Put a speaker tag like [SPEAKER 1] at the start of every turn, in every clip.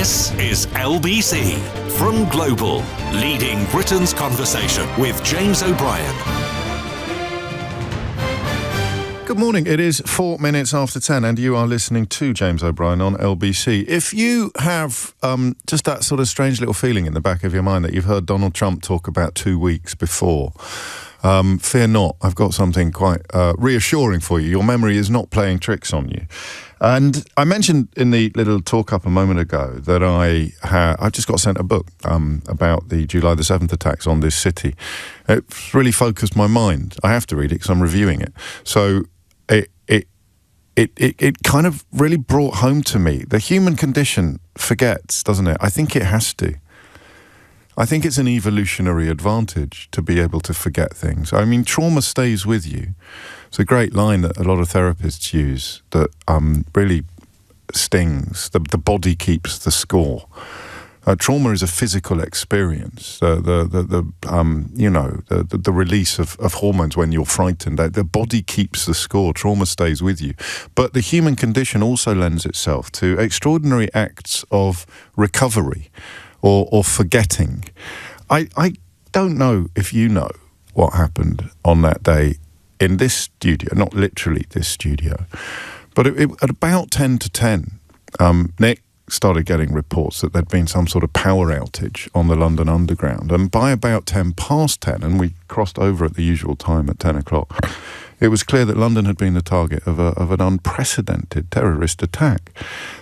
[SPEAKER 1] This is LBC from Global, leading Britain's conversation with James O'Brien.
[SPEAKER 2] Good morning. It is 4 minutes after 10 and you are listening to James O'Brien on LBC. If you have just that sort of strange little feeling in the back of your mind that you've heard Donald Trump talk about 2 weeks before, fear not. I've got something quite reassuring for you. Your memory is not playing tricks on you. And I mentioned in the little talk up a moment ago that I just got sent a book about the July the 7th attacks on this city. It's really focused my mind. I have to read it because I'm reviewing it. So it kind of really brought home to me the human condition forgets, doesn't it? I think it has to. I think it's an evolutionary advantage to be able to forget things. I mean, trauma stays with you. It's a great line that a lot of therapists use that really stings. The body keeps the score. Trauma is a physical experience. The release of hormones when you're frightened. The body keeps the score. Trauma stays with you. But the human condition also lends itself to extraordinary acts of recovery or forgetting. I don't know if you know what happened on that day in this studio, not literally this studio, but at about 10 to 10, Nick started getting reports that there'd been some sort of power outage on the London Underground. And by about 10 past 10, and we crossed over at the usual time at 10 o'clock, it was clear that London had been the target of an unprecedented terrorist attack.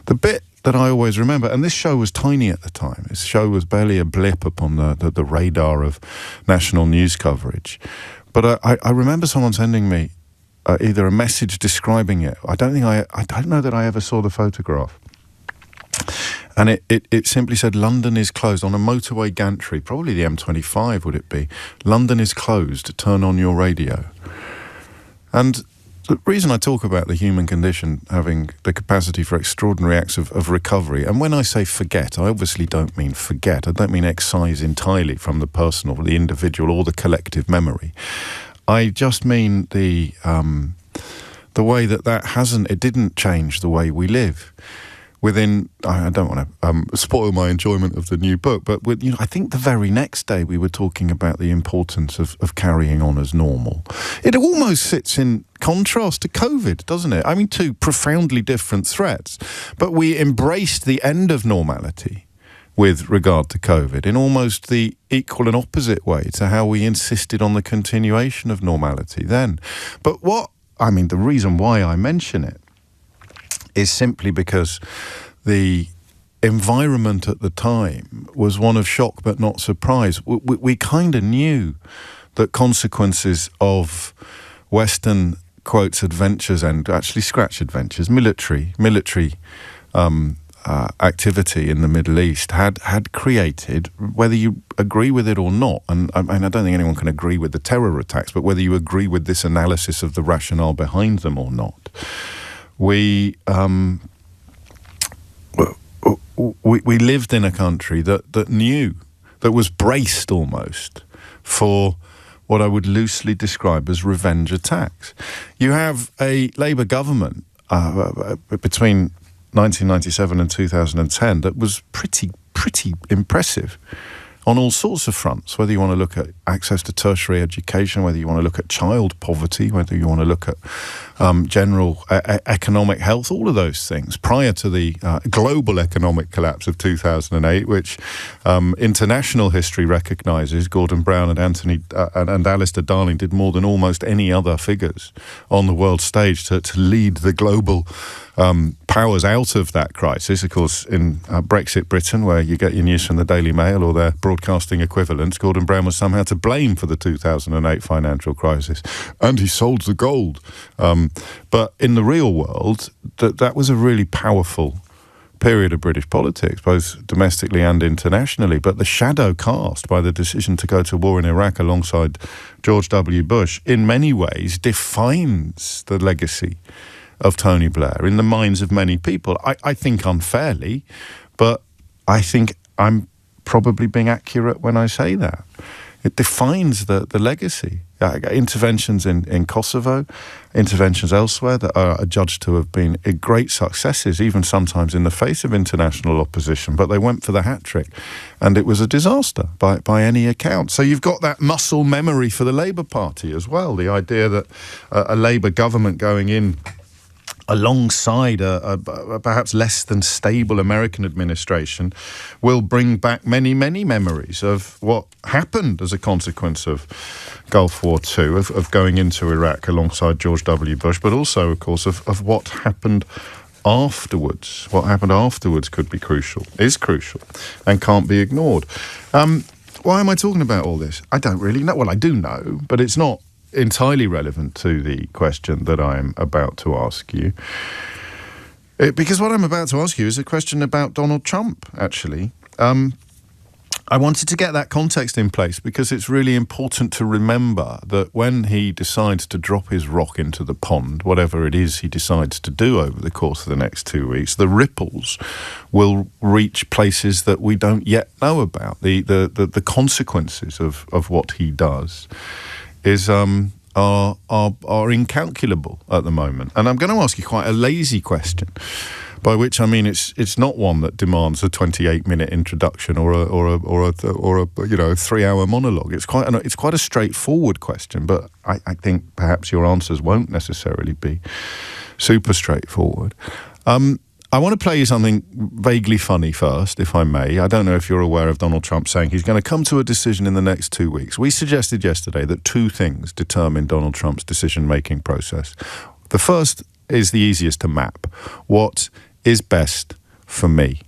[SPEAKER 2] The bit that I always remember, and this show was tiny at the time, this show was barely a blip upon the radar of national news coverage, but I remember someone sending me either a message describing it. I don't know that I ever saw the photograph. And it simply said, London is closed, on a motorway gantry, probably the M25 would it be. London is closed, turn on your radio. And the reason I talk about the human condition having the capacity for extraordinary acts of recovery, and when I say forget, I obviously don't mean forget. I don't mean excise entirely from the personal, the individual, or the collective memory. I just mean the way it didn't change the way we live. Within, I don't want to spoil my enjoyment of the new book, but I think the very next day we were talking about the importance of carrying on as normal. It almost sits in contrast to COVID, doesn't it? I mean, two profoundly different threats, but we embraced the end of normality with regard to COVID in almost the equal and opposite way to how we insisted on the continuation of normality then. But the reason why I mention it is simply because the environment at the time was one of shock but not surprise. We kind of knew that consequences of Western, quotes, adventures, and actually scratch adventures, military activity in the Middle East had created, whether you agree with it or not, and I don't think anyone can agree with the terror attacks, but whether you agree with this analysis of the rationale behind them or not, we lived in a country that knew, that was braced almost for what I would loosely describe as revenge attacks. You have a Labour government between 1997 and 2010 that was pretty impressive on all sorts of fronts, whether you want to look at access to tertiary education, whether you want to look at child poverty, whether you want to look at general economic health, all of those things, prior to the global economic collapse of 2008, which international history recognises. Gordon Brown and Alistair Darling did more than almost any other figures on the world stage to lead the global powers out of that crisis. Of course, in Brexit Britain, where you get your news from the Daily Mail or their broadcasting equivalents, Gordon Brown was somehow to blame for the 2008 financial crisis, and he sold the gold. But in the real world, that was a really powerful period of British politics, both domestically and internationally. But the shadow cast by the decision to go to war in Iraq alongside George W. Bush in many ways defines the legacy of Tony Blair in the minds of many people. I think unfairly, but I think I'm probably being accurate when I say that. It defines the legacy. interventions in Kosovo, interventions elsewhere that are judged to have been great successes, even sometimes in the face of international opposition. But they went for the hat-trick, and it was a disaster by any account. So you've got that muscle memory for the Labour Party as well, the idea that a Labour government going in alongside a perhaps less than stable American administration will bring back many, many memories of what happened as a consequence of Gulf War II, of going into Iraq alongside George W. Bush, but also, of course, of what happened afterwards. What happened afterwards could be crucial, is crucial, and can't be ignored. Why am I talking about all this? I don't really know. Well, I do know, but it's not entirely relevant to the question that I'm about to ask you. Because what I'm about to ask you is a question about Donald Trump, actually. I wanted to get that context in place because it's really important to remember that when he decides to drop his rock into the pond, whatever it is he decides to do over the course of the next 2 weeks, the ripples will reach places that we don't yet know about. The consequences of what he does are incalculable at the moment. And I'm going to ask you quite a lazy question, by which I mean it's not one that demands a 28-minute introduction or a 3-hour monologue. It's quite a straightforward question, but I think perhaps your answers won't necessarily be super straightforward. I want to play you something vaguely funny first, if I may. I don't know if you're aware of Donald Trump saying he's going to come to a decision in the next 2 weeks. We suggested yesterday that two things determine Donald Trump's decision-making process. The first is the easiest to map. What is best for me?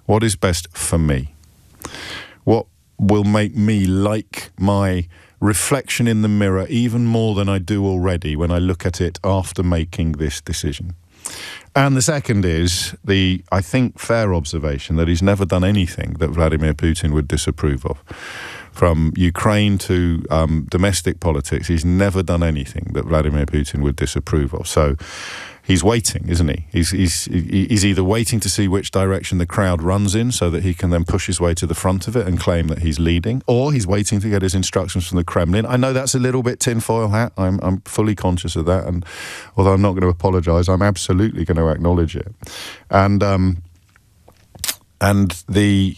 [SPEAKER 2] What is best for me? What will make me like my reflection in the mirror even more than I do already when I look at it after making this decision? And the second is the, I think, fair observation that he's never done anything that Vladimir Putin would disapprove of. From Ukraine to domestic politics, he's never done anything that Vladimir Putin would disapprove of. So he's waiting, isn't he? He's either waiting to see which direction the crowd runs in so that he can then push his way to the front of it and claim that he's leading, or he's waiting to get his instructions from the Kremlin. I know that's a little bit tinfoil hat. I'm fully conscious of that, and although I'm not going to apologise, I'm absolutely going to acknowledge it. And the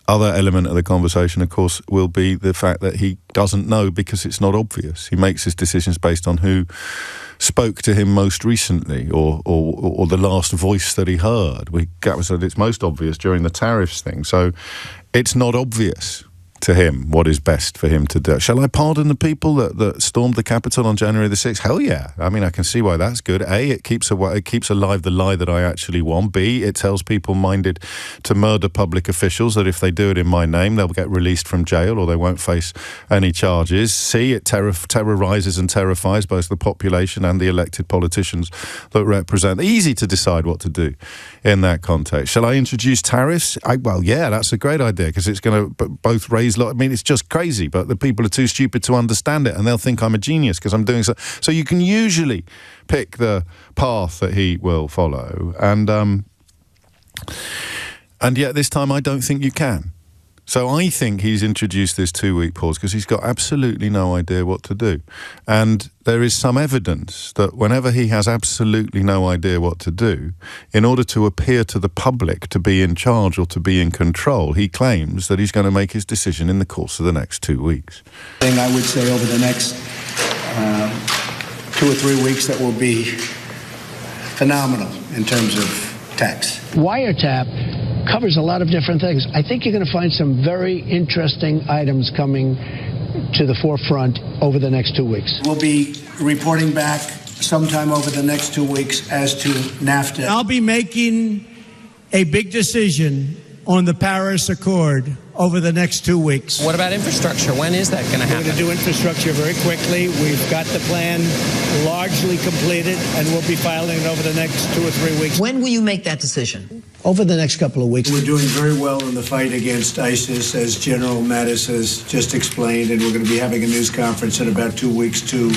[SPEAKER 2] other element of the conversation, of course, will be the fact that he doesn't know because it's not obvious. He makes his decisions based on who spoke to him most recently or the last voice that he heard. It's most obvious during the tariffs thing. So it's not obvious to him what is best for him to do. Shall I pardon the people that stormed the Capitol on January the 6th? Hell yeah. I mean, I can see why that's good. A, it keeps alive the lie that I actually want. B, it tells people minded to murder public officials that if they do it in my name, they'll get released from jail or they won't face any charges. C, it terrorizes and terrifies both the population and the elected politicians that represent. Easy to decide what to do in that context. Shall I introduce tariffs? Well, yeah, that's a great idea because it's going to both raise. I mean, it's just crazy, but the people are too stupid to understand it, and they'll think I'm a genius because I'm doing so. So you can usually pick the path that he will follow, and yet this time I don't think you can. So I think he's introduced this 2-week pause because he's got absolutely no idea what to do. And there is some evidence that whenever he has absolutely no idea what to do, in order to appear to the public to be in charge or to be in control, he claims that he's going to make his decision in the course of the next 2 weeks.
[SPEAKER 3] I would say over the next 2 or 3 weeks that will be phenomenal in terms of tax.
[SPEAKER 4] Wiretap covers a lot of different things. I think you're going to find some very interesting items coming to the forefront over the next 2 weeks.
[SPEAKER 3] We'll be reporting back sometime over the next 2 weeks as to NAFTA.
[SPEAKER 5] I'll be making a big decision on the Paris Accord over the next 2 weeks.
[SPEAKER 6] What about infrastructure? When is that going to happen?
[SPEAKER 5] We're going to do infrastructure very quickly. We've got the plan largely completed, and we'll be filing it over the next 2 or 3 weeks.
[SPEAKER 7] When will you make that decision?
[SPEAKER 4] Over the next couple of weeks.
[SPEAKER 3] We're doing very well in the fight against ISIS, as General Mattis has just explained, and we're going to be having a news conference in about 2 weeks to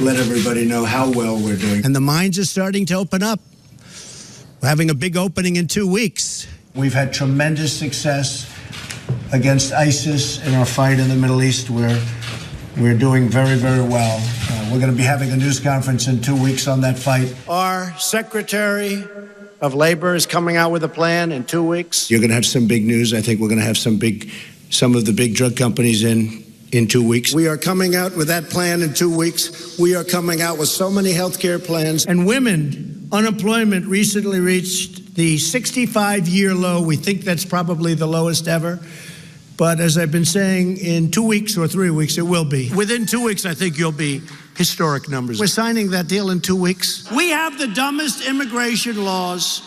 [SPEAKER 3] let everybody know how well we're doing.
[SPEAKER 5] And the mines are starting to open up. We're having a big opening in 2 weeks.
[SPEAKER 3] We've had tremendous success against ISIS in our fight in the Middle East. We're We're doing very, very well. We're going to be having a news conference in 2 weeks on that fight.
[SPEAKER 4] Our Secretary of Labor is coming out with a plan in 2 weeks.
[SPEAKER 3] You're going to have some big news. I think we're going to have some of the big drug companies in 2 weeks. We are coming out with that plan in 2 weeks. We are coming out with so many health care plans.
[SPEAKER 4] And women, unemployment recently reached the 65-year low. We think that's probably the lowest ever. But as I've been saying, in 2 weeks or 3 weeks, it will be. Within 2 weeks, I think you'll be historic numbers. We're signing that deal in 2 weeks. We have the dumbest immigration laws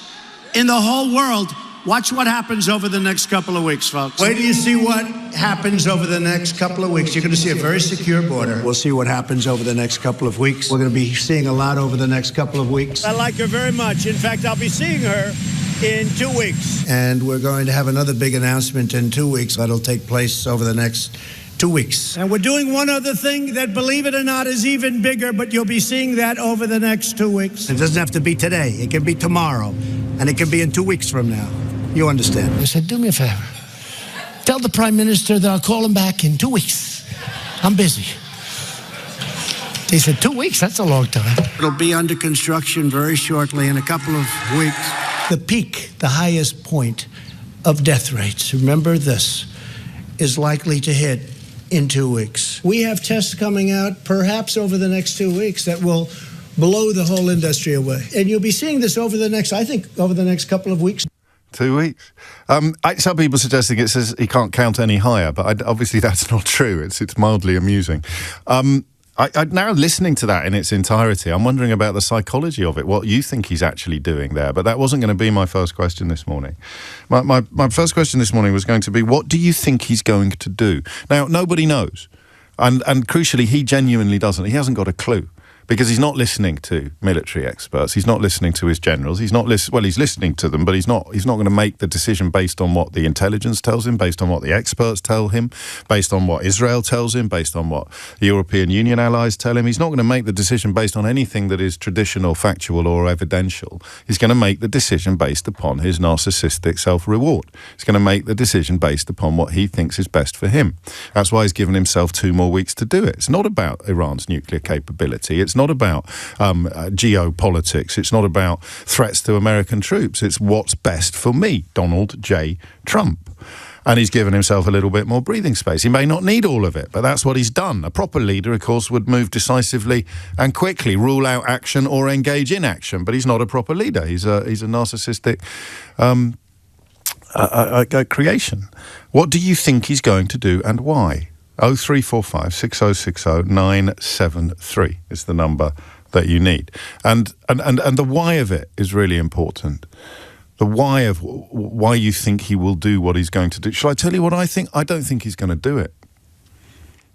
[SPEAKER 4] in the whole world. Watch what happens over the next couple of weeks, folks.
[SPEAKER 3] Wait till you see what happens over the next couple of weeks. You're going to see a very secure border. We'll see what happens over the next couple of weeks. We're going to be seeing a lot over the next couple of weeks.
[SPEAKER 4] I like her very much. In fact, I'll be seeing her in 2 weeks.
[SPEAKER 3] And we're going to have another big announcement in 2 weeks that'll take place over the next 2 weeks.
[SPEAKER 4] And we're doing one other thing that, believe it or not, is even bigger, but you'll be seeing that over the next 2 weeks.
[SPEAKER 3] It doesn't have to be today. It can be tomorrow. And it can be in 2 weeks from now. You understand?
[SPEAKER 4] I said, do me a favor. Tell the Prime Minister that I'll call him back in 2 weeks. I'm busy. He said, 2 weeks? That's a long time. It'll be under construction very shortly, in a couple of weeks. The peak, the highest point of death rates, remember this, is likely to hit in 2 weeks. We have tests coming out perhaps over the next 2 weeks that will blow the whole industry away. And you'll be seeing this over the next couple of weeks.
[SPEAKER 2] 2 weeks. Some people suggesting it says he can't count any higher, but obviously that's not true. It's mildly amusing. Now listening to that in its entirety, I'm wondering about the psychology of it, what you think he's actually doing there. But that wasn't going to be my first question this morning. My first question this morning was going to be, what do you think he's going to do? Now, nobody knows. And crucially, he genuinely doesn't. He hasn't got a clue. Because he's not listening to military experts, he's not listening to his generals, he's listening to them, but he's not going to make the decision based on what the intelligence tells him, based on what the experts tell him, based on what Israel tells him, based on what the European Union allies tell him. He's not going to make the decision based on anything that is traditional, factual or evidential. He's going to make the decision based upon his narcissistic self-reward. He's going to make the decision based upon what he thinks is best for him. That's why he's given himself 2 more weeks to do it. It's not about Iran's nuclear capability. It's not about geopolitics. It's not about threats to American troops. It's what's best for me, Donald J. Trump. And he's given himself a little bit more breathing space. He may not need all of it, but that's what he's done. A proper leader, of course, would move decisively and quickly, rule out action or engage in action. But he's not a proper leader. He's a narcissistic creation. What do you think he's going to do and why? 0345 6060 973 is the number that you need. And the why of it is really important. The why of why you think he will do what he's going to do. Shall I tell you what I think? I don't think he's going to do it.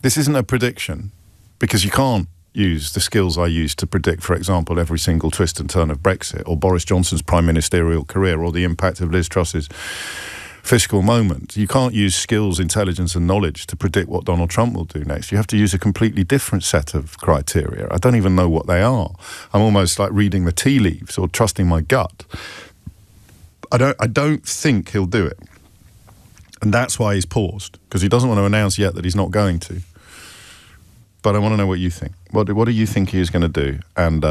[SPEAKER 2] This isn't a prediction, because you can't use the skills I use to predict, for example, every single twist and turn of Brexit, or Boris Johnson's prime ministerial career, or the impact of Liz Truss's fiscal moment. You can't use skills, intelligence and knowledge to predict what Donald Trump will do next. You have to use a completely different set of criteria. I don't even know what they are. I'm almost like reading the tea leaves or trusting my gut. I don't think he'll do it. And that's why he's paused, because he doesn't want to announce yet that he's not going to. But I want to know what you think. What do you think he is going to do, and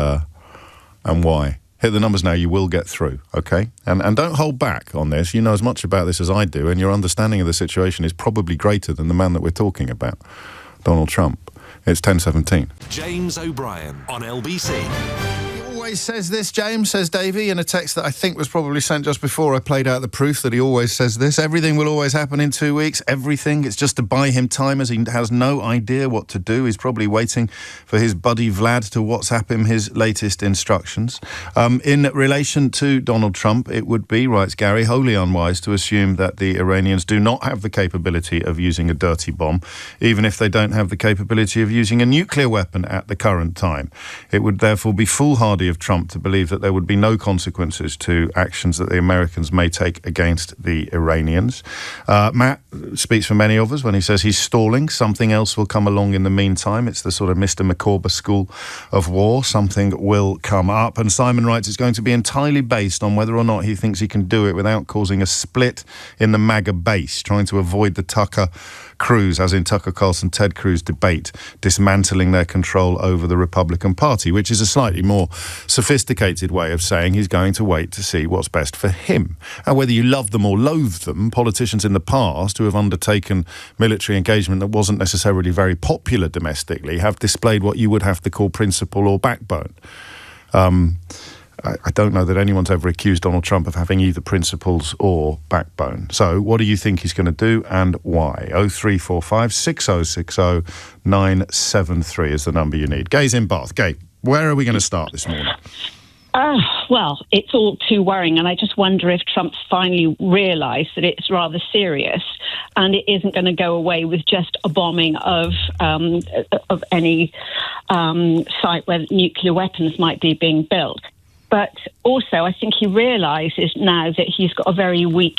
[SPEAKER 2] why? Hit the numbers now, you will get through, okay? And don't hold back on this. You know as much about this as I do, and your understanding of the situation is probably greater than the man that we're talking about, Donald Trump. It's 10:17.
[SPEAKER 1] James O'Brien on LBC.
[SPEAKER 2] Always says this, James, says Davey, in a text that I think was probably sent just before I played out the proof that he always says this. Everything will always happen in 2 weeks. Everything. It's just to buy him time, as he has no idea what to do. He's probably waiting for his buddy Vlad to WhatsApp him his latest instructions. In relation to Donald Trump, it would be, writes Gary, wholly unwise to assume that the Iranians do not have the capability of using a dirty bomb, even if they don't have the capability of using a nuclear weapon at the current time. It would therefore be foolhardy of of Trump to believe that there would be no consequences to actions that the Americans may take against the Iranians. Matt speaks for many of us when he says he's stalling. Something else will come along in the meantime. It's the sort of Mr. McCorber school of war. Something will come up. And Simon writes it's going to be entirely based on whether or not he thinks he can do it without causing a split in the MAGA base, trying to avoid the Tucker Cruz, as in Tucker Carlson, Ted Cruz debate, dismantling their control over the Republican Party, which is a slightly more sophisticated way of saying he's going to wait to see what's best for him. And whether you love them or loathe them, politicians in the past who have undertaken military engagement that wasn't necessarily very popular domestically have displayed what you would have to call principle or backbone. I don't know that anyone's ever accused Donald Trump of having either principles or backbone. So what do you think he's going to do and why? 0345 6060 973 is the number you need. Gay's in Bath. Gay, where are we going to start this morning?
[SPEAKER 8] Well, it's all too worrying, and I just wonder if Trump's finally realised that it's rather serious and it isn't going to go away with just a bombing of any site where nuclear weapons might be being built. But also, I think he realises now that he's got a very weak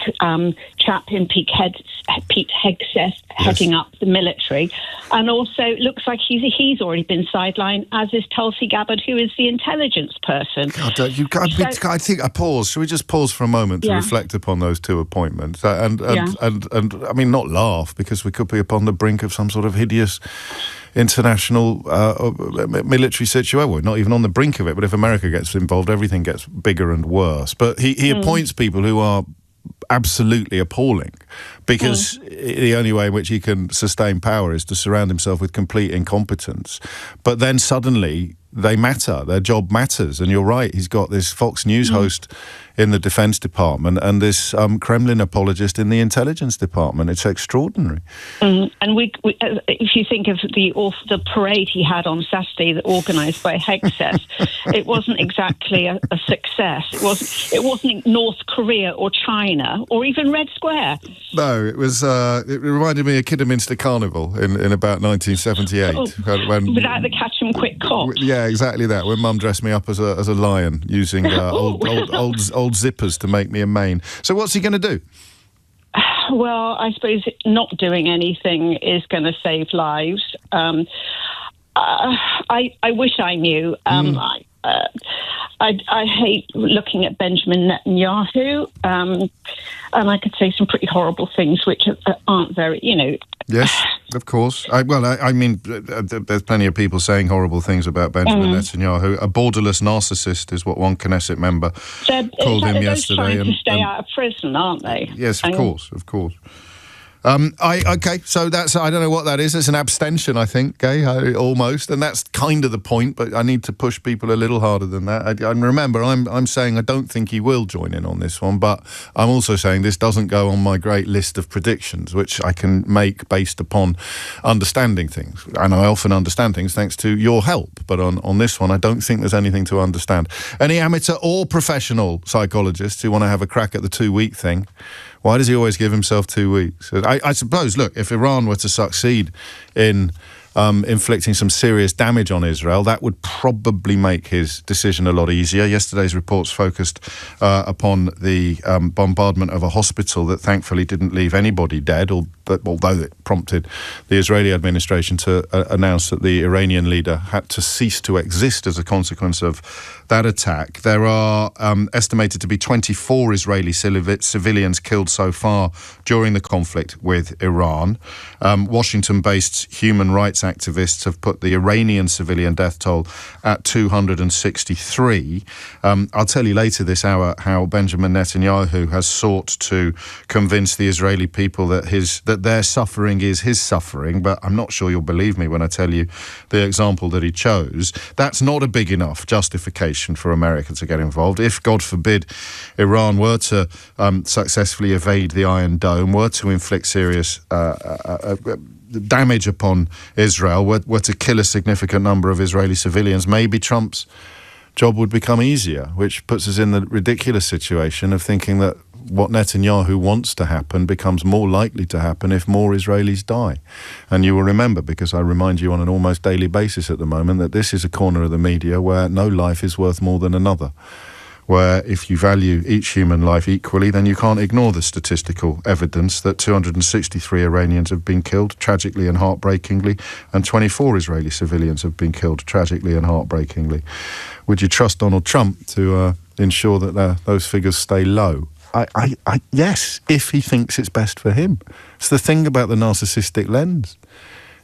[SPEAKER 8] chap in Pete Hegseth heading up the military. And also, it looks like he's already been sidelined, as is Tulsi Gabbard, who is the intelligence person.
[SPEAKER 2] God, I think a pause. Should we just pause for a moment to reflect upon those two appointments? And I mean, not laugh, because we could be upon the brink of some sort of hideous international military situation. We're not even on the brink of it, but if America gets involved, everything gets bigger and worse. But he appoints people who are absolutely appalling, because the only way in which he can sustain power is to surround himself with complete incompetence. But then suddenly they matter, their job matters. And you're right, he's got this Fox News host in the Defense Department and this Kremlin apologist in the Intelligence Department. It's extraordinary. And
[SPEAKER 8] if you think of the parade he had on Saturday, that organised by Hegseth, it wasn't exactly a success. It wasn't North Korea or China or even Red Square.
[SPEAKER 2] No, it was. It reminded me of Kidderminster Carnival in about 1978.
[SPEAKER 8] Without the catch 'em quick cops.
[SPEAKER 2] Yeah, exactly that. When Mum dressed me up as a lion using old zippers to make me a mane. So what's he going to do?
[SPEAKER 8] Well, I suppose not doing anything is going to save lives. I wish I knew. I hate looking at Benjamin Netanyahu, and I could say some pretty horrible things which aren't very,
[SPEAKER 2] Yes, of course. I mean, there's plenty of people saying horrible things about Benjamin Netanyahu. A borderless narcissist is what one Knesset member called him yesterday.
[SPEAKER 8] They're trying to stay out of prison, aren't they?
[SPEAKER 2] Yes, of course. Okay, so that's, I don't know what that is. It's an abstention, I think, Gay, almost, and that's kind of the point, but I need to push people a little harder than that. I remember, I'm saying I don't think he will join in on this one, but I'm also saying this doesn't go on my great list of predictions, which I can make based upon understanding things, and I often understand things thanks to your help, but on this one, I don't think there's anything to understand. Any amateur or professional psychologists who want to have a crack at the 2-week thing, why does he always give himself 2 weeks? I suppose, look, if Iran were to succeed in inflicting some serious damage on Israel, that would probably make his decision a lot easier. Yesterday's reports focused upon the bombardment of a hospital that thankfully didn't leave anybody dead, although it prompted the Israeli administration to announce that the Iranian leader had to cease to exist as a consequence of that attack. There are estimated to be 24 Israeli civilians killed so far during the conflict with Iran. Washington-based human rights activists have put the Iranian civilian death toll at 263. I'll tell you later this hour how Benjamin Netanyahu has sought to convince the Israeli people that their suffering is his suffering, but I'm not sure you'll believe me when I tell you the example that he chose. That's not a big enough justification for America to get involved. If, God forbid, Iran were to successfully evade the Iron Dome, were to inflict serious damage upon Israel, were to kill a significant number of Israeli civilians, maybe Trump's job would become easier, which puts us in the ridiculous situation of thinking that what Netanyahu wants to happen becomes more likely to happen if more Israelis die. And you will remember, because I remind you on an almost daily basis at the moment, that this is a corner of the media where no life is worth more than another. Where if you value each human life equally, then you can't ignore the statistical evidence that 263 Iranians have been killed, tragically and heartbreakingly, and 24 Israeli civilians have been killed, tragically and heartbreakingly. Would you trust Donald Trump to ensure that those figures stay low? Yes, if he thinks it's best for him. It's the thing about the narcissistic lens.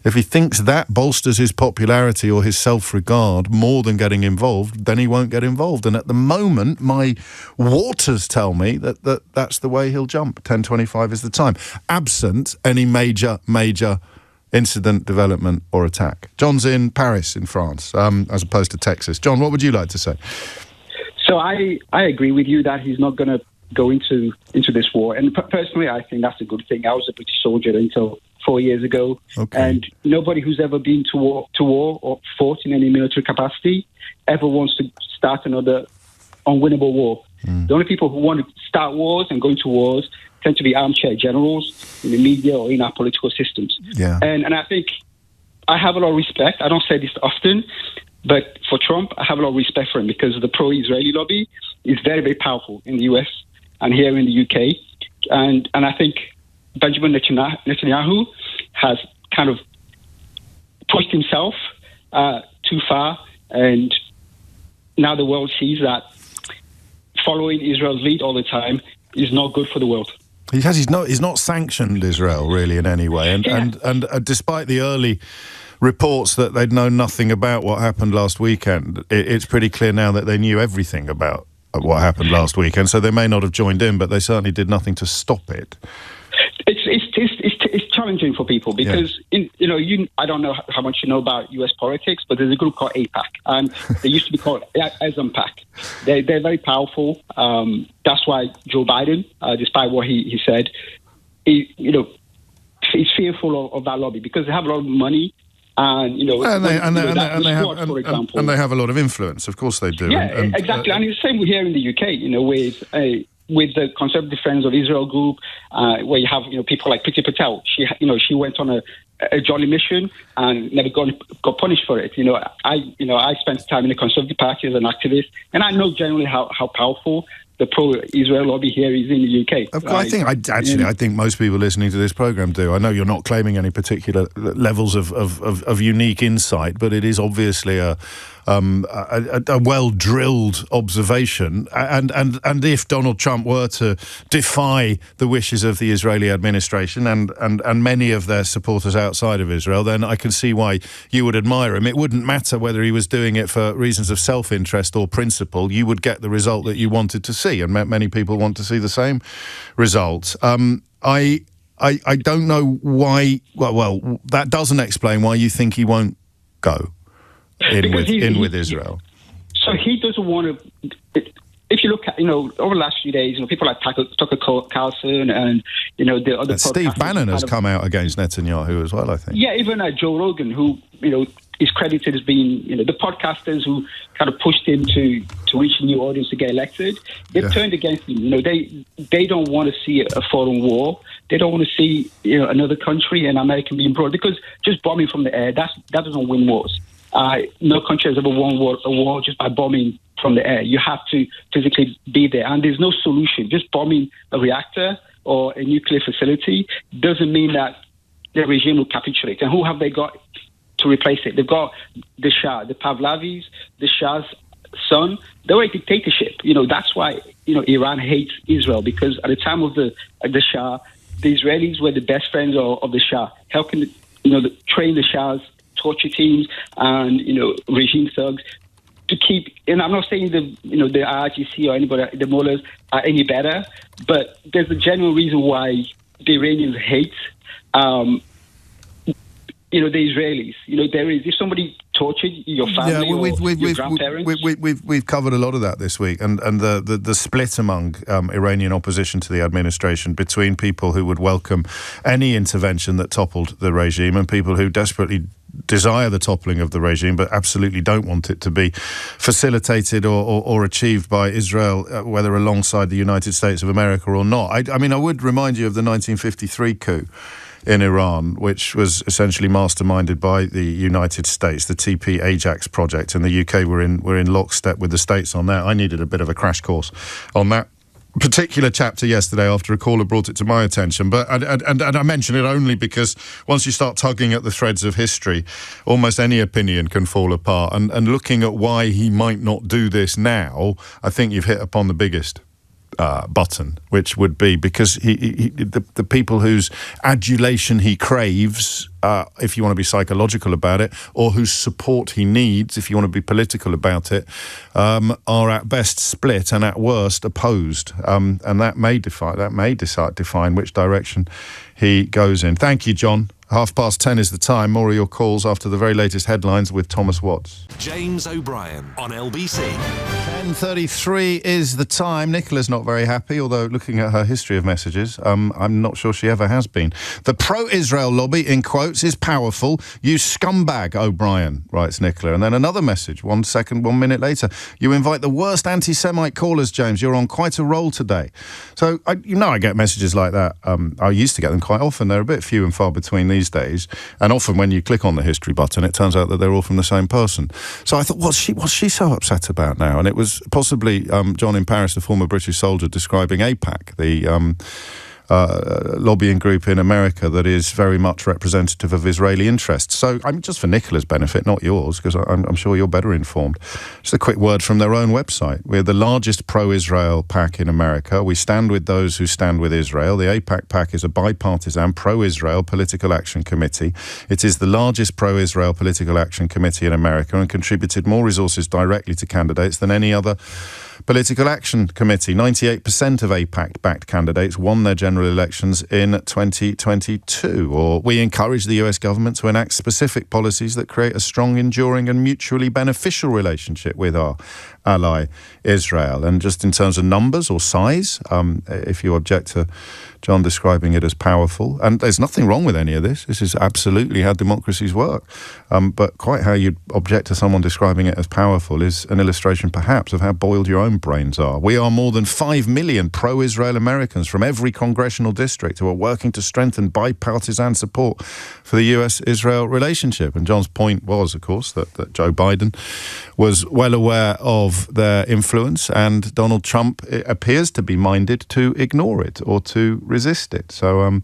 [SPEAKER 2] If he thinks that bolsters his popularity or his self-regard more than getting involved, then he won't get involved. And at the moment, my waters tell me that that's the way he'll jump. 10:25 is the time, absent any major incident, development or attack. John's in Paris in France, as opposed to Texas. John, what would you like to say?
[SPEAKER 9] So I agree with you that he's not going to go into this war. And personally, I think that's a good thing. I was a British soldier until 4 years ago. Okay. And nobody who's ever been to war or fought in any military capacity ever wants to start another unwinnable war. The only people who want to start wars and go into wars tend to be armchair generals in the media or in our political systems.
[SPEAKER 2] Yeah.
[SPEAKER 9] And I think I have a lot of respect. I don't say this often, but for Trump, I have a lot of respect for him because the pro-Israeli lobby is very, very powerful in the US and here in the UK. And I think Benjamin Netanyahu has kind of pushed himself too far, and now the world sees that following Israel's lead all the time is not good for the world.
[SPEAKER 2] He's not sanctioned Israel really in any way, and despite the early reports that they'd known nothing about what happened last weekend, it's pretty clear now that they knew everything about what happened last weekend. So they may not have joined in, but they certainly did nothing to stop it.
[SPEAKER 9] It's challenging for people because I don't know how much you know about US politics, but there's a group called AIPAC, and they used to be called ASMPAC. They're very powerful. That's why Joe Biden, despite what he said, he's fearful of that lobby because they have a lot of money. And they have a
[SPEAKER 2] lot of influence. Of course, they do.
[SPEAKER 9] Yeah, exactly. And it's the same here in the UK. With the Conservative Friends of Israel group, where you have people like Priti Patel. She went on a jolly mission and never got punished for it. I spent time in the Conservative Party as an activist, and I know generally how powerful the pro-Israel lobby here is in the UK.
[SPEAKER 2] I think most people listening to this programme do. I know you're not claiming any particular levels of unique insight, but it is obviously a well-drilled observation. And if Donald Trump were to defy the wishes of the Israeli administration and many of their supporters outside of Israel, then I can see why you would admire him. It wouldn't matter whether he was doing it for reasons of self-interest or principle. You would get the result that you wanted to see, and many people want to see the same result. I don't know why. Well, that doesn't explain why you think he won't go in with Israel.
[SPEAKER 9] So he doesn't want to. If you look at over the last few days, people like Tucker Carlson and the other.
[SPEAKER 2] Steve Bannon has come out against Netanyahu as well, I think.
[SPEAKER 9] Yeah, even Joe Rogan, who is credited as being the podcasters who kind of pushed him to reach a new audience to get elected. They've turned against him. They don't want to see a foreign war. They don't want to see another country and America being brought, because just bombing from the air that doesn't win wars. No country has ever won a war just by bombing from the air. You have to physically be there, and there's no solution. Just bombing a reactor or a nuclear facility doesn't mean that the regime will capitulate. And who have they got to replace it? They've got the Shah, the Pahlavis, the Shah's son. They were a dictatorship. That's why Iran hates Israel, because at the time of the Shah, the Israelis were the best friends of the Shah, helping train the Shah's torture teams and regime thugs to keep. And I'm not saying the IRGC or anybody, the mullahs, are any better, but there's a genuine reason why the Iranians hate the Israelis. There is, if somebody tortured your family or your grandparents.
[SPEAKER 2] We've covered a lot of that this week, and the split among Iranian opposition to the administration between people who would welcome any intervention that toppled the regime and people who desperately desire the toppling of the regime, but absolutely don't want it to be facilitated or achieved by Israel, whether alongside the United States of America or not. I mean, I would remind you of the 1953 coup in Iran, which was essentially masterminded by the United States, the TP Ajax project, and the UK were in lockstep with the States on that. I needed a bit of a crash course on that particular chapter yesterday after a caller brought it to my attention, but and I mention it only because once you start tugging at the threads of history, almost any opinion can fall apart, and looking at why he might not do this now, I think you've hit upon the biggest button, which would be because the people whose adulation he craves, if you want to be psychological about it, or whose support he needs, if you want to be political about it, are at best split and at worst opposed, and that may define which direction he goes in. Thank you, John. 10:30 is the time. More of your calls after the very latest headlines with Thomas Watts.
[SPEAKER 1] James O'Brien on LBC.
[SPEAKER 2] 10:33 is the time. Nicola's not very happy, although looking at her history of messages, I'm not sure she ever has been. The pro-Israel lobby, in quotes, is powerful. You scumbag, O'Brien, writes Nicola. And then another message, 1 minute later. You invite the worst anti-Semite callers, James. You're on quite a roll today. So, I get messages like that. I used to get them quite often. They're a bit few and far between these days, and often when you click on the history button, it turns out that they're all from the same person. So I thought, what's she so upset about now? And it was possibly John in Paris, the former British soldier, describing AIPAC, the lobbying group in America that is very much representative of Israeli interests. So, just for Nicola's benefit, not yours, because I'm sure you're better informed. Just a quick word from their own website. We're the largest pro-Israel PAC in America. We stand with those who stand with Israel. The AIPAC PAC is a bipartisan pro-Israel political action committee. It is the largest pro-Israel political action committee in America and contributed more resources directly to candidates than any other political action committee. 98% of AIPAC-backed candidates won their general elections in 2022. Or we encourage the US government to enact specific policies that create a strong, enduring and mutually beneficial relationship with our ally Israel. And just in terms of numbers or size, if you object to John describing it as powerful, and there's nothing wrong with any of this. This is absolutely how democracies work. But quite how you'd object to someone describing it as powerful is an illustration perhaps of how boiled your own brains are. We are more than 5 million pro-Israel Americans from every congressional district who are working to strengthen bipartisan support for the US-Israel relationship. And John's point was, of course, that Joe Biden was well aware of their influence, and Donald Trump appears to be minded to ignore it or to resist it. So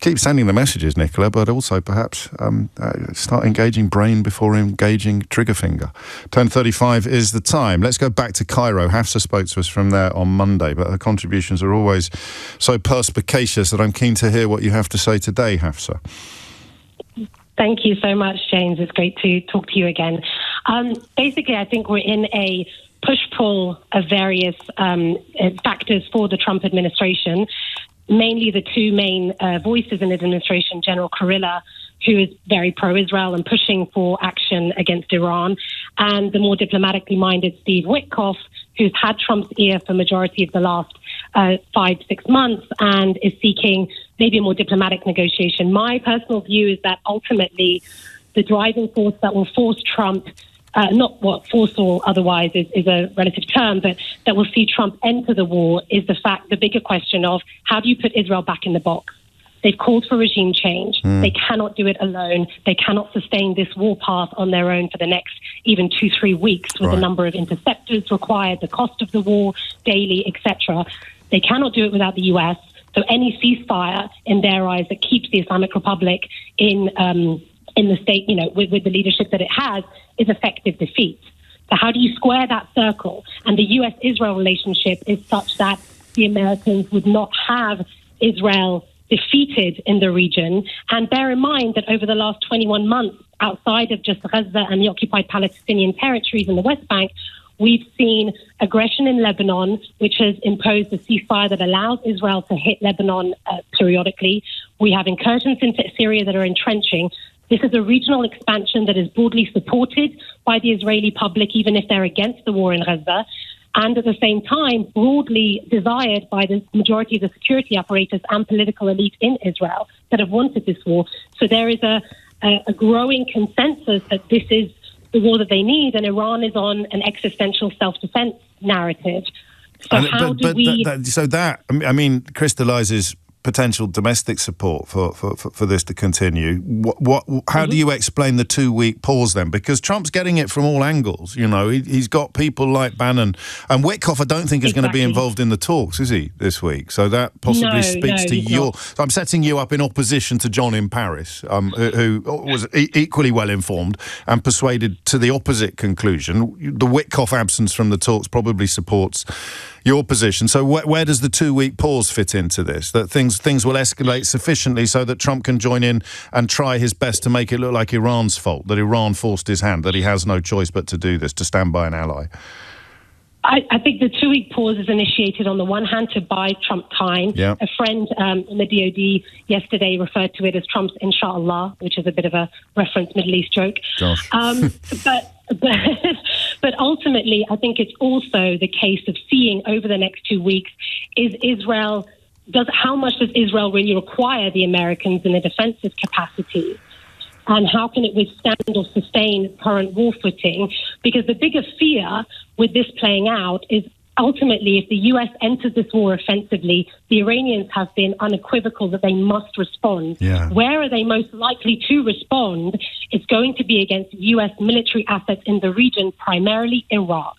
[SPEAKER 2] keep sending the messages, Nicola, but also perhaps start engaging brain before engaging trigger finger. 10:35 is the time. Let's go back to Cairo. Hafsa spoke to us from there on Monday, but her contributions are always so perspicacious that I'm keen to hear what you have to say today, Hafsa.
[SPEAKER 10] Thank you so much, James. It's great to talk to you again. Basically, I think we're in a push-pull of various factors for the Trump administration. Mainly the two main voices in the administration, General Kurilla, who is very pro-Israel and pushing for action against Iran, and the more diplomatically minded Steve Witkoff, who's had Trump's ear for majority of the last 5-6 months and is seeking maybe a more diplomatic negotiation. My personal view is that ultimately the driving force that will force Trump, not what force or otherwise is a relative term, but that will see Trump enter the war is the bigger question of how do you put Israel back in the box? They've called for regime change. They cannot do it alone. They cannot sustain this war path on their own for the next even 2-3 weeks with the number of interceptors required, the cost of the war daily, etc. They cannot do it without the US. So any ceasefire in their eyes that keeps the Islamic Republic in the state, with the leadership that it has, is effective defeat. So how do you square that circle? And the US-Israel relationship is such that the Americans would not have Israel defeated in the region. And bear in mind that over the last 21 months, outside of just Gaza and the occupied Palestinian territories in the West Bank, we've seen aggression in Lebanon, which has imposed a ceasefire that allows Israel to hit Lebanon periodically. We have incursions into Syria that are entrenching. This is a regional expansion that is broadly supported by the Israeli public, even if they're against the war in Gaza, and at the same time, broadly desired by the majority of the security apparatus and political elite in Israel that have wanted this war. So there is a a growing consensus that this is the war that they need, and Iran is on an existential self-defense narrative. So
[SPEAKER 2] that crystallizes potential domestic support for this to continue. How do you explain the 2-week pause then? Because Trump's getting it from all angles. You know, he's got people like Bannon and Witkoff. I don't think is going to be involved in the talks, is he, this week? So that possibly speaks to your. So I'm setting you up in opposition to John in Paris, who was equally well informed and persuaded to the opposite conclusion. The Witkoff absence from the talks probably supports your position. So where does the 2-week pause fit into this? That things will escalate sufficiently so that Trump can join in and try his best to make it look like Iran's fault, that Iran forced his hand, that he has no choice but to do this, to stand by an ally?
[SPEAKER 10] I think the 2-week pause is initiated on the one hand to buy Trump time. Yeah. A friend in the DOD yesterday referred to it as Trump's inshallah, which is a bit of a reference Middle East joke.
[SPEAKER 2] Josh.
[SPEAKER 10] But ultimately, I think it's also the case of seeing over the next 2 weeks, how much does Israel really require the Americans in a defensive capacity? And how can it withstand or sustain current war footing? Because the bigger fear with this playing out is ultimately, if the US enters this war offensively, the Iranians have been unequivocal that they must respond.
[SPEAKER 2] Yeah.
[SPEAKER 10] Where are they most likely to respond? It's going to be against US military assets in the region, primarily Iraq.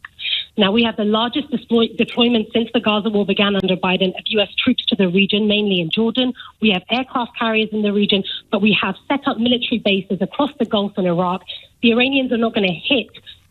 [SPEAKER 10] Now, we have the largest deployment since the Gaza war began under Biden of US troops to the region, mainly in Jordan. We have aircraft carriers in the region, but we have set up military bases across the Gulf and Iraq. The Iranians are not going to hit,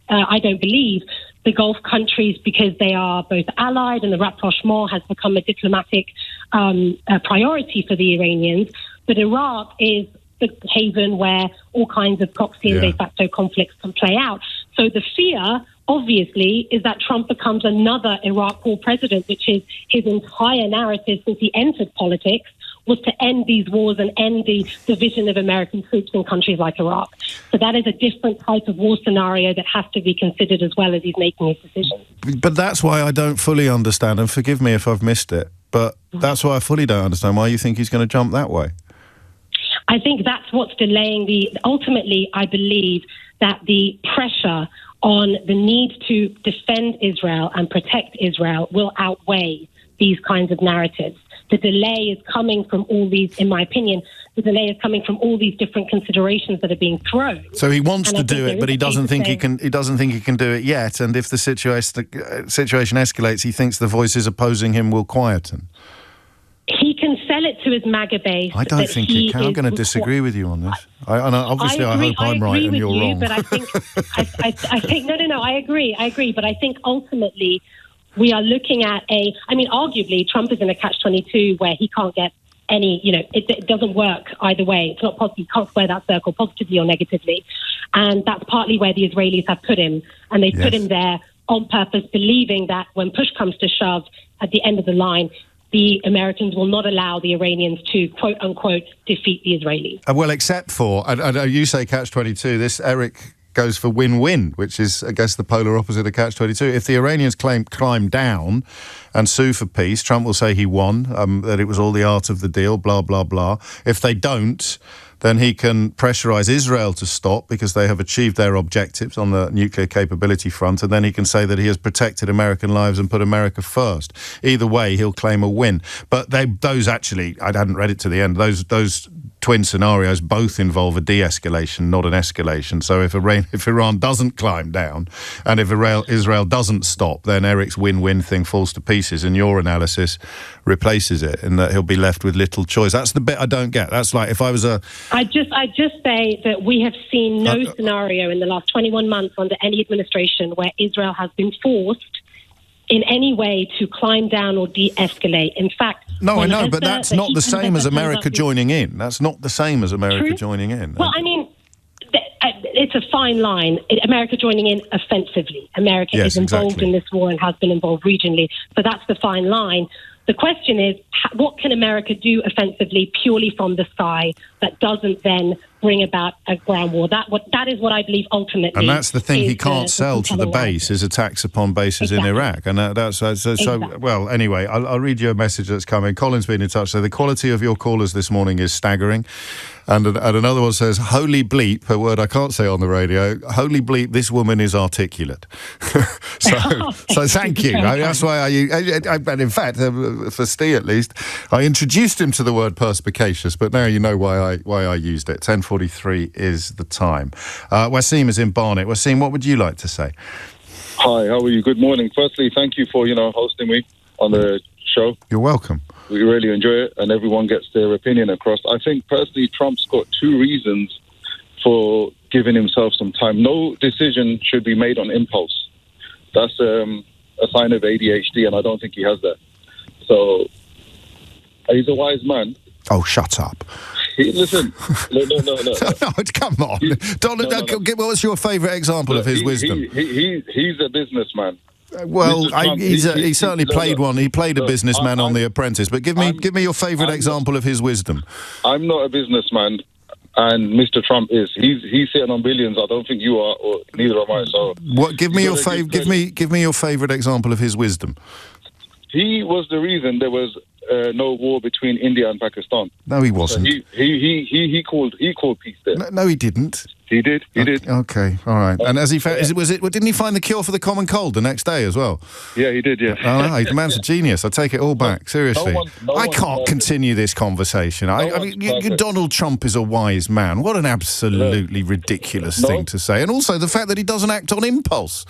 [SPEAKER 10] I don't believe, the Gulf countries because they are both allied and the rapprochement has become a diplomatic priority for the Iranians. But Iraq is the haven where all kinds of proxy and de facto conflicts can play out. So the fear, obviously, is that Trump becomes another Iraq war president, which is his entire narrative since he entered politics, was to end these wars and end the division of American troops in countries like Iraq. So that is a different type of war scenario that has to be considered as well as he's making his decisions.
[SPEAKER 2] But that's why I don't fully understand, and forgive me if I've missed it, but that's why I fully don't understand why you think he's going to jump that way.
[SPEAKER 10] I think that's what's delaying ultimately, I believe that the pressure on the need to defend Israel and protect Israel will outweigh these kinds of narratives. The delay is coming from all these, in my opinion, the delay is coming from all these different considerations that are being thrown.
[SPEAKER 2] So he wants to do it, but he doesn't think he can. He doesn't think he can do it yet. And if the situation escalates, he thinks the voices opposing him will quieten.
[SPEAKER 10] He can sell it to his MAGA base.
[SPEAKER 2] I don't think he can. I'm going to disagree with you on this. I hope I'm right and you're wrong.
[SPEAKER 10] But I think, I think no. I agree. But I think ultimately we are looking at arguably Trump is in a catch-22 where he can't get any, it doesn't work either way. It's not possible. You can't square that circle positively or negatively. And that's partly where the Israelis have put him. And they've put him there on purpose, believing that when push comes to shove at the end of the line, the Americans will not allow the Iranians to, quote unquote, defeat the Israelis.
[SPEAKER 2] Well, except for, and you say catch-22, this Eric goes for win-win, which is, I guess, the polar opposite of catch-22. If the Iranians climb down and sue for peace, Trump will say he won, that it was all the art of the deal, blah, blah, blah. If they don't, then he can pressurise Israel to stop because they have achieved their objectives on the nuclear capability front, and then he can say that he has protected American lives and put America first. Either way, he'll claim a win. But those actually, I hadn't read it to the end, those twin scenarios both involve a de-escalation, not an escalation. So if Iran doesn't climb down and if Israel doesn't stop, then Eric's win-win thing falls to pieces, and your analysis replaces it in that he'll be left with little choice. That's the bit I don't get. That's like if I was a...
[SPEAKER 10] I just say that we have seen no scenario in the last 21 months under any administration where Israel has been forced in any way to climb down or de-escalate. In fact...
[SPEAKER 2] No, I know, but that's not the same as America joining in. That's not the same as America joining in.
[SPEAKER 10] Well, I mean, it's a fine line. America joining in offensively. America is involved in this war and has been involved regionally. So that's the fine line. The question is, what can America do offensively purely from the sky that doesn't then bring about a ground war. That is what I believe ultimately.
[SPEAKER 2] And that's the thing he can't sell to the base is attacks upon bases in Iraq. And that's so well, anyway, I'll read you a message that's coming. Colin's been in touch. So the quality of your callers this morning is staggering. And another one says, holy bleep, a word I can't say on the radio, holy bleep, this woman is articulate. so thank you. That's why and in fact, for Steve at least, I introduced him to the word perspicacious, but now you know why I used it. 10:43 is the time. Wasim is in Barnet. Wasim, what would you like to say?
[SPEAKER 11] Hi, how are you? Good morning. Firstly, thank you for, hosting me on the show.
[SPEAKER 2] You're welcome.
[SPEAKER 11] We really enjoy it, and everyone gets their opinion across. I think, personally, Trump's got two reasons for giving himself some time. No decision should be made on impulse. That's a sign of ADHD, and I don't think he has that. So, he's a wise man.
[SPEAKER 2] Oh, shut up.
[SPEAKER 11] Listen, no.
[SPEAKER 2] No, come on. What's your favourite example of his wisdom?
[SPEAKER 11] He's a businessman.
[SPEAKER 2] Well, he certainly played one. He played a businessman on The Apprentice. But give me your favourite example of his wisdom.
[SPEAKER 11] I'm not a businessman, and Mr. Trump is. He's sitting on billions. I don't think you are, or neither am I. So,
[SPEAKER 2] what? Give me your favourite example of his wisdom.
[SPEAKER 11] He was the reason there was no war between India and Pakistan.
[SPEAKER 2] No, he wasn't.
[SPEAKER 11] So he called peace there.
[SPEAKER 2] No, he didn't.
[SPEAKER 11] He did.
[SPEAKER 2] Okay, all right. And as he found, didn't he find the cure for the common cold the next day as well?
[SPEAKER 11] Yeah, he did. Yeah.
[SPEAKER 2] Oh, no, the man's a genius. I take it all back. Seriously, I can't continue this conversation. Donald Trump is a wise man. What an absolutely ridiculous thing to say. And also the fact that he doesn't act on impulse.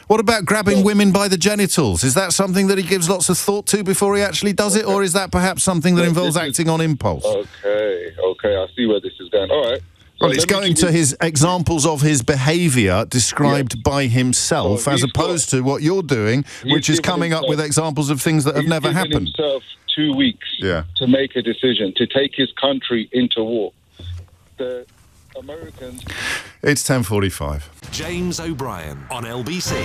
[SPEAKER 2] What about grabbing women by the genitals? Is that something that he gives lots of thought to before he actually does it, or is that perhaps something that involves acting on impulse?
[SPEAKER 11] Okay, I see where this is going. All right.
[SPEAKER 2] Well, it's going to his examples of his behaviour described by himself, as opposed to what you're doing, which is coming up with examples of things that have never happened.
[SPEAKER 11] He's given himself 2 weeks to make a decision, to take his country into war. The Americans...
[SPEAKER 2] It's 10:45.
[SPEAKER 1] James O'Brien on LBC.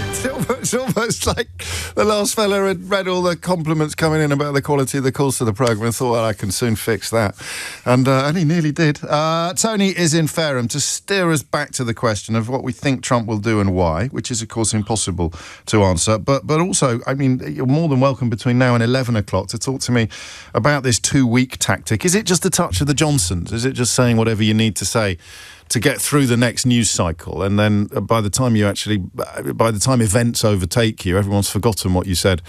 [SPEAKER 2] It's almost like the last fella had read all the compliments coming in about the quality of the calls to the programme and thought, well, I can soon fix that. And he nearly did. Tony is in Fareham to steer us back to the question of what we think Trump will do and why, which is, of course, impossible to answer. But also, I mean, you're more than welcome between now and 11 o'clock to talk to me about this 2-week tactic. Is it just a touch of the Johnsons? Is it just saying whatever you need to say to get through the next news cycle, and then by the time events overtake you, everyone's forgotten what you said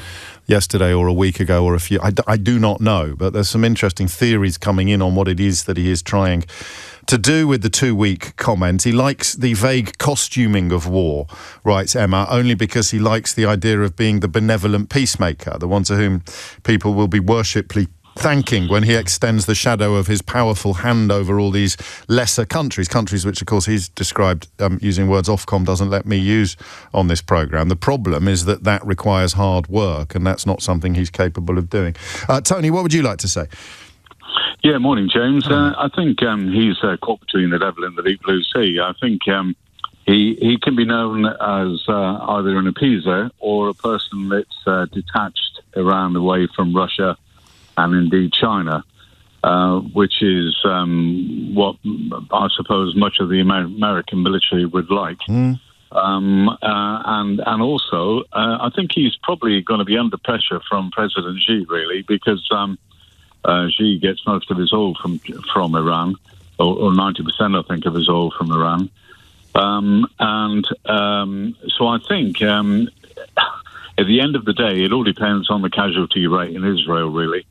[SPEAKER 2] yesterday or a week ago or a few... I do not know, but there's some interesting theories coming in on what it is that he is trying to do with the 2-week comment. He likes the vague costuming of war, writes Emma, only because he likes the idea of being the benevolent peacemaker, the one to whom people will be worshipfully thanking when he extends the shadow of his powerful hand over all these lesser countries which, of course, he's described using words Ofcom doesn't let me use on this programme. The problem is that requires hard work, and that's not something he's capable of doing. Tony, what would you like to say?
[SPEAKER 12] Yeah, morning, James. I think he's caught between the devil and the deep blue sea. I think he can be known as either an appeaser or a person that's detached Iran away from Russia and indeed China, which is what I suppose much of the American military would like. And also, I think he's probably going to be under pressure from President Xi, really, because Xi gets most of his oil from Iran, or 90%, I think, of his oil from Iran. So I think at the end of the day, it all depends on the casualty rate in Israel, really.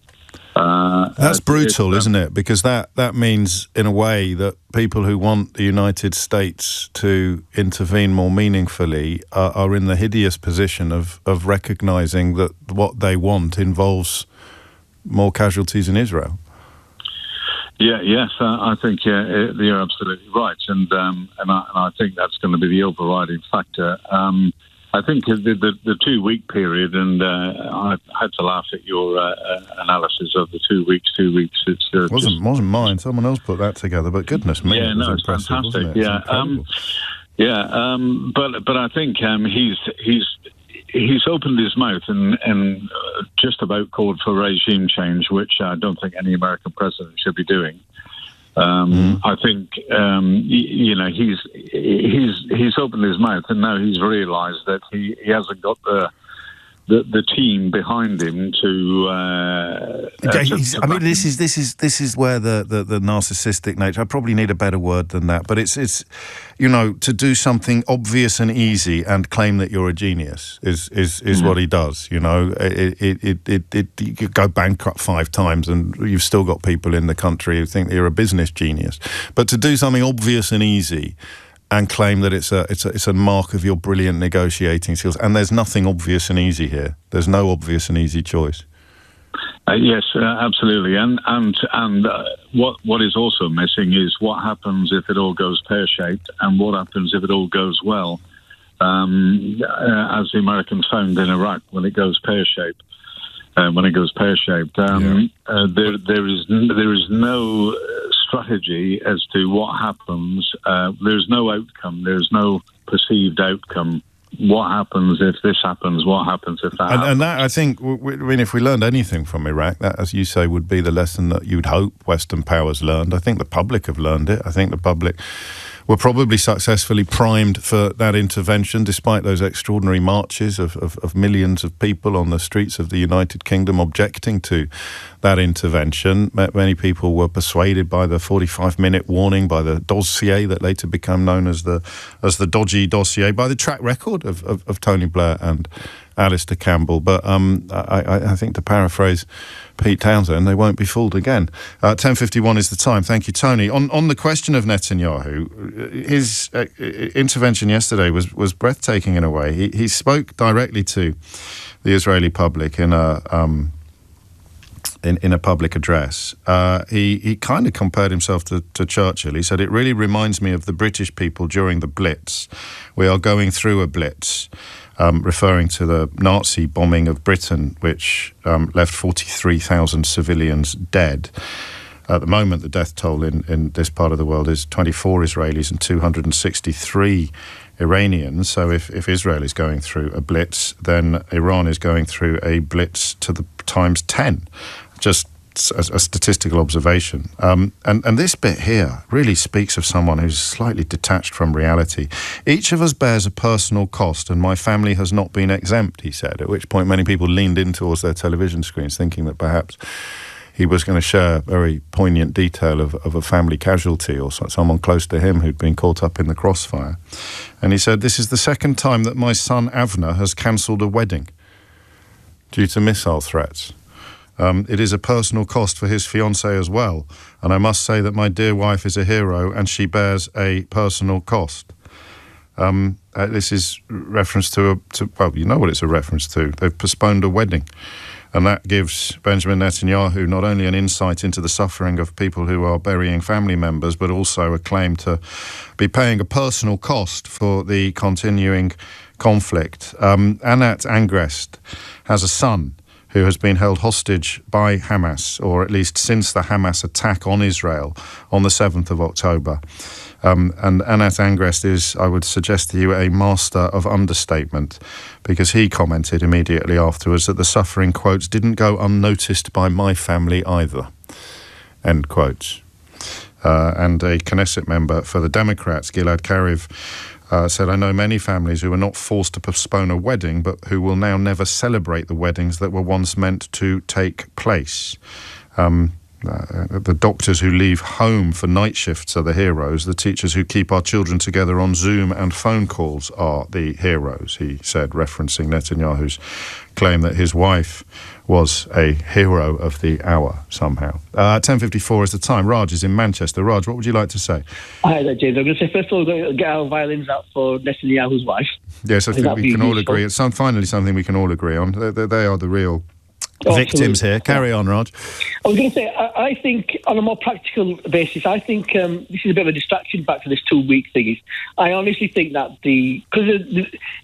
[SPEAKER 2] That's brutal, isn't it? Because that means, in a way, that people who want the United States to intervene more meaningfully are in the hideous position of recognising that what they want involves more casualties in Israel.
[SPEAKER 12] Yes, I think you're absolutely right, and I think that's going to be the overriding factor. I think the 2-week period, and I had to laugh at your analysis of the 2 weeks. 2 weeks. It
[SPEAKER 2] wasn't mine. Someone else put that together. But goodness me,
[SPEAKER 12] yeah, no, it's fantastic. Yeah, but I think he's opened his mouth and just about called for regime change, which I don't think any American president should be doing. I think he's opened his mouth, and now he's realised that he hasn't got the team behind him to.
[SPEAKER 2] This is where the narcissistic nature. I probably need a better word than that, but it's to do something obvious and easy and claim that you're a genius is what he does. You could go bankrupt 5 times and you've still got people in the country who think that you're a business genius. But to do something obvious and easy and claim that it's a mark of your brilliant negotiating skills, and there's nothing obvious and easy here. There's no obvious and easy choice.
[SPEAKER 12] Yes, absolutely. And what is also missing is what happens if it all goes pear-shaped, and what happens if it all goes well, as the Americans found in Iraq when it goes pear-shaped. There is no strategy as to what happens. There's no outcome. There's no perceived outcome. What happens if this happens? What happens if that happens?
[SPEAKER 2] And that, I think, if we learned anything from Iraq, that, as you say, would be the lesson that you'd hope Western powers learned. I think the public have learned it. I think the public were probably successfully primed for that intervention, despite those extraordinary marches of millions of people on the streets of the United Kingdom objecting to that intervention. Many people were persuaded by the 45-minute warning, by the dossier that later became known as the dodgy dossier, by the track record of Tony Blair and Alistair Campbell. But I think, to paraphrase Pete Townsend, they won't be fooled again. 10:51 is the time. Thank you, Tony. On the question of Netanyahu, his intervention yesterday was breathtaking in a way. He spoke directly to the Israeli public in a public address. He kind of compared himself to Churchill. He said, "It really reminds me of the British people during the Blitz. We are going through a Blitz." Referring to the Nazi bombing of Britain, which left 43,000 civilians dead. At the moment, the death toll in this part of the world is 24 Israelis and 263 Iranians. So if Israel is going through a blitz, then Iran is going through a blitz to the times 10. Just a statistical observation. And this bit here really speaks of someone who's slightly detached from reality. Each of us bears a personal cost, and my family has not been exempt, he said, at which point many people leaned in towards their television screens thinking that perhaps he was going to share very poignant detail of a family casualty or someone close to him who'd been caught up in the crossfire. And he said, "This is the second time that my son Avner has cancelled a wedding due to missile threats. It is a personal cost for his fiancée as well, and I must say that my dear wife is a hero and she bears a personal cost." This is reference to well, you know what it's a reference to. They've postponed a wedding, and that gives Benjamin Netanyahu not only an insight into the suffering of people who are burying family members, but also a claim to be paying a personal cost for the continuing conflict. Anat Angrest has a son who has been held hostage by Hamas, or at least since the Hamas attack on Israel on the 7th of October. And Anat Angrest is, I would suggest to you, a master of understatement, because he commented immediately afterwards that the suffering, quotes, "didn't go unnoticed by my family either," end quotes. And a Knesset member for the Democrats, Gilad Kariv, said, "I know many families who were not forced to postpone a wedding, but who will now never celebrate the weddings that were once meant to take place." The doctors who leave home for night shifts are the heroes. The teachers who keep our children together on Zoom and phone calls are the heroes, he said, referencing Netanyahu's claim that his wife was a hero of the hour somehow. 10:54 is the time. Raj is in Manchester. Raj, what would you like to say?
[SPEAKER 13] Hi there, James. I'm going to say, first of all, we're going to get our violins out for Netanyahu's wife.
[SPEAKER 2] Yes, I think we can all agree. It's finally something we can all agree on. They are the real victims here. Carry on, Raj.
[SPEAKER 13] I was going to say, I think on a more practical basis, I think this is a bit of a distraction back to this 2-week thing. I honestly think that because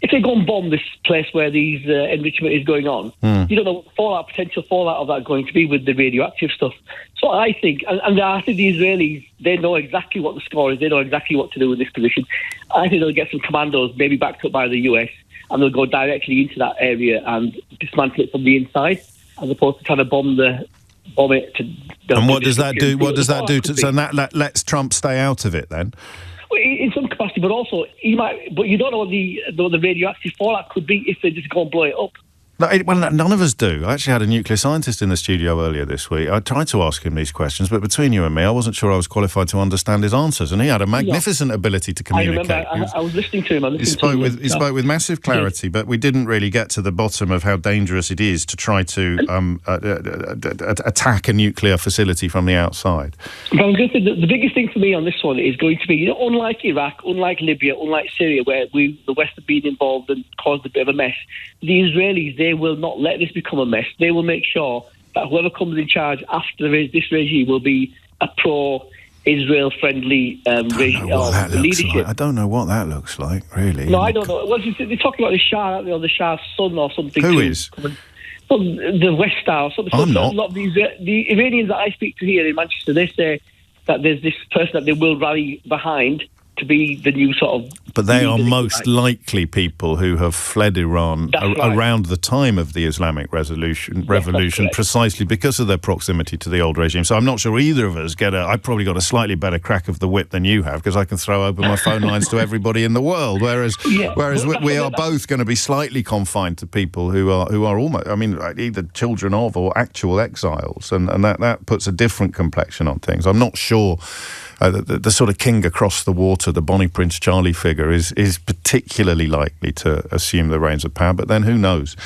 [SPEAKER 13] if they go and bomb this place where these enrichment is going on, you don't know what potential fallout of that going to be with the radioactive stuff. So I think, and I think the Israelis, they know exactly what the score is. They know exactly what to do with this position. I think they'll get some commandos, maybe backed up by the US, and they'll go directly into that area and dismantle it from the inside, as opposed to trying to bomb the bomb it.
[SPEAKER 2] And what does that do? What does that do? So that lets Trump stay out of it then?
[SPEAKER 13] Well, in some capacity, but also he might. But you don't know what the radioactive fallout could be if they just go and blow it up.
[SPEAKER 2] No, well, none of us do. I actually had a nuclear scientist in the studio earlier this week. I tried to ask him these questions, but between you and me, I wasn't sure I was qualified to understand his answers, and he had a magnificent ability to communicate.
[SPEAKER 13] I remember. I was listening to him.
[SPEAKER 2] He spoke with massive clarity, but we didn't really get to the bottom of how dangerous it is to try to attack a nuclear facility from the outside.
[SPEAKER 13] But I was going to say, the biggest thing for me on this one is going to be, unlike Iraq, unlike Libya, unlike Syria, where the West have been involved and caused a bit of a mess, the Israelis, they will not let this become a mess. They will make sure that whoever comes in charge after this regime will be a pro-Israel friendly leadership.
[SPEAKER 2] Like. I don't know what that looks like, really.
[SPEAKER 13] No, I don't know. Well, they're talking about the Shah, the Shah's son or something.
[SPEAKER 2] Who is?
[SPEAKER 13] Well, the West Star.
[SPEAKER 2] I'm not.
[SPEAKER 13] A lot of the Iranians that I speak to here in Manchester, they say that there's this person that they will rally behind to be the new sort of...
[SPEAKER 2] But they are most likely people who have fled Iran around the time of the Islamic revolution, precisely because of their proximity to the old regime. So I'm not sure either of us I've probably got a slightly better crack of the whip than you have, because I can throw open my phone lines to everybody in the world, whereas we are both going to be slightly confined to people who are almost, I mean, either children of or actual exiles, and that puts a different complexion on things. I'm not sure... The sort of king across the water, the Bonnie Prince Charlie figure, is particularly likely to assume the reins of power. But then who knows?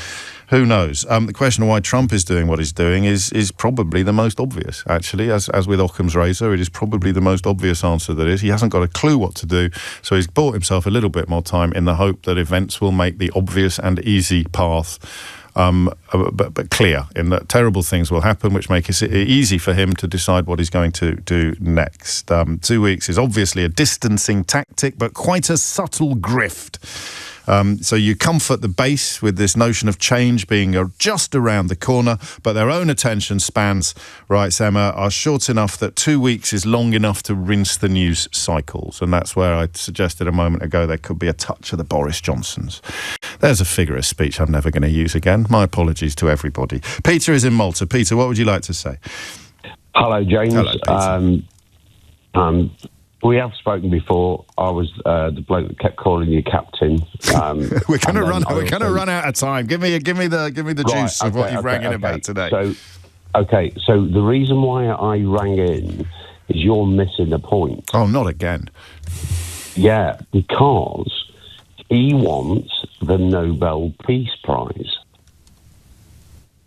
[SPEAKER 2] Who knows? The question of why Trump is doing what he's doing is probably the most obvious, actually. As with Occam's razor, it is probably the most obvious answer there is. He hasn't got a clue what to do, so he's bought himself a little bit more time in the hope that events will make the obvious and easy path but clear, in that terrible things will happen, which make it easy for him to decide what he's going to do next. 2 weeks is obviously a distancing tactic, but quite a subtle grift. So you comfort the base with this notion of change being just around the corner, but their own attention spans, writes Emma, are short enough that 2 weeks is long enough to rinse the news cycles. And that's where I suggested a moment ago there could be a touch of the Boris Johnsons. There's a figure of speech I'm never going to use again. My apologies to everybody. Peter is in Malta. Peter, what would you like to say?
[SPEAKER 14] Hello, James.
[SPEAKER 2] Hello,
[SPEAKER 14] Peter. We have spoken before. I was the bloke that kept calling you captain.
[SPEAKER 2] We're going to run out of time. Give me the juice of what you've rang in about today.
[SPEAKER 14] So the reason why I rang in is you're missing the point.
[SPEAKER 2] Oh, not again.
[SPEAKER 14] Yeah, because he wants the Nobel Peace Prize.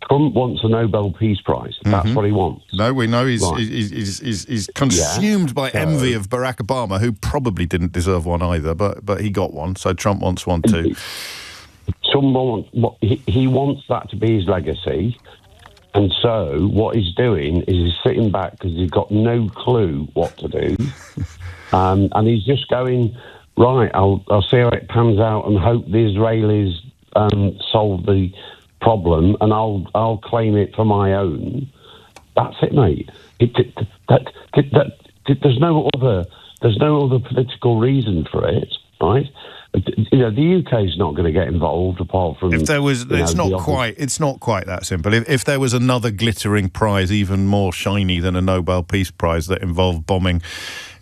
[SPEAKER 14] Trump wants a Nobel Peace Prize. That's what he wants.
[SPEAKER 2] No, we know he's consumed by envy of Barack Obama, who probably didn't deserve one either, but he got one, so Trump wants one too.
[SPEAKER 14] He wants that to be his legacy, and so what he's doing is he's sitting back because he's got no clue what to do, and he's just going, right, I'll see how it pans out and hope the Israelis solve the problem, and I'll claim it for my own. That's it, mate. There's no other political reason for it, right? You know, the UK's not going to get involved apart from...
[SPEAKER 2] If there was... It's not quite that simple. If there was another glittering prize, even more shiny than a Nobel Peace Prize that involved bombing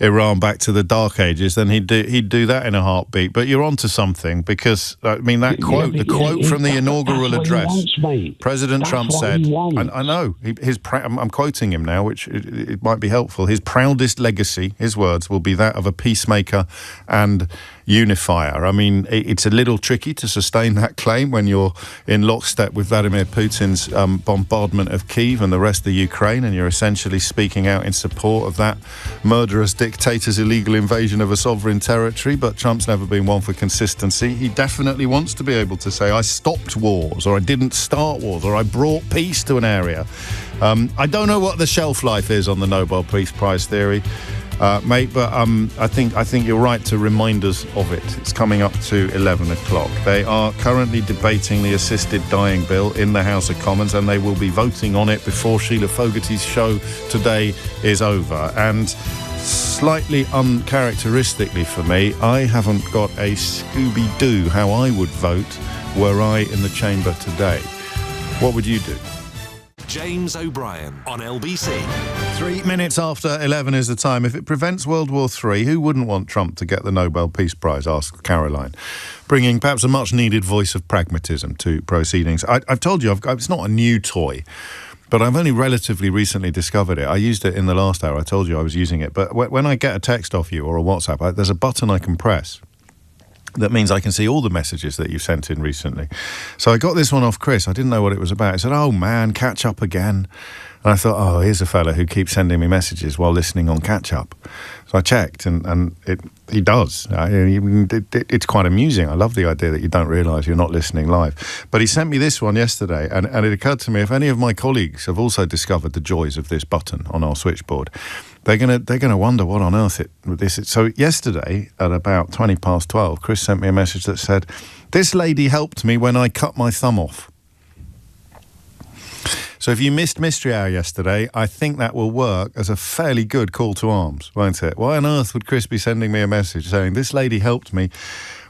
[SPEAKER 2] Iran back to the Dark Ages, then he'd do that in a heartbeat. But you're onto something, because, I mean, that quote, the quote from the inaugural address, President Trump said, I know, I'm quoting him now, which it might be helpful, his proudest legacy, his words, will be that of a peacemaker and unifier. I mean, it's a little tricky to sustain that claim when you're in lockstep with Vladimir Putin's bombardment of Kyiv and the rest of Ukraine, and you're essentially speaking out in support of that murderous dictator's illegal invasion of a sovereign territory. But Trump's never been one for consistency. He definitely wants to be able to say, I stopped wars, or I didn't start wars, or I brought peace to an area. I don't know what the shelf life is on the Nobel Peace Prize theory, mate, but I think you're right to remind us of it. It's coming up to 11 o'clock. They are currently debating the assisted dying bill in the House of Commons, and they will be voting on it before Sheila Fogarty's show today is over. And slightly uncharacteristically for me, I haven't got a Scooby-Doo how I would vote were I in the chamber today. What would you do?
[SPEAKER 1] James O'Brien on LBC.
[SPEAKER 2] 3 minutes after 11 is the time. If it prevents World War III, who wouldn't want Trump to get the Nobel Peace Prize, asked Caroline, bringing perhaps a much-needed voice of pragmatism to proceedings. I've told you, it's not a new toy, but I've only relatively recently discovered it. I used it in the last hour. I told you I was using it. But when I get a text off you or a WhatsApp, there's a button I can press. That means I can see all the messages that you've sent in recently. So I got this one off Chris. I didn't know what it was about. He said, "Oh, man, catch up again." And I thought, oh, here's a fella who keeps sending me messages while listening on catch up. So I checked, and he does. It's quite amusing. I love the idea that you don't realise you're not listening live. But he sent me this one yesterday, and it occurred to me, if any of my colleagues have also discovered the joys of this button on our switchboard, they're gonna wonder what on earth this is. So yesterday at about 12:20, Chris sent me a message that said, "This lady helped me when I cut my thumb off." So if you missed Mystery Hour yesterday, I think that will work as a fairly good call to arms, won't it? Why on earth would Chris be sending me a message saying, "This lady helped me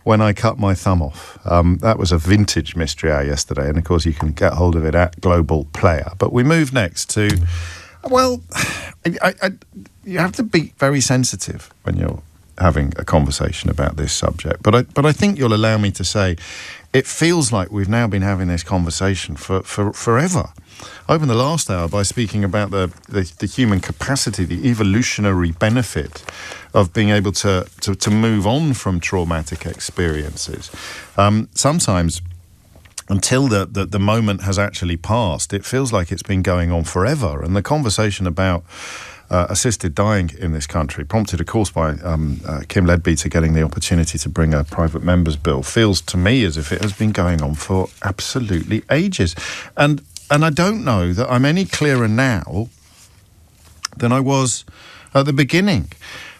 [SPEAKER 2] when I cut my thumb off"? That was a vintage Mystery Hour yesterday, and of course you can get hold of it at Global Player. But we move next to, well, you have to be very sensitive when you're having a conversation about this subject. But I think you'll allow me to say, it feels like we've now been having this conversation for forever. I opened the last hour by speaking about the human capacity, the evolutionary benefit of being able to move on from traumatic experiences. Sometimes, until the moment has actually passed, it feels like it's been going on forever. And the conversation about assisted dying in this country, prompted, of course, by Kim Leadbeater getting the opportunity to bring a private member's bill, feels to me as if it has been going on for absolutely ages. And I don't know that I'm any clearer now than I was at the beginning.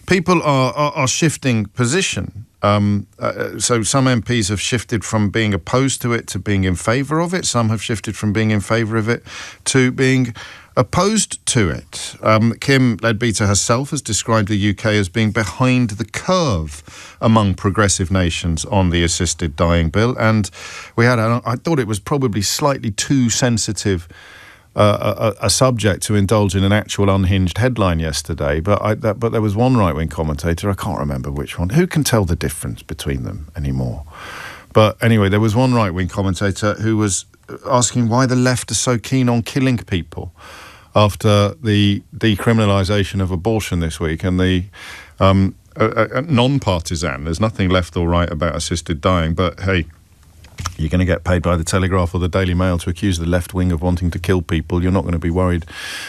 [SPEAKER 2] People are shifting position. So some MPs have shifted from being opposed to it to being in favour of it. Some have shifted from being in favour of it to being opposed to it. Kim Leadbeater herself has described the UK as being behind the curve among progressive nations on the assisted dying bill, and I thought it was probably slightly too sensitive a subject to indulge in an actual unhinged headline yesterday, but there was one right-wing commentator, I can't remember which one, who can tell the difference between them anymore? But anyway, there was one right-wing commentator who was asking why the left are so keen on killing people after the decriminalisation of abortion this week and the non-partisan. There's nothing left or right about assisted dying, but hey, you're going to get paid by the Telegraph or the Daily Mail to accuse the left wing of wanting to kill people. You're not going to be worried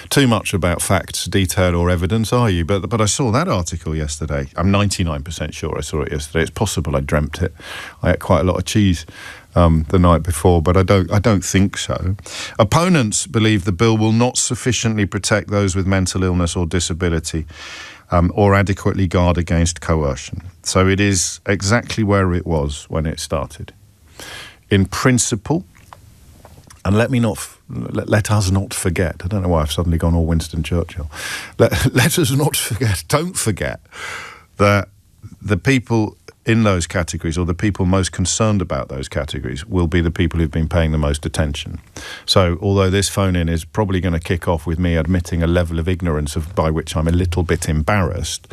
[SPEAKER 2] too much about facts, detail or evidence, are you? But I saw that article yesterday. I'm 99% sure I saw it yesterday. It's possible I dreamt it. I ate quite a lot of cheese the night before, but I don't think so. Opponents believe the bill will not sufficiently protect those with mental illness or disability or adequately guard against coercion. So it is exactly where it was when it started. In principle, and let us not forget, I don't know why I've suddenly gone all Winston Churchill, let us not forget, don't forget that the people in those categories, or the people most concerned about those categories, will be the people who've been paying the most attention. So although this phone-in is probably going to kick off with me admitting a level of ignorance by which I'm a little bit embarrassed,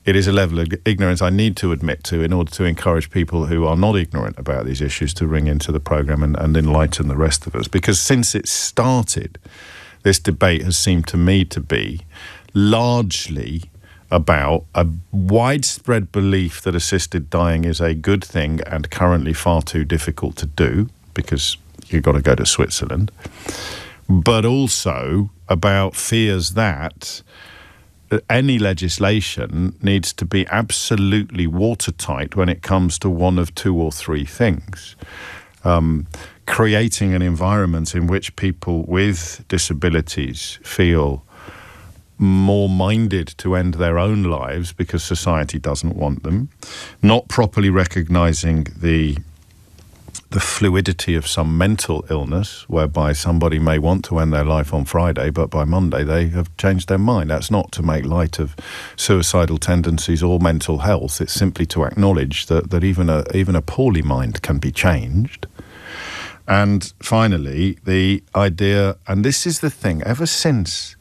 [SPEAKER 2] it is a level of ignorance I need to admit to in order to encourage people who are not ignorant about these issues to ring into the programme and enlighten the rest of us. Because since it started, this debate has seemed to me to be largely about a widespread belief that assisted dying is a good thing and currently far too difficult to do because you've got to go to Switzerland, but also about fears that any legislation needs to be absolutely watertight when it comes to one of two or three things. Creating an environment in which people with disabilities feel more minded to end their own lives because society doesn't want them, not properly recognising the fluidity of some mental illness whereby somebody may want to end their life on Friday, but by Monday they have changed their mind. That's not to make light of suicidal tendencies or mental health. It's simply to acknowledge that even a poorly mind can be changed. And finally, the idea, and this is the thing, ever since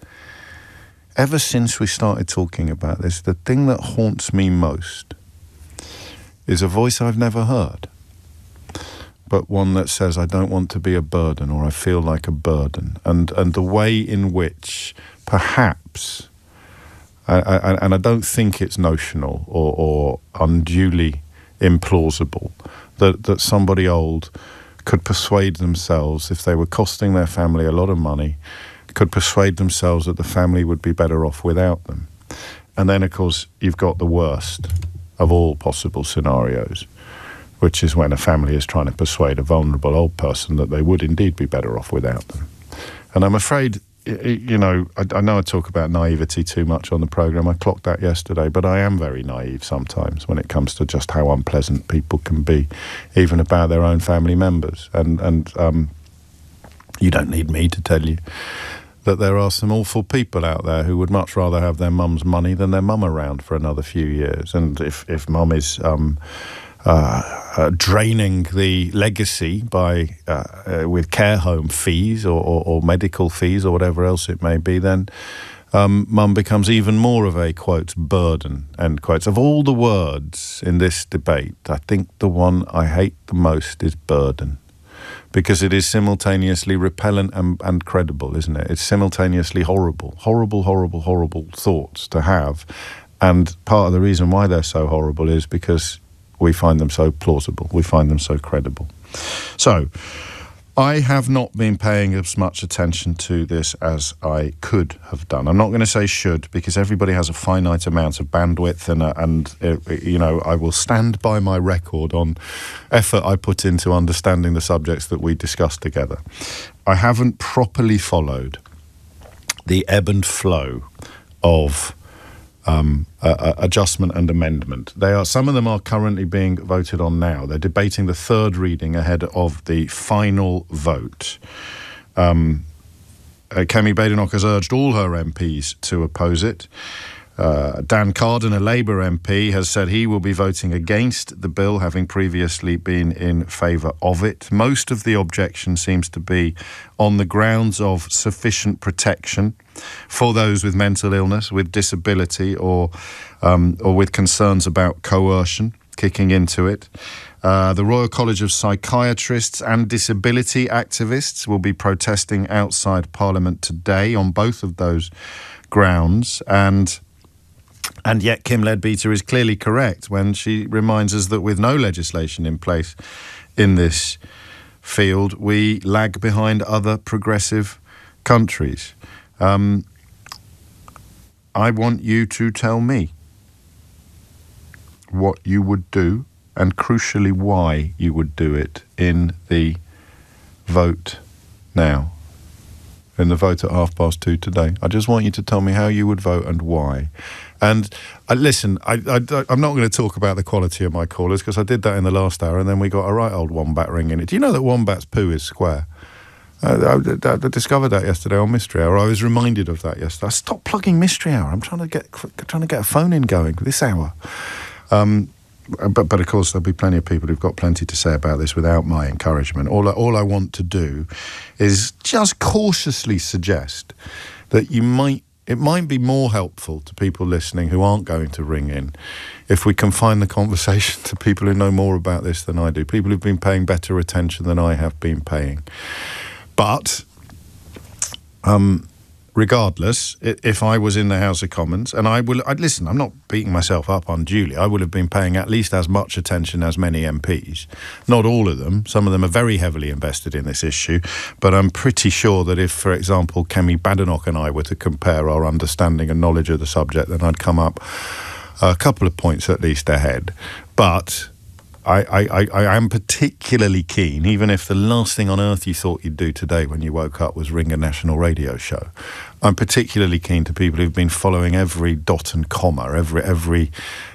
[SPEAKER 2] we started talking about this, the thing that haunts me most is a voice I've never heard, but one that says, I don't want to be a burden, or I feel like a burden. And the way in which perhaps, and I don't think it's notional or unduly implausible, that somebody old could persuade themselves, if they were costing their family a lot of money, could persuade themselves that the family would be better off without them. And then, of course, you've got the worst of all possible scenarios, which is when a family is trying to persuade a vulnerable old person that they would indeed be better off without them. And I'm afraid, you know, I know I talk about naivety too much on the programme. I clocked that yesterday, but I am very naive sometimes when it comes to just how unpleasant people can be, even about their own family members. And you don't need me to tell you that there are some awful people out there who would much rather have their mum's money than their mum around for another few years. And if mum is draining the legacy by with care home fees or medical fees or whatever else it may be, then mum becomes even more of a, quotes, burden, end quotes. Of all the words in this debate, I think the one I hate the most is burden, because it is simultaneously repellent and credible, isn't it? It's simultaneously horrible thoughts to have. And part of the reason why they're so horrible is because we find them so plausible. We find them so credible. So, I have not been paying as much attention to this as I could have done. I'm not going to say should, because everybody has a finite amount of bandwidth, and you know, I will stand by my record on effort I put into understanding the subjects that we discussed together. I haven't properly followed the ebb and flow of adjustment and amendment. Some of them are currently being voted on now. They're debating the third reading ahead of the final vote. Kemi Badenoch has urged all her MPs to oppose it. Dan Carden, a Labour MP, has said he will be voting against the bill, having previously been in favour of it. Most of the objection seems to be on the grounds of sufficient protection for those with mental illness, with disability, or with concerns about coercion kicking into it. The Royal College of Psychiatrists and disability activists will be protesting outside Parliament today on both of those grounds. And yet Kim Leadbeater is clearly correct when she reminds us that with no legislation in place in this field, we lag behind other progressive countries. I want you to tell me what you would do, and crucially why you would do it in the vote now. In the vote at 2:30 today. I just want you to tell me how you would vote and why. And listen, I'm not going to talk about the quality of my callers, because I did that in the last hour, and then we got a right old wombat ring in it. Do you know that wombats' poo is square? I discovered that yesterday on Mystery Hour. I was reminded of that yesterday. Stop plugging Mystery Hour. I'm trying to get a phone in going this hour. But of course there'll be plenty of people who've got plenty to say about this without my encouragement. All I want to do is just cautiously suggest that it might be more helpful to people listening who aren't going to ring in if we confine the conversation to people who know more about this than I do, people who've been paying better attention than I have been paying. But regardless, if I was in the House of Commons, and I'd listen, I'm not beating myself up unduly, I would have been paying at least as much attention as many MPs. Not all of them. Some of them are very heavily invested in this issue, but I'm pretty sure that if, for example, Kemi Badenoch and I were to compare our understanding and knowledge of the subject, then I'd come up a couple of points at least ahead. But I am particularly keen, even if the last thing on earth you thought you'd do today when you woke up was ring a national radio show, I'm particularly keen to people who've been following every dot and comma, every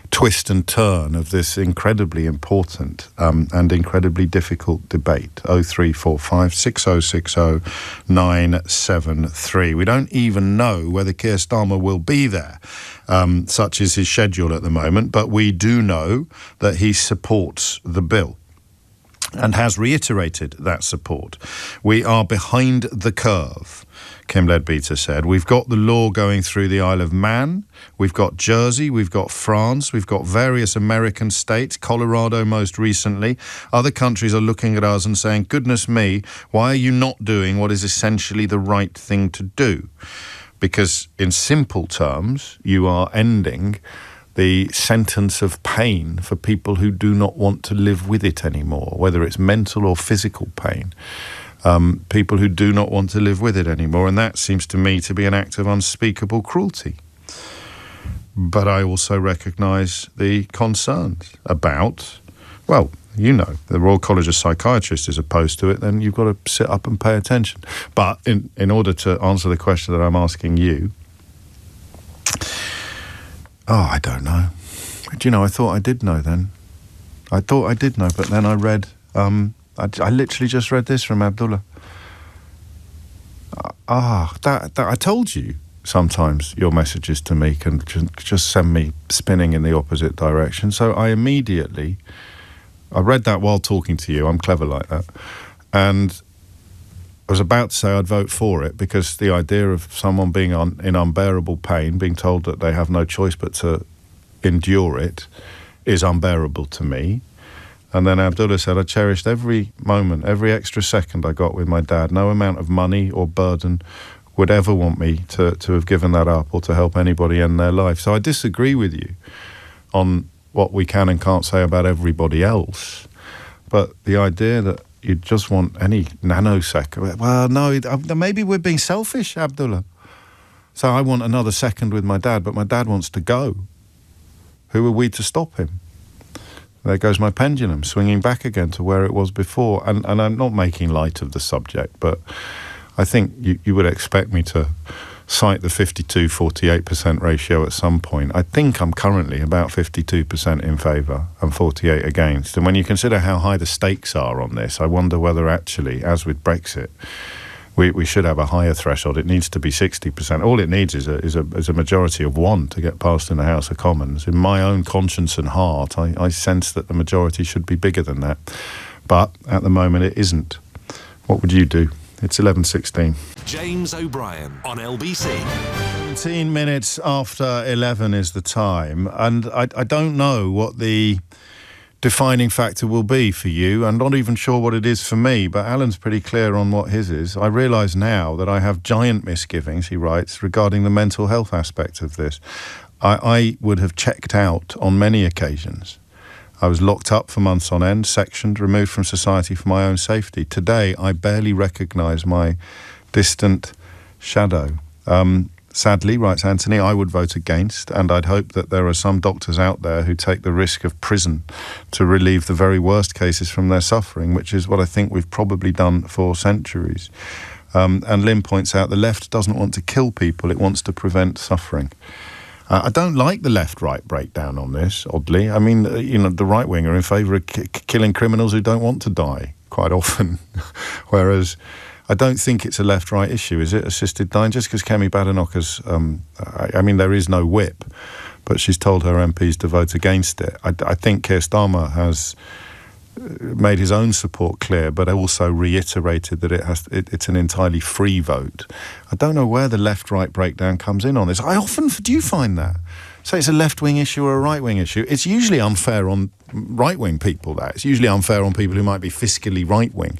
[SPEAKER 2] twist and turn of this incredibly important and incredibly difficult debate. 0345 6060 973. We don't even know whether Keir Starmer will be there. Such is his schedule at the moment, but we do know that he supports the bill. and has reiterated that support. We are behind the curve, Kim Leadbeater said. We've got the law going through the Isle of Man, we've got Jersey, we've got France, we've got various American states, Colorado most recently. Other countries are looking at us and saying, goodness me, why are you not doing what is essentially the right thing to do? Because in simple terms, you are ending the sentence of pain for people who do not want to live with it anymore, whether it's mental or physical pain. People who do not want to live with it anymore, and that seems to me to be an act of unspeakable cruelty. But I also recognise the concerns about, well, you know, the Royal College of Psychiatrists is opposed to it, then you've got to sit up and pay attention. But in order to answer the question that I'm asking you, I don't know. Do you know, I thought I did know then. I thought I did know, but then I read, I literally just read this from Abdullah. That I told you sometimes your messages to me can just send me spinning in the opposite direction. So I read that while talking to you. I'm clever like that. And I was about to say I'd vote for it because the idea of someone being in unbearable pain, being told that they have no choice but to endure it, is unbearable to me. And then Abdullah said, I cherished every moment, every extra second I got with my dad. No amount of money or burden would ever want me to have given that up or to help anybody end their life. So I disagree with you on what we can and can't say about everybody else. But the idea that you just want any nanosecond. Well, no, maybe we're being selfish, Abdullah. So I want another second with my dad, but my dad wants to go. Who are we to stop him? There goes my pendulum, swinging back again to where it was before. And I'm not making light of the subject, but I think you would expect me to cite the 52-48% ratio at some point. I think I'm currently about 52% in favour and 48 against. And when you consider how high the stakes are on this, I wonder whether actually, as with Brexit, we should have a higher threshold. It needs to be 60%. All it needs is a majority of one to get passed in the House of Commons. In my own conscience and heart, I sense that the majority should be bigger than that. But at the moment, it isn't. What would you do? It's 11:16.
[SPEAKER 1] James O'Brien on LBC.
[SPEAKER 2] 17 minutes after 11 is the time, and I don't know what the defining factor will be for you. I'm not even sure what it is for me, but Alan's pretty clear on what his is. I realise now that I have giant misgivings, he writes, regarding the mental health aspect of this. I would have checked out on many occasions. I was locked up for months on end, sectioned, removed from society for my own safety. Today, I barely recognise my distant shadow. Sadly, writes Anthony, I would vote against, and I'd hope that there are some doctors out there who take the risk of prison to relieve the very worst cases from their suffering, which is what I think we've probably done for centuries. And Lynn points out the left doesn't want to kill people, it wants to prevent suffering. I don't like the left-right breakdown on this, oddly. I mean, the right wing are in favour of killing criminals who don't want to die, quite often. Whereas I don't think it's a left-right issue, is it, assisted dying? Just because Kemi Badenoch's, there is no whip, but she's told her MPs to vote against it. I think Keir Starmer has made his own support clear, but also reiterated that it's an entirely free vote. I don't know where the left-right breakdown comes in on this. Do you find that? Say it's a left-wing issue or a right-wing issue. It's usually unfair on right-wing people, that. It's usually unfair on people who might be fiscally right-wing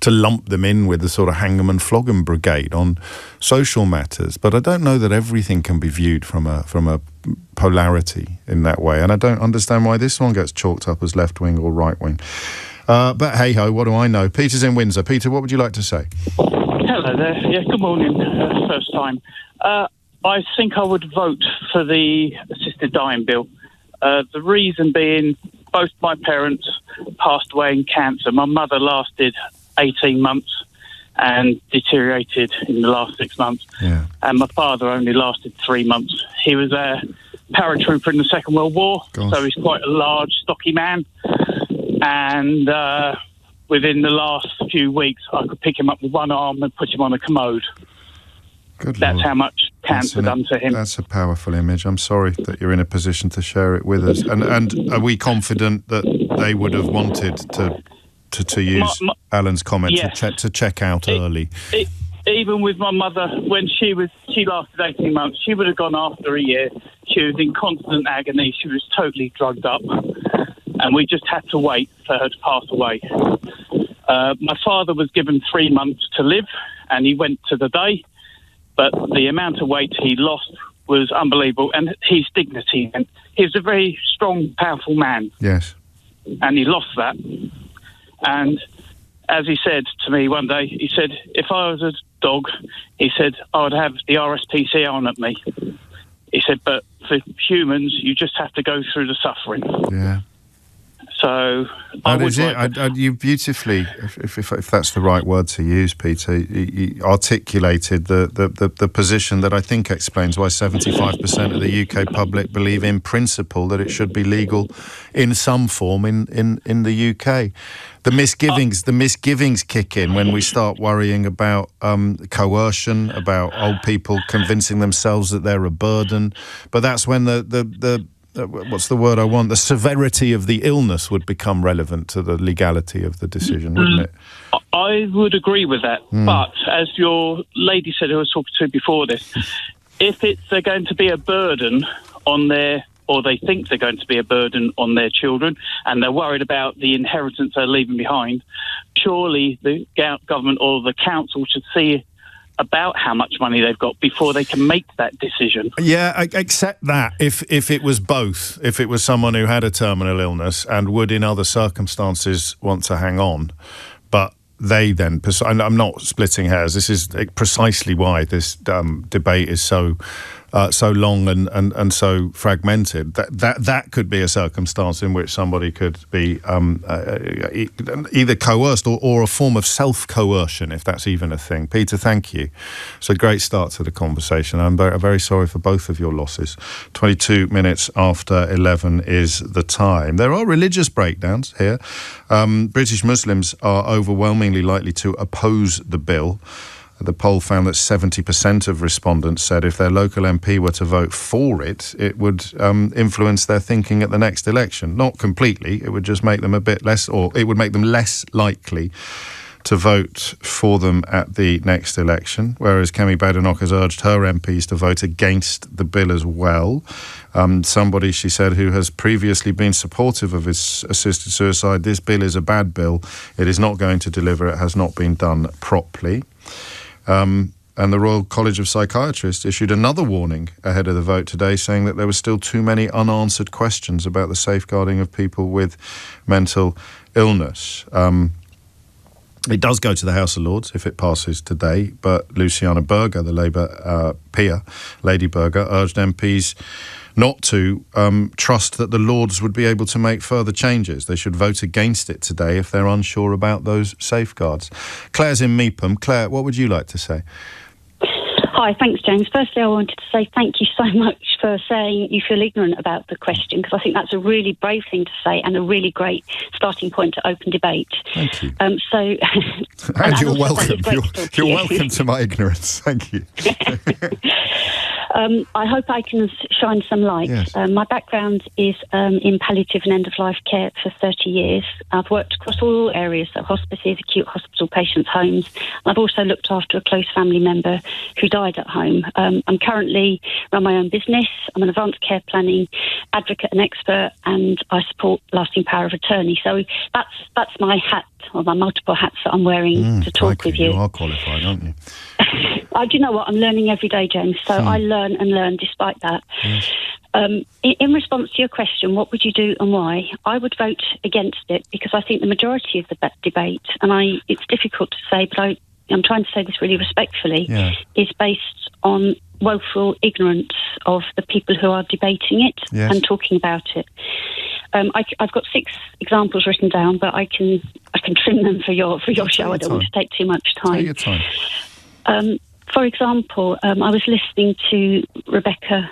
[SPEAKER 2] to lump them in with the sort of hang 'em and flog 'em brigade on social matters. But I don't know that everything can be viewed from a polarity in that way. And I don't understand why this one gets chalked up as left-wing or right-wing. But hey-ho, what do I know? Peter's in Windsor. Peter, what would you like to say?
[SPEAKER 15] Hello there. Yeah, good morning. First time. I think I would vote for the assisted dying bill. The reason being, both my parents passed away in cancer. My mother lasted 18 months and deteriorated in the last 6 months. Yeah. And my father only lasted 3 months. He was a paratrooper in the Second World War, so he's quite a large, stocky man. And within the last few weeks, I could pick him up with one arm and put him on a commode. That's how much cancer done to him.
[SPEAKER 2] That's a powerful image. I'm sorry that you're in a position to share it with us. And are we confident that they would have wanted to to use Alan's comment,
[SPEAKER 15] yes.
[SPEAKER 2] to check out early.
[SPEAKER 15] Even with my mother, when she lasted 18 months, she would have gone after a year. She was in constant agony. She was totally drugged up. And we just had to wait for her to pass away. My father was given 3 months to live, and he went to the day. But the amount of weight he lost was unbelievable, and his dignity. And he was a very strong, powerful man.
[SPEAKER 2] Yes.
[SPEAKER 15] And he lost that. And as he said to me one day, he said, if I was a dog, he said, I would have the RSPCA on at me. He said, but for humans, you just have to go through the suffering.
[SPEAKER 2] Yeah.
[SPEAKER 15] So
[SPEAKER 2] that is it. You beautifully, if that's the right word to use, Peter, you articulated the position that I think explains why 75% of the UK public believe in principle that it should be legal in some form in the UK. The misgivings kick in when we start worrying about coercion, about old people convincing themselves that they're a burden. But that's when the what's the word I want? The severity of the illness would become relevant to the legality of the decision, wouldn't it?
[SPEAKER 15] I would agree with that. But as your lady said who I was talking to before this, if they're going to be a burden on or they think they're going to be a burden on their children, and they're worried about the inheritance they're leaving behind, surely the government or the council should see about how much money they've got before they can make that decision.
[SPEAKER 2] Yeah, except that if it was both, if it was someone who had a terminal illness and would in other circumstances want to hang on, but they then, and I'm not splitting hairs, this is precisely why this debate is so long and so fragmented, that could be a circumstance in which somebody could be either coerced or a form of self-coercion, if that's even a thing. Peter, thank you. It's a great start to the conversation. I'm very sorry for both of your losses. 22 minutes after 11 is the time. There are religious breakdowns here. British Muslims are overwhelmingly likely to oppose the bill. The poll found that 70% of respondents said if their local MP were to vote for it, it would influence their thinking at the next election. Not completely. It would just make them a bit less, or it would make them less likely to vote for them at the next election, whereas Kemi Badenoch has urged her MPs to vote against the bill as well. Somebody, she said, who has previously been supportive of assisted suicide, this bill is a bad bill. It is not going to deliver. It has not been done properly. And the Royal College of Psychiatrists issued another warning ahead of the vote today, saying that there were still too many unanswered questions about the safeguarding of people with mental illness. It does go to the House of Lords if it passes today, but Luciana Berger, the Labour peer, Lady Berger, urged MPs not to trust that the Lords would be able to make further changes. They should vote against it today if they're unsure about those safeguards. Claire's in Meepham. Claire, what would you like to say?
[SPEAKER 8] Hi, thanks, James. Firstly, I wanted to say thank you so much for saying you feel ignorant about the question, because I think that's a really brave thing to say and a really great starting point to open debate.
[SPEAKER 2] Thank you.
[SPEAKER 8] And
[SPEAKER 2] you're welcome. You're welcome to my ignorance. Thank you.
[SPEAKER 8] I hope I can shine some light.
[SPEAKER 2] Yes.
[SPEAKER 8] My background is in palliative and end-of-life care for 30 years. I've worked across all areas, so hospices, acute hospital patients' homes. I've also looked after a close family member who died at home. I'm currently run my own business. I'm an advanced care planning advocate and expert, and I support lasting power of attorney. So that's my hat, or my multiple hats that I'm wearing to talk with you.
[SPEAKER 2] You are qualified, aren't you?
[SPEAKER 8] Do you know what? I'm learning every day, James. So I learn and learn despite that.
[SPEAKER 2] Yes.
[SPEAKER 8] In response to your question, what would you do and why? I would vote against it because I think the majority of the debate, and it's difficult to say, but I'm trying to say this really respectfully, is based on woeful ignorance of the people who are debating it and talking about it. I've got 6 examples written down, but I can trim them for your show. I don't want to take too much time.
[SPEAKER 2] Take your time.
[SPEAKER 8] For example, I was listening to Rebecca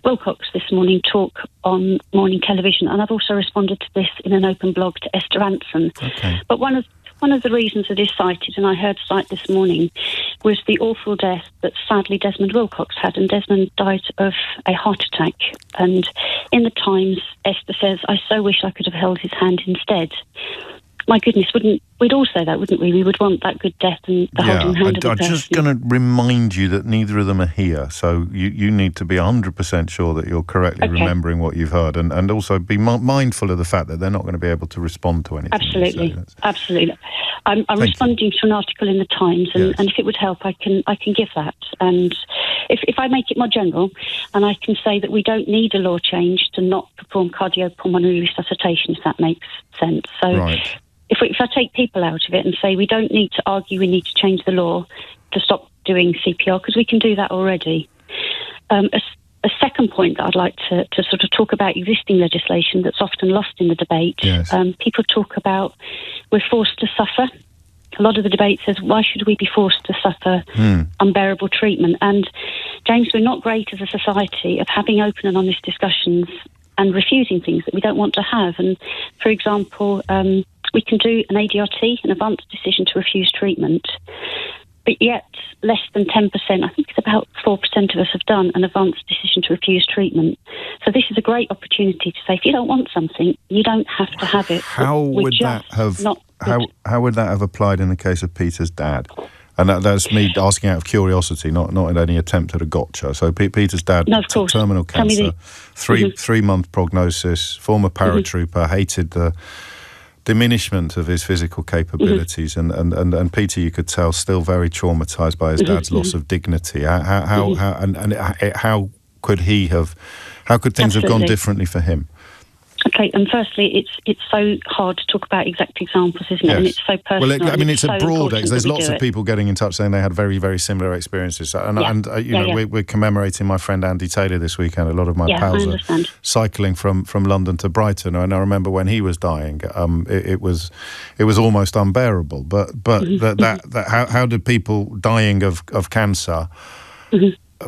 [SPEAKER 8] Wilcox this morning talk on morning television, and I've also responded to this in an open blog to Esther Anson.
[SPEAKER 2] Okay.
[SPEAKER 8] But one of the reasons it is cited, and I heard cite this morning, was the awful death that sadly Desmond Wilcox had, and Desmond died of a heart attack. And in the Times, Esther says, "I so wish I could have held his hand instead." my goodness, we'd all say that, wouldn't we? We would want that good death and the holding hand of the person.
[SPEAKER 2] I'm just going to remind you that neither of them are here, so you need to be 100% sure that you're correctly remembering what you've heard, and also be mindful of the fact that they're not going to be able to respond to anything.
[SPEAKER 8] Absolutely. I'm responding to an article in the Times, and if it would help, I can give that. And if I make it more general, and I can say that we don't need a law change to not perform cardiopulmonary resuscitation, if that makes sense. So. Right. If I take people out of it and say we don't need to argue, we need to change the law to stop doing CPR, because we can do that already. A second point that I'd like to sort of talk about existing legislation that's often lost in the debate. Yes. People talk about we're forced to suffer. A lot of the debate says, why should we be forced to suffer unbearable treatment? And, James, we're not great as a society of having open and honest discussions and refusing things that we don't want to have. And, for example, we can do an ADRT, an advanced decision to refuse treatment, but yet less than 10%, I think it's about 4% of us have done an advanced decision to refuse treatment. So this is a great opportunity to say, if you don't want something, you don't have to have it.
[SPEAKER 2] How would that have applied in the case of Peter's dad? And that's me asking out of curiosity, not in any attempt at a gotcha. So Peter's dad, terminal cancer, three-month prognosis, former paratrooper, hated the diminishment of his physical capabilities, and Peter, you could tell, still very traumatised by his dad's loss of dignity. How could things have gone differently for him?
[SPEAKER 8] Okay, and firstly, it's so hard to talk about exact examples, isn't it? And it's so personal.
[SPEAKER 2] Well, I mean, it's a broad. There's lots of people getting in touch saying they had very, very similar experiences. We're commemorating my friend Andy Taylor this weekend. A lot of my pals are cycling from London to Brighton, and I remember when he was dying, it was almost unbearable. But how did people dying of cancer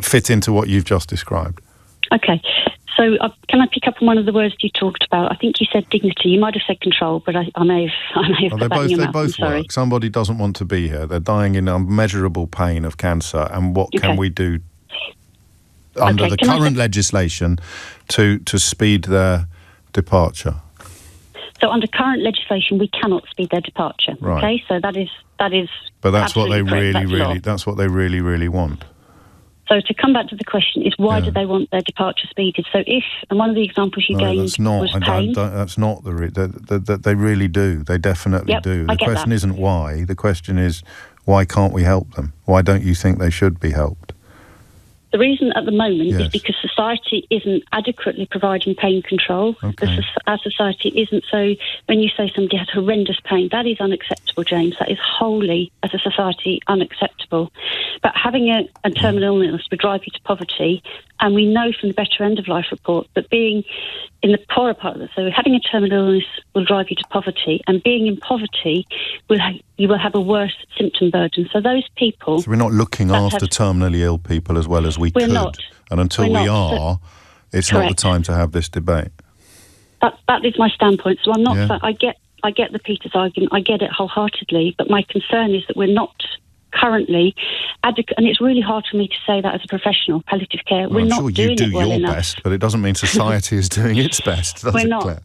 [SPEAKER 2] fit into what you've just described?
[SPEAKER 8] Okay. So can I pick up on one of the words you talked about? I think you said dignity. You might have said control, but I may have put that in your mouth. They both work.
[SPEAKER 2] Somebody doesn't want to be here. They're dying in unmeasurable pain of cancer. And what can we do under the current legislation to speed their departure?
[SPEAKER 8] So under current legislation, we cannot speed their departure. Right. Okay, so that is.
[SPEAKER 2] But that's what they that's what they really want.
[SPEAKER 8] So to come back to the question is, why do they want their departure speeded? So and one of the examples you gave was pain.
[SPEAKER 2] That's not they really do. They definitely do. The question isn't why. The question is, why can't we help them? Why don't you think they should be helped?
[SPEAKER 8] The reason at the moment is because society isn't adequately providing pain control. Okay. Our society isn't. So when you say somebody has horrendous pain, that is unacceptable, James. That is wholly, as a society, unacceptable. But having a terminal illness would drive you to poverty. And we know from the Better End of Life report that being in the poorer part of it, so having a terminal illness will drive you to poverty, and being in poverty, you will have a worse symptom burden. So those people...
[SPEAKER 2] So we're not looking after terminally ill people as well as we could.
[SPEAKER 8] Not.
[SPEAKER 2] And until we are, it's not the time to have this debate.
[SPEAKER 8] That is my standpoint. So I'm not... I get the Peter's argument. I get it wholeheartedly. But my concern is that we're not currently adequate, and it's really hard for me to say that as a professional, palliative care. We're not doing it well enough. I'm sure you do your best,
[SPEAKER 2] but it doesn't mean society is doing its best.
[SPEAKER 8] We're not. Okay.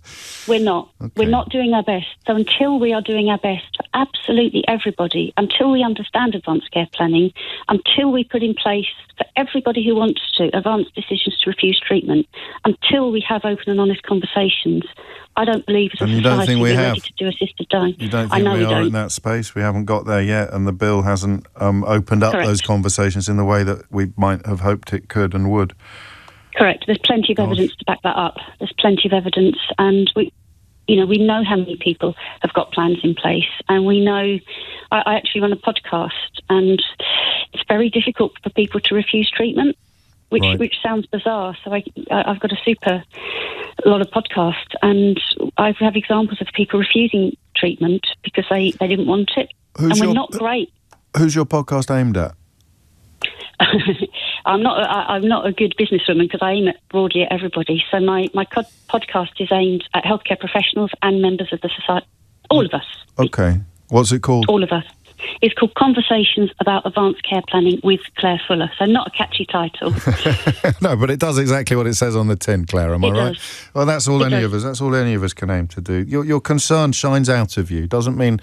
[SPEAKER 8] We're not doing our best. So until we are doing our best for absolutely everybody, until we understand advanced care planning, until we put in place for everybody who wants to advanced decisions to refuse treatment, until we have open and honest conversations, I don't believe as a society we're ready to do assisted dying.
[SPEAKER 2] You don't think we are in that space? We haven't got there yet, and the bill hasn't opened up those conversations in the way that we might have hoped it could and would.
[SPEAKER 8] Correct. There's plenty of evidence to back that up. There's plenty of evidence, and we know how many people have got plans in place, and we know. I actually run a podcast, and it's very difficult for people to refuse treatment, which sounds bizarre. So I've got a lot of podcasts, and I have examples of people refusing treatment because they didn't want it, and we're not great.
[SPEAKER 2] Who's your podcast aimed at?
[SPEAKER 8] I'm not a good businesswoman because I aim broadly at everybody. So my podcast is aimed at healthcare professionals and members of the society, all of us.
[SPEAKER 2] Okay, what's it called?
[SPEAKER 8] All of us.
[SPEAKER 16] It's called Conversations About Advanced Care Planning with Claire Fuller. So not a catchy title.
[SPEAKER 2] No, but it does exactly what it says on the tin, Claire. Am I right?
[SPEAKER 16] Does.
[SPEAKER 2] Well, that's all any of us. That's all any of us can aim to do. Your concern shines out of you. Doesn't mean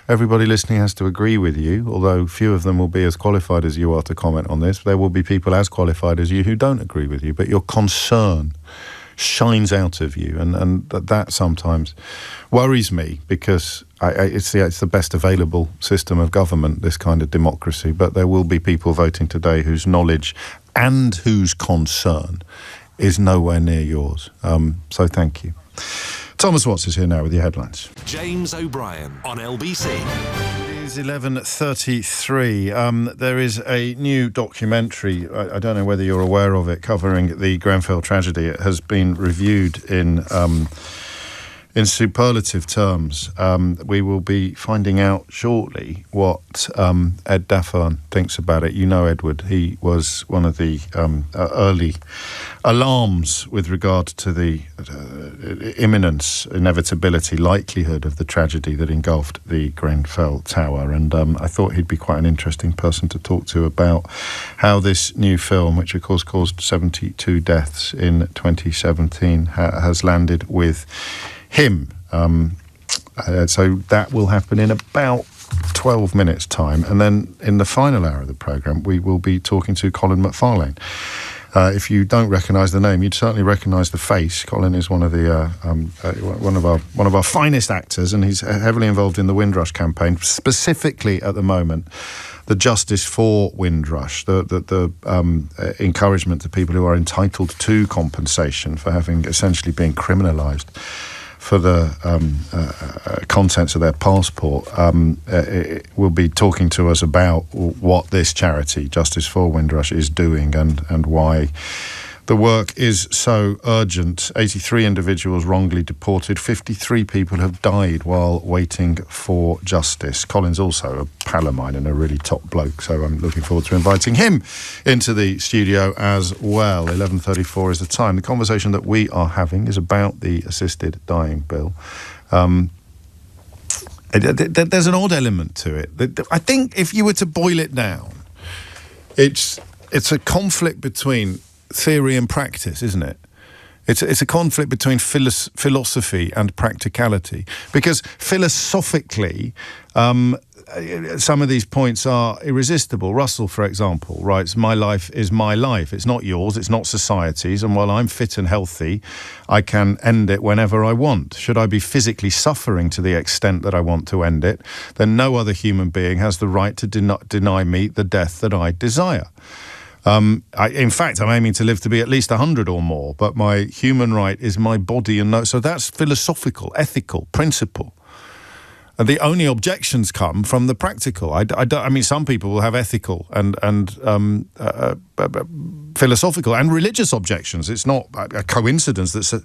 [SPEAKER 2] everybody listening has to agree with you, although few of them will be as qualified as you are to comment on this. There will be people as qualified as you who don't agree with you, but your concern shines out of you, and that sometimes worries me, because it's the best available system of government, this kind of democracy, but there will be people voting today whose knowledge and whose concern is nowhere near yours. So thank you. Thomas Watts is here now with your headlines.
[SPEAKER 1] James O'Brien on LBC.
[SPEAKER 2] It is 11:33. There is a new documentary, I don't know whether you're aware of it, covering the Grenfell tragedy. It has been reviewed in superlative terms. We will be finding out shortly what Ed Daffarn thinks about it. You know Edward. He was one of the early alarms with regard to the imminence, inevitability, likelihood of the tragedy that engulfed the Grenfell Tower. And I thought he'd be quite an interesting person to talk to about how this new film, which of course caused 72 deaths in 2017, has landed with him. So that will happen in about 12 minutes' time. And then in the final hour of the programme, we will be talking to Colin McFarlane. If you don't recognise the name, you'd certainly recognise the face. Colin is one of the one of our finest actors, and he's heavily involved in the Windrush campaign, specifically at the moment the Justice for Windrush, the encouragement to people who are entitled to compensation for having essentially been criminalised for the contents of their passport. Will be talking to us about what this charity, Justice for Windrush, is doing and why the work is so urgent. 83 individuals wrongly deported. 53 people have died while waiting for justice. Colin's also a pal of mine and a really top bloke, so I'm looking forward to inviting him into the studio as well. 11:34 is the time. The conversation that we are having is about the assisted dying bill. There's an odd element to it. I think if you were to boil it down, it's a conflict between theory and practice, isn't it? It's a conflict between philosophy and practicality, because philosophically some of these points are irresistible. Russell, for example, writes, "My life is my life. It's not yours, it's not society's, and while I'm fit and healthy, I can end it whenever I want. Should I be physically suffering to the extent that I want to end it, then no other human being has the right to deny me the death that I desire. In fact, I'm aiming to live to be at least 100 or more, but my human right is my body and no." So that's philosophical, ethical, principle. And the only objections come from the practical. I mean, some people will have ethical and philosophical and religious objections. It's not a coincidence that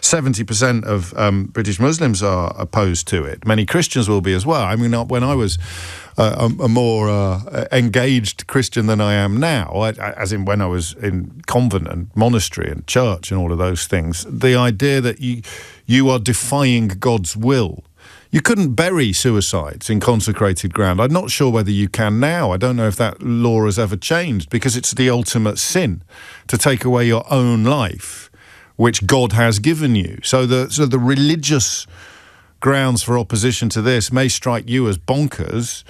[SPEAKER 2] 70% of British Muslims are opposed to it. Many Christians will be as well. I mean, when I was a more engaged Christian than I am now, as in when I was in convent and monastery and church and all of those things, the idea that you are defying God's will. You couldn't bury suicides in consecrated ground. I'm not sure whether you can now. I don't know if that law has ever changed, because it's the ultimate sin to take away your own life, which God has given you. So the religious grounds for opposition to this may strike you as bonkers,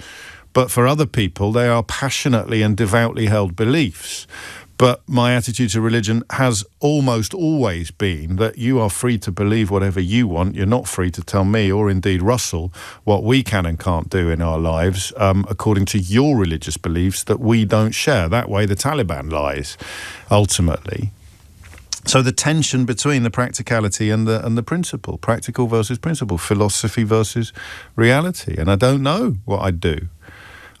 [SPEAKER 2] but for other people, they are passionately and devoutly held beliefs. But my attitude to religion has almost always been that you are free to believe whatever you want. You're not free to tell me, or indeed Russell, what we can and can't do in our lives according to your religious beliefs that we don't share. That way the Taliban lies, ultimately. So the tension between the practicality and the principle, practical versus principle, philosophy versus reality. And I don't know what I'd do.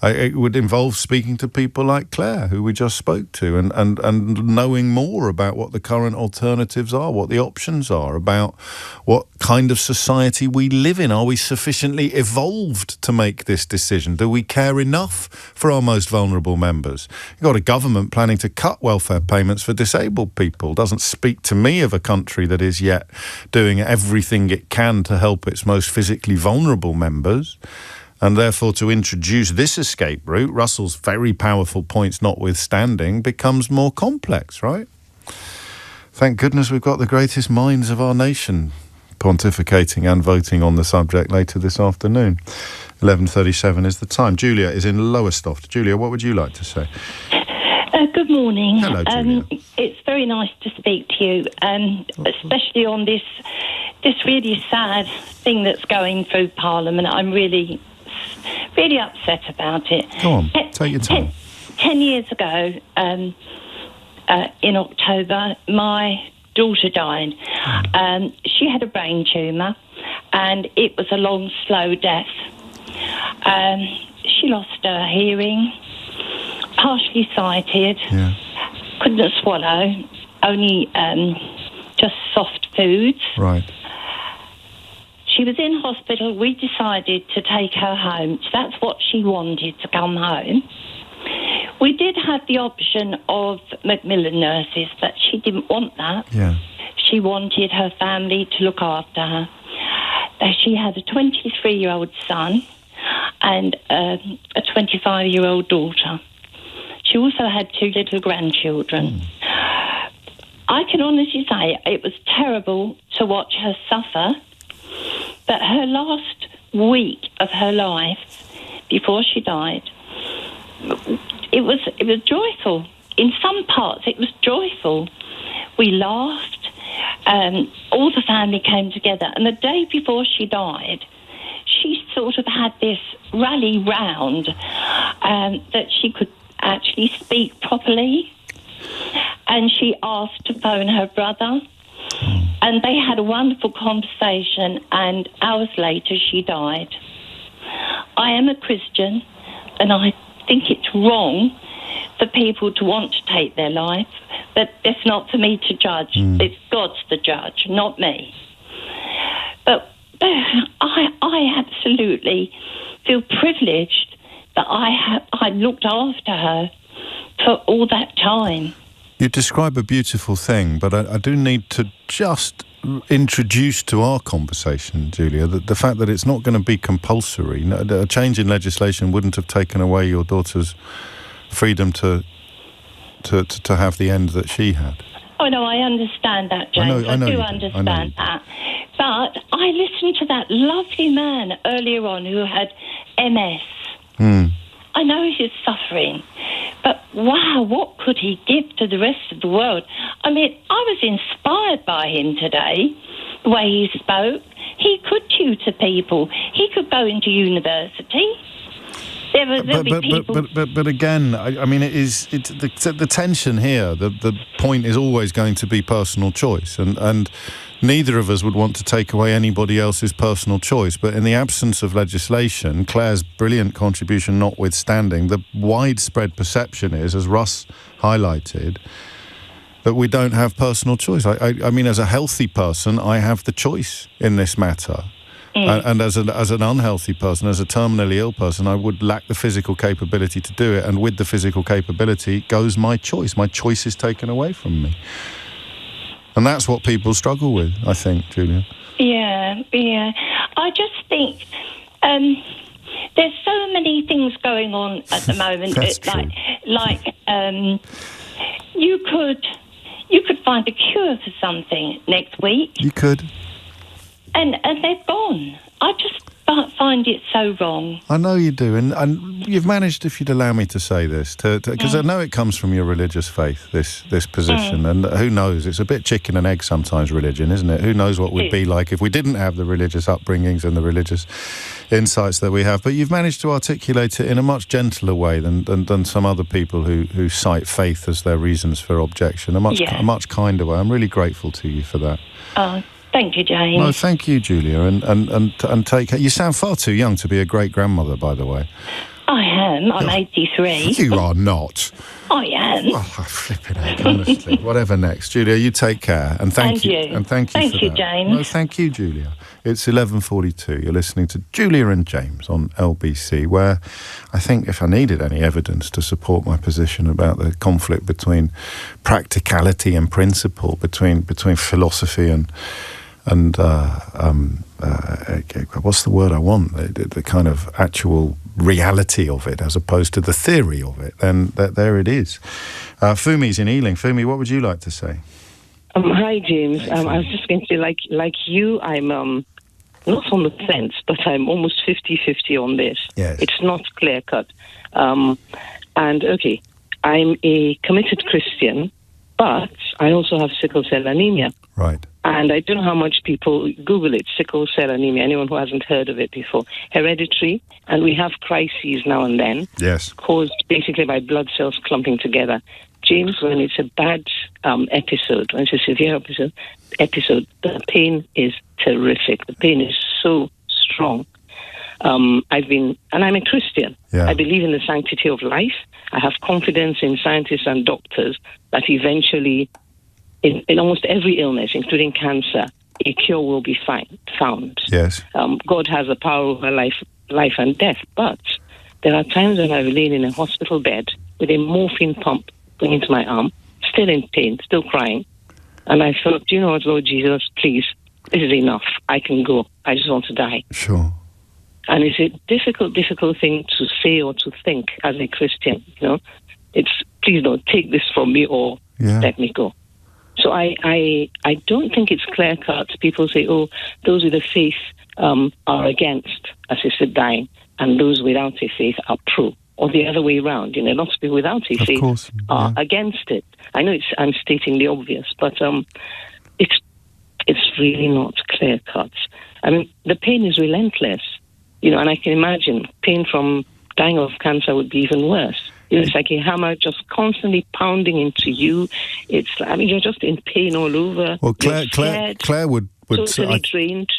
[SPEAKER 2] It would involve speaking to people like Claire, who we just spoke to, and knowing more about what the current alternatives are, what the options are, about what kind of society we live in. Are we sufficiently evolved to make this decision? Do we care enough for our most vulnerable members? You've got a government planning to cut welfare payments for disabled people. Doesn't speak to me of a country that is yet doing everything it can to help its most physically vulnerable members. And therefore, to introduce this escape route, Russell's very powerful points notwithstanding, becomes more complex, right? Thank goodness we've got the greatest minds of our nation pontificating and voting on the subject later this afternoon. 11:37 is the time. Julia is in Lowestoft. Julia, what would you like to say?
[SPEAKER 17] Good morning.
[SPEAKER 2] Hello, Julia.
[SPEAKER 17] It's very nice to speak to you, especially on this really sad thing that's going through Parliament. I'm really upset about it.
[SPEAKER 2] Go on, take your time.
[SPEAKER 17] 10 years ago, in October, my daughter died. She had a brain tumour, and it was a long, slow death. She lost her hearing, partially sighted, couldn't swallow, only just soft foods.
[SPEAKER 2] Right.
[SPEAKER 17] She was in hospital. We decided to take her home. That's what she wanted, to come home. We did have the option of Macmillan nurses, but she didn't want that.
[SPEAKER 2] Yeah.
[SPEAKER 17] She wanted her family to look after her. She had a 23-year-old son and a 25-year-old daughter. She also had 2 little grandchildren. I can honestly say it was terrible to watch her suffer, but her last week of her life, before she died, it was joyful. In some parts, it was joyful. We laughed. All the family came together. And the day before she died, she sort of had this rally round that she could actually speak properly. And she asked to phone her brother. And they had a wonderful conversation, and hours later she died. I am a Christian, and I think it's wrong for people to want to take their life, but it's not for me to judge. It's God's the judge, not me. But I absolutely feel privileged that I looked after her for all that time.
[SPEAKER 2] You describe a beautiful thing, but I do need to just introduce to our conversation, Julia, that the fact that it's not going to be compulsory. A change in legislation wouldn't have taken away your daughter's freedom to have the end that she had.
[SPEAKER 17] Oh, no, I understand that, James. I do understand that. But I listened to that lovely man earlier on who had MS. I know he's suffering, but wow, what could he give to the rest of the world? I mean, I was inspired by him today, the way he spoke. He could tutor people. He could go into university.
[SPEAKER 2] But again, I mean, it's the tension here. The point is always going to be personal choice, and neither of us would want to take away anybody else's personal choice. But in the absence of legislation, Claire's brilliant contribution notwithstanding, the widespread perception is, as Russ highlighted, that we don't have personal choice. I mean, as a healthy person, I have the choice in this matter. And as an unhealthy person, as a terminally ill person, I would lack the physical capability to do it. And with the physical capability goes my choice. My choice is taken away from me. And that's what people struggle with, I think, Julia. Yeah.
[SPEAKER 17] I just think there's so many things going on at the moment.
[SPEAKER 2] That's true.
[SPEAKER 17] You could find a cure for something next week.
[SPEAKER 2] You could.
[SPEAKER 17] And they're gone. I just find it so wrong.
[SPEAKER 2] I know you do, and you've managed, if you'd allow me to say this, because I know it comes from your religious faith, this position, and who knows, it's a bit chicken and egg sometimes, religion, isn't it? Who knows what we'd be like if we didn't have the religious upbringings and the religious insights that we have, but you've managed to articulate it in a much gentler way than some other people who cite faith as their reasons for objection, a much kinder way. I'm really grateful to you for that.
[SPEAKER 17] Thank you, James.
[SPEAKER 2] No, thank you, Julia, and take care. You sound far too young to be a great-grandmother, by the way.
[SPEAKER 17] I am. I'm 83.
[SPEAKER 2] You are not.
[SPEAKER 17] I am.
[SPEAKER 2] Oh, flipping heck, honestly. Whatever next. Julia, you take care. And thank you. And thank you for that.
[SPEAKER 17] James.
[SPEAKER 2] No, thank you, Julia. It's 11:42. You're listening to Julia and James on LBC, where I think if I needed any evidence to support my position about the conflict between practicality and principle, between philosophy what's the word I want? The kind of actual reality of it, as opposed to the theory of it, then there it is. Fumi's in Ealing. Fumi, what would you like to say?
[SPEAKER 18] Hi, James. I was just going to say, like you, I'm not on the fence, but I'm almost 50-50 on this.
[SPEAKER 2] Yes.
[SPEAKER 18] It's not clear-cut. And, okay, I'm a committed Christian, but I also have sickle cell anemia.
[SPEAKER 2] Right.
[SPEAKER 18] And I don't know how much people Google it, sickle cell anemia, anyone who hasn't heard of it before. Hereditary, and we have crises now and then.
[SPEAKER 2] Yes.
[SPEAKER 18] Caused basically by blood cells clumping together. James, when it's a bad episode, when it's a severe episode, the pain is terrific. The pain is so strong. I'm a Christian.
[SPEAKER 2] Yeah.
[SPEAKER 18] I believe in the sanctity of life. I have confidence in scientists and doctors that eventually, in almost every illness, including cancer, a cure will be found.
[SPEAKER 2] Yes.
[SPEAKER 18] God has the power over life and death, but there are times when I've lain in a hospital bed with a morphine pump going into my arm, still in pain, still crying, and I thought, you know what, Lord Jesus, please, this is enough. I can go. I just want to die.
[SPEAKER 2] Sure.
[SPEAKER 18] And it's a difficult thing to say or to think as a Christian. You know, it's please don't take this from me or let me go. So I don't think it's clear cut. People say, oh, those with a faith are against assisted dying, and those without a faith are pro, or the other way around. You know, lots of people without a faith are against it. I know I'm stating the obvious, but it's really not clear cut. I mean, the pain is relentless. You know, and I can imagine pain from dying of cancer would be even worse. You know, it's like a hammer just constantly pounding into you. You're just in pain all over.
[SPEAKER 2] Well, Claire would
[SPEAKER 18] totally drained.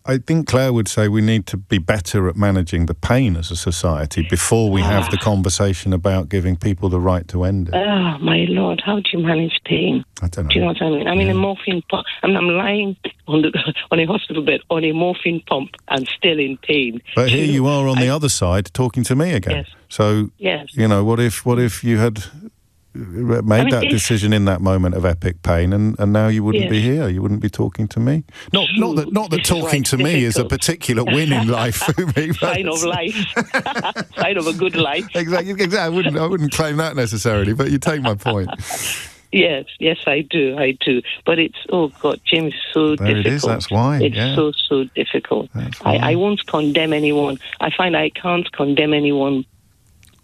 [SPEAKER 2] I think Claire would say we need to be better at managing the pain as a society before we have the conversation about giving people the right to end it.
[SPEAKER 18] Oh, my Lord, how do you manage pain?
[SPEAKER 2] I don't know.
[SPEAKER 18] Do you know what I mean? I'm in a morphine pump. I'm lying on a hospital bed on a morphine pump and still in pain.
[SPEAKER 2] But here you are on the other side talking to me again.
[SPEAKER 18] Yes.
[SPEAKER 2] So, you know, what if you had made that decision in that moment of epic pain, and now you wouldn't be here. You wouldn't be talking to me. Not that talking to me is a particular win in life for me.
[SPEAKER 18] Sign of life. Sign of a good life.
[SPEAKER 2] Exactly. I wouldn't claim that necessarily, but you take my point.
[SPEAKER 18] Yes, I do. But it's, oh God, James, so difficult.
[SPEAKER 2] There it is, that's why.
[SPEAKER 18] It's so difficult. I won't condemn anyone. I find I can't condemn anyone,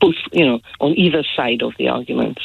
[SPEAKER 18] both, you know, on either side of the argument.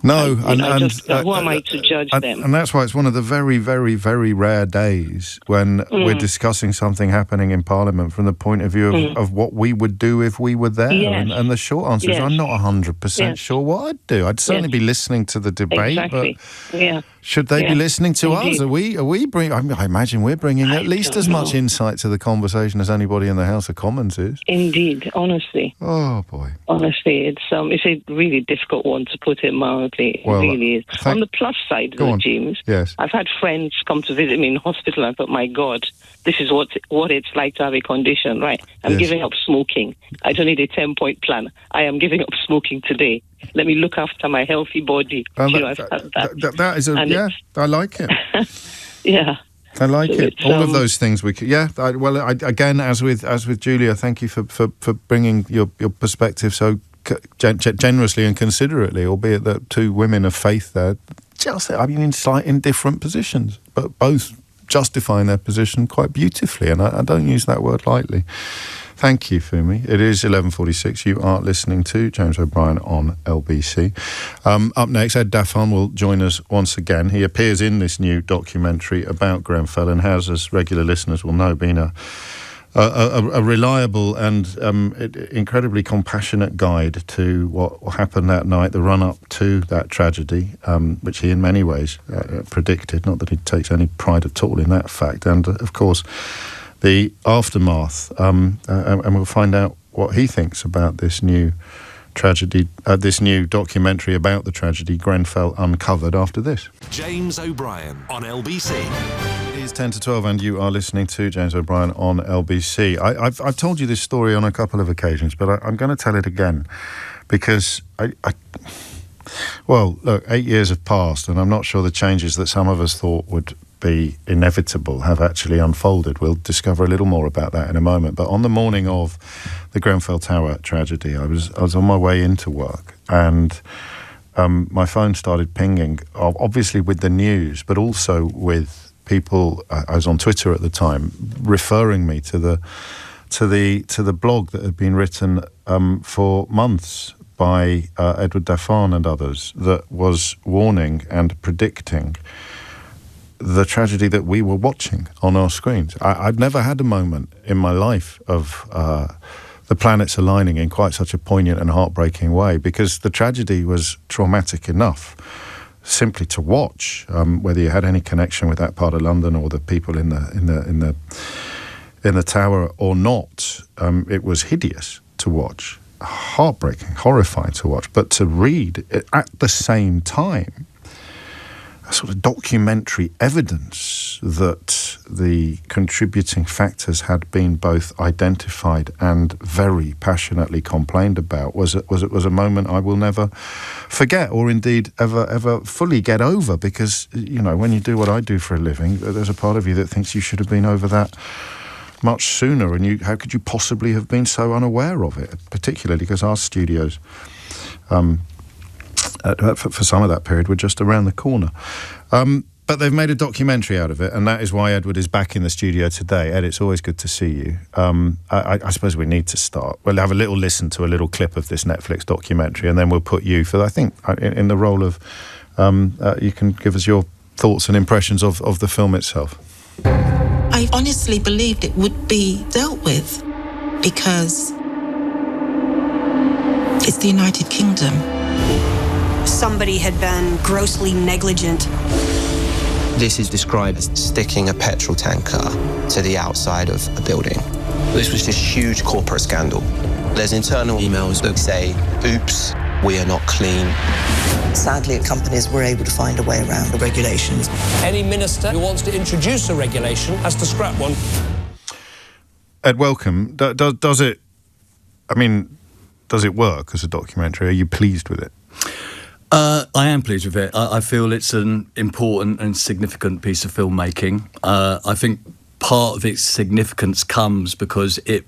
[SPEAKER 2] No,
[SPEAKER 18] who am I to judge them?
[SPEAKER 2] And that's why it's one of the very, very, very rare days when we're discussing something happening in Parliament from the point of view of what we would do if we were there.
[SPEAKER 18] Yes.
[SPEAKER 2] And the short answer is I'm not 100% sure what I'd do. I'd certainly be listening to the debate,
[SPEAKER 18] exactly.
[SPEAKER 2] but should they be listening to
[SPEAKER 18] Indeed.
[SPEAKER 2] us? Are we bringing? I imagine we're bringing at least as much insight to the conversation as anybody in the House of Commons is.
[SPEAKER 18] Indeed, honestly.
[SPEAKER 2] Oh boy.
[SPEAKER 18] Honestly, it's a really difficult one, to put it mildly. It really is. On the plus side, though, James, I've had friends come to visit me in hospital and I thought, my God, this is what it's like to have a condition, right? I'm giving up smoking. I don't need a 10-point plan. I am giving up smoking today. Let me look after my healthy body.
[SPEAKER 2] That is I like it.
[SPEAKER 18] Yeah.
[SPEAKER 2] I like it. All of those things we could. Again, as with Julia, thank you for bringing your perspective so generously and considerately, albeit that two women of faith there, in different positions, but both justifying their position quite beautifully, and I don't use that word lightly. Thank you, Fumi. It is 11:46. You are listening to James O'Brien on LBC. Up next, Ed Daffarn will join us once again. He appears in this new documentary about Grenfell and has, as regular listeners will know, been a reliable and incredibly compassionate guide to what happened that night, the run-up to that tragedy, which he in many ways predicted, not that he takes any pride at all in that fact, and of course the aftermath, and we'll find out what he thinks about this new tragedy, this new documentary about the tragedy, Grenfell Uncovered, after this.
[SPEAKER 1] James O'Brien on LBC.
[SPEAKER 2] It is 10 to 12 and you are listening to James O'Brien on LBC. I've told you this story on a couple of occasions, but I'm going to tell it again because look, 8 years have passed and I'm not sure the changes that some of us thought would be inevitable have actually unfolded. We'll discover a little more about that in a moment. But on the morning of the Grenfell Tower tragedy, I was on my way into work, and my phone started pinging, obviously with the news, but also with people. I was on Twitter at the time, referring me to the blog that had been written for months by Edward Daffarn and others, that was warning and predicting the tragedy that we were watching on our screens. I'd never had a moment in my life of the planets aligning in quite such a poignant and heartbreaking way, because the tragedy was traumatic enough simply to watch, whether you had any connection with that part of London or the people in the tower or not. It was hideous to watch, heartbreaking, horrifying to watch, but to read at the same time a sort of documentary evidence that the contributing factors had been both identified and very passionately complained about was a moment I will never forget, or indeed ever fully get over, because, you know, when you do what I do for a living, there's a part of you that thinks you should have been over that much sooner, and how could you possibly have been so unaware of it, particularly because our studios for some of that period were just around the corner. But they've made a documentary out of it, and that is why Edward is back in the studio today. Ed, it's always good to see you. I suppose we need to start. We'll have a little listen to a little clip of this Netflix documentary, and then we'll put you, for I think, in the role of, you can give us your thoughts and impressions of the film itself.
[SPEAKER 19] I honestly believed it would be dealt with because it's the United Kingdom.
[SPEAKER 20] Somebody had been grossly negligent.
[SPEAKER 6] This is described as sticking a petrol tanker to the outside of a building. This was this huge corporate scandal. There's internal emails that say, oops, we are not clean.
[SPEAKER 7] Sadly, companies were able to find a way around the regulations.
[SPEAKER 21] Any minister who wants to introduce a regulation has to scrap one.
[SPEAKER 2] Ed, welcome. Does it work as a documentary? Are you pleased with it?
[SPEAKER 22] I am pleased with it. I feel it's an important and significant piece of filmmaking. I think part of its significance comes because it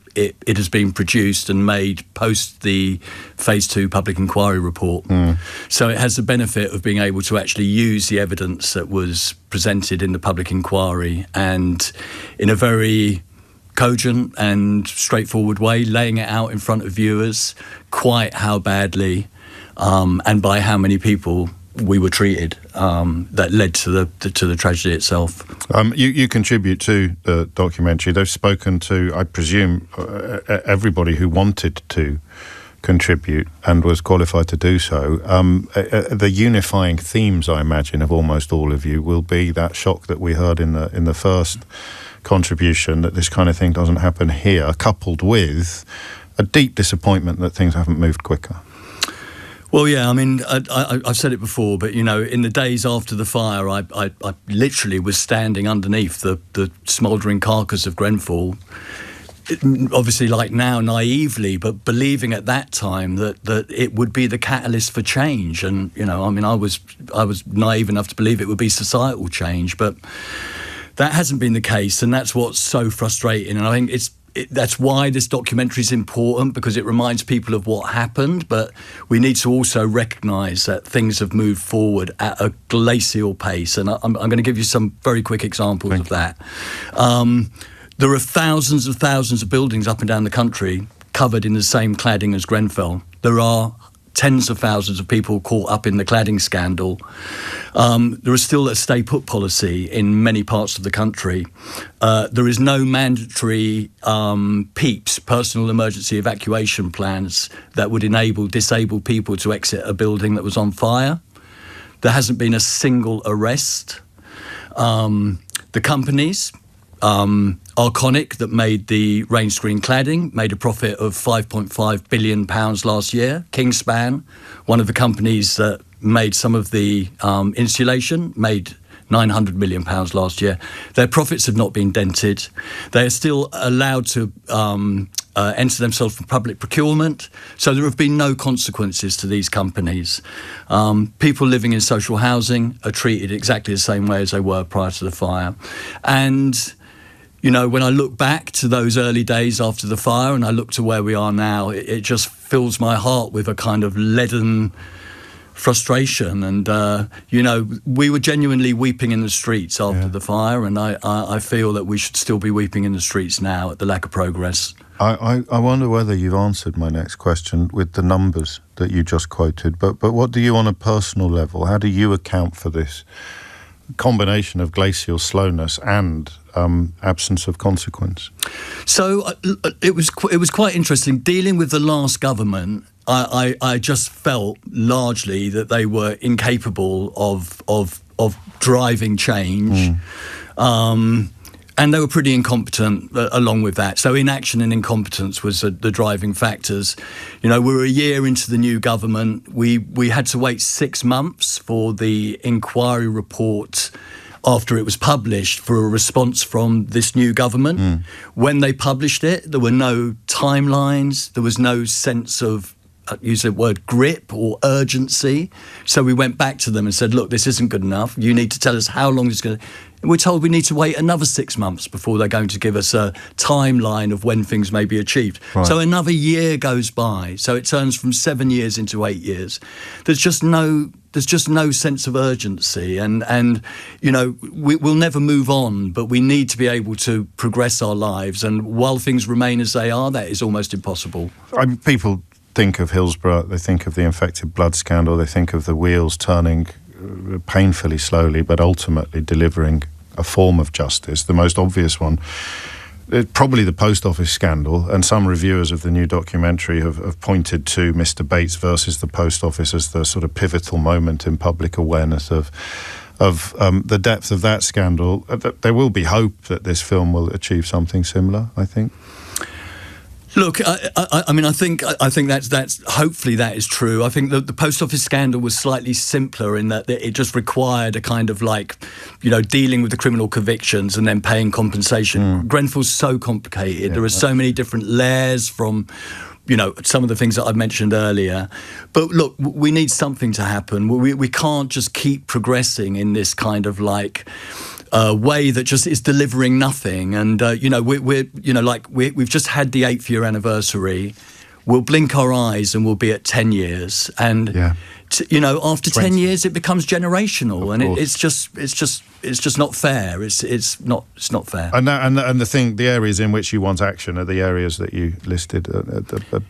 [SPEAKER 22] has been produced and made post the Phase 2 public inquiry report. So it has the benefit of being able to actually use the evidence that was presented in the public inquiry, and in a very cogent and straightforward way, laying it out in front of viewers quite how badly and by how many people we were treated that led to the tragedy itself.
[SPEAKER 2] You contribute to the documentary. They've spoken to, I presume, everybody who wanted to contribute and was qualified to do so. The unifying themes, I imagine, of almost all of you will be that shock that we heard in the first contribution, that this kind of thing doesn't happen here, coupled with a deep disappointment that things haven't moved quicker.
[SPEAKER 22] Well, yeah, I mean, I've said it before, but, you know, in the days after the fire, I literally was standing underneath the smouldering carcass of Grenfell, obviously, like now, naively, but believing at that time that it would be the catalyst for change. And, you know, I mean, I was naive enough to believe it would be societal change, but that hasn't been the case, and that's what's so frustrating. And I think that's why this documentary is important, because it reminds people of what happened, but we need to also recognise that things have moved forward at a glacial pace. And I'm going to give you some very quick examples of that. There are thousands of buildings up and down the country covered in the same cladding as Grenfell. There are tens of thousands of people caught up in the cladding scandal. There is still a stay put policy in many parts of the country. There is no mandatory PEEPs, personal emergency evacuation plans, that would enable disabled people to exit a building that was on fire. There hasn't been a single arrest. The companies, Arconic, that made the rain screen cladding, made a profit of £5.5 billion last year. Kingspan, one of the companies that made some of the insulation, made £900 million last year. Their profits have not been dented. They are still allowed to enter themselves from public procurement. So there have been no consequences to these companies. People living in social housing are treated exactly the same way as they were prior to the fire. And, you know, when I look back to those early days after the fire and I look to where we are now, it just fills my heart with a kind of leaden frustration. And, you know, we were genuinely weeping in the streets after the fire, and I feel that we should still be weeping in the streets now at the lack of progress.
[SPEAKER 2] I wonder whether you've answered my next question with the numbers that you just quoted, but what do you on a personal level, how do you account for this combination of glacial slowness and absence of consequence? So
[SPEAKER 22] it was quite interesting. Dealing with the last government, I just felt largely that they were incapable of driving change. And they were pretty incompetent along with that. So inaction and incompetence was the driving factors. You know, we were a year into the new government. We had to wait 6 months for the inquiry report after it was published for a response from this new government. When they published it, there were no timelines. There was no sense of, use the word, grip or urgency. So we went back to them and said, look, this isn't good enough. You need to tell us how long it's going to... And we're told we need to wait another 6 months before they're going to give us a timeline of when things may be achieved. Right. So another year goes by. So it turns from 7 years into 8 years. There's just no sense of urgency, and you know, we'll never move on, but we need to be able to progress our lives. And while things remain as they are, that is almost impossible.
[SPEAKER 2] People think of Hillsborough, they think of the infected blood scandal, they think of the wheels turning painfully slowly, but ultimately delivering a form of justice. The most obvious one, probably the post office scandal, and some reviewers of the new documentary have pointed to Mr. Bates versus the post office as the sort of pivotal moment in public awareness of the depth of that scandal. There will be hope that this film will achieve something similar, I think.
[SPEAKER 22] Look, I mean, I think that's hopefully that is true. I think the post office scandal was slightly simpler in that it just required a kind of like, you know, dealing with the criminal convictions and then paying compensation. Grenfell's so complicated. Yeah, there are so many different layers from, you know, some of the things that I mentioned earlier. But look, we need something to happen. We can't just keep progressing in this kind of like way that just is delivering nothing. And you know, we've just had the 8th year anniversary. We'll blink our eyes and we'll be at 10 years. And you know, after 10 years, it becomes generational, and it's just not fair. It's not fair. And
[SPEAKER 2] the areas in which you want action are the areas that you listed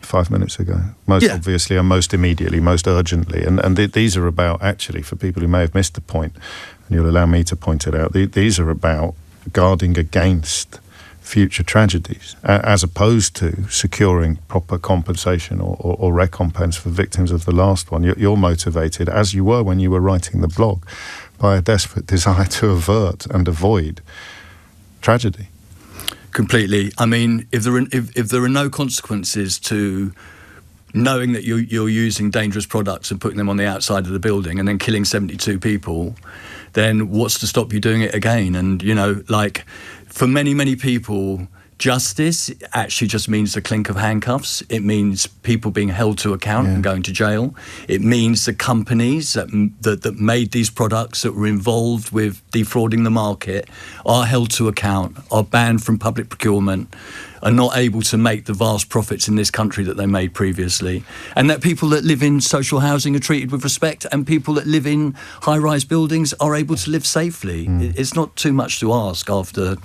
[SPEAKER 2] 5 minutes ago. Most obviously, and most immediately, most urgently. And these are about, actually, for people who may have missed the point, and you'll allow me to point it out, these are about guarding against future tragedies, as opposed to securing proper compensation or recompense for victims of the last one. You're motivated, as you were when you were writing the blog, by a desperate desire to avert and avoid tragedy.
[SPEAKER 22] Completely. I mean, if there are no consequences to knowing that you're using dangerous products and putting them on the outside of the building and then killing 72 people, then what's to stop you doing it again? And, you know, like, for many, many people, justice actually just means the clink of handcuffs. It means people being held to account and going to jail. It means the companies that made these products, that were involved with defrauding the market, are held to account, are banned from public procurement, are not able to make the vast profits in this country that they made previously. And that people that live in social housing are treated with respect, and people that live in high-rise buildings are able to live safely. It's not too much to ask after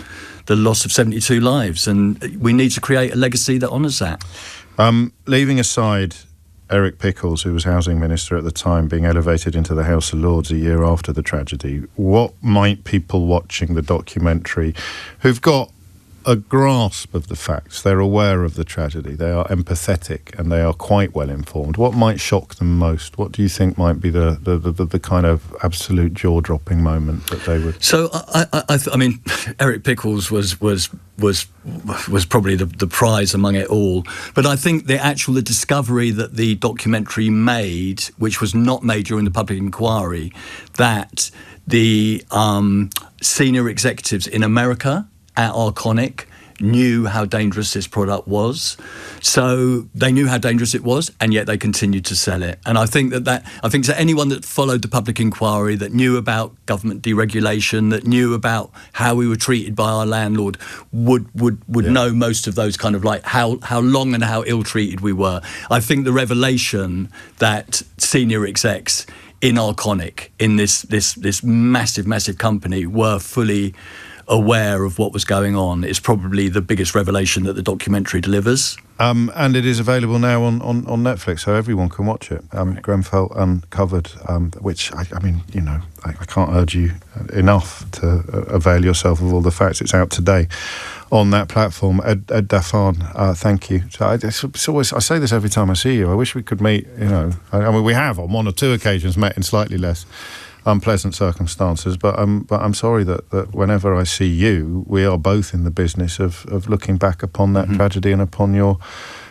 [SPEAKER 22] the loss of 72 lives, and we need to create a legacy that honours that.
[SPEAKER 2] Leaving aside Eric Pickles, who was housing minister at the time, being elevated into the House of Lords a year after the tragedy, what might people watching the documentary who've got a grasp of the facts, they're aware of the tragedy, they are empathetic, and they are quite well informed, what might shock them most? What do you think might be the kind of absolute jaw-dropping moment that they would...
[SPEAKER 22] So I mean, Eric Pickles was probably the prize among it all, but I think the discovery that the documentary made, which was not made during the public inquiry, that the senior executives in America at Arconic knew how dangerous this product was. So they knew how dangerous it was, and yet they continued to sell it. And I think I think to anyone that followed the public inquiry, that knew about government deregulation, that knew about how we were treated by our landlord, would know most of those kind of like how long and how ill-treated we were. I think the revelation that senior execs in Arconic, in this massive company, were fully aware of what was going on is probably the biggest revelation that the documentary delivers.
[SPEAKER 2] And it is available now on Netflix, so everyone can watch it. Grenfell Uncovered, which, I mean, you know, I can't urge you enough to avail yourself of all the facts. It's out today on that platform. Ed Daffarn, thank you. So it's always, I say this every time I see you. I wish we could meet, you know. I mean, we have on one or two occasions met in slightly less unpleasant circumstances, but I'm sorry that whenever I see you, we are both in the business of looking back upon that tragedy and upon your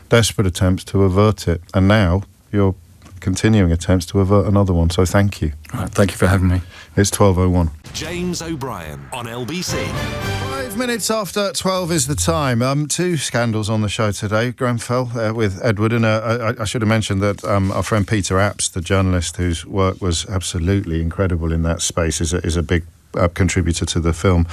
[SPEAKER 2] desperate attempts to avert it, and now your continuing attempts to avert another one. So thank you.
[SPEAKER 22] Right, thank you for having me.
[SPEAKER 2] It's 12:01.
[SPEAKER 1] James O'Brien on LBC.
[SPEAKER 2] 5 minutes after 12 is the time. Two scandals on the show today. Grenfell with Edward, and I should have mentioned that our friend Peter Apps, the journalist whose work was absolutely incredible in that space, is a big contributor to the film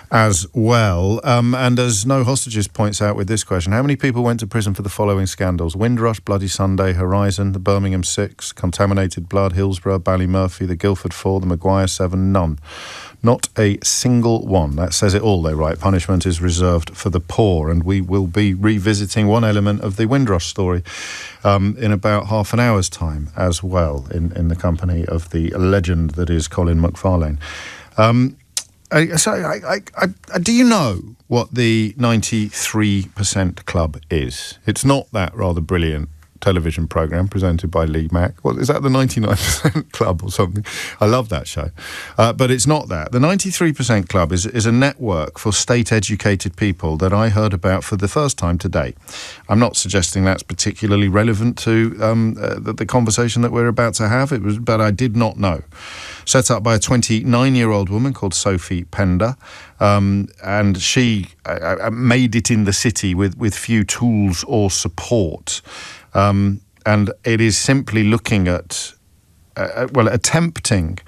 [SPEAKER 2] as well. And as No Hostages points out with this question, how many people went to prison for the following scandals? Windrush, Bloody Sunday, Horizon, the Birmingham Six, Contaminated Blood, Hillsborough, Ballymurphy, the Guildford Four, the Maguire Seven? None. Not a single one. That says it all, they write. Punishment is reserved for the poor. And we will be revisiting one element of the Windrush story in about half an hour's time as well, in the company of the legend that is Colin McFarlane. Do you know what the 93% Club is? It's not that rather brilliant television programme presented by Lee Mack. What, is that the 99% Club or something? I love that show. But it's not that. The 93% Club is a network for state-educated people that I heard about for the first time today. I'm not suggesting that's particularly relevant to the conversation that we're about to have, but I did not know. Set up by a 29-year-old woman called Sophie Pender, and she made it in the city with few tools or support. And it is simply looking at, attempting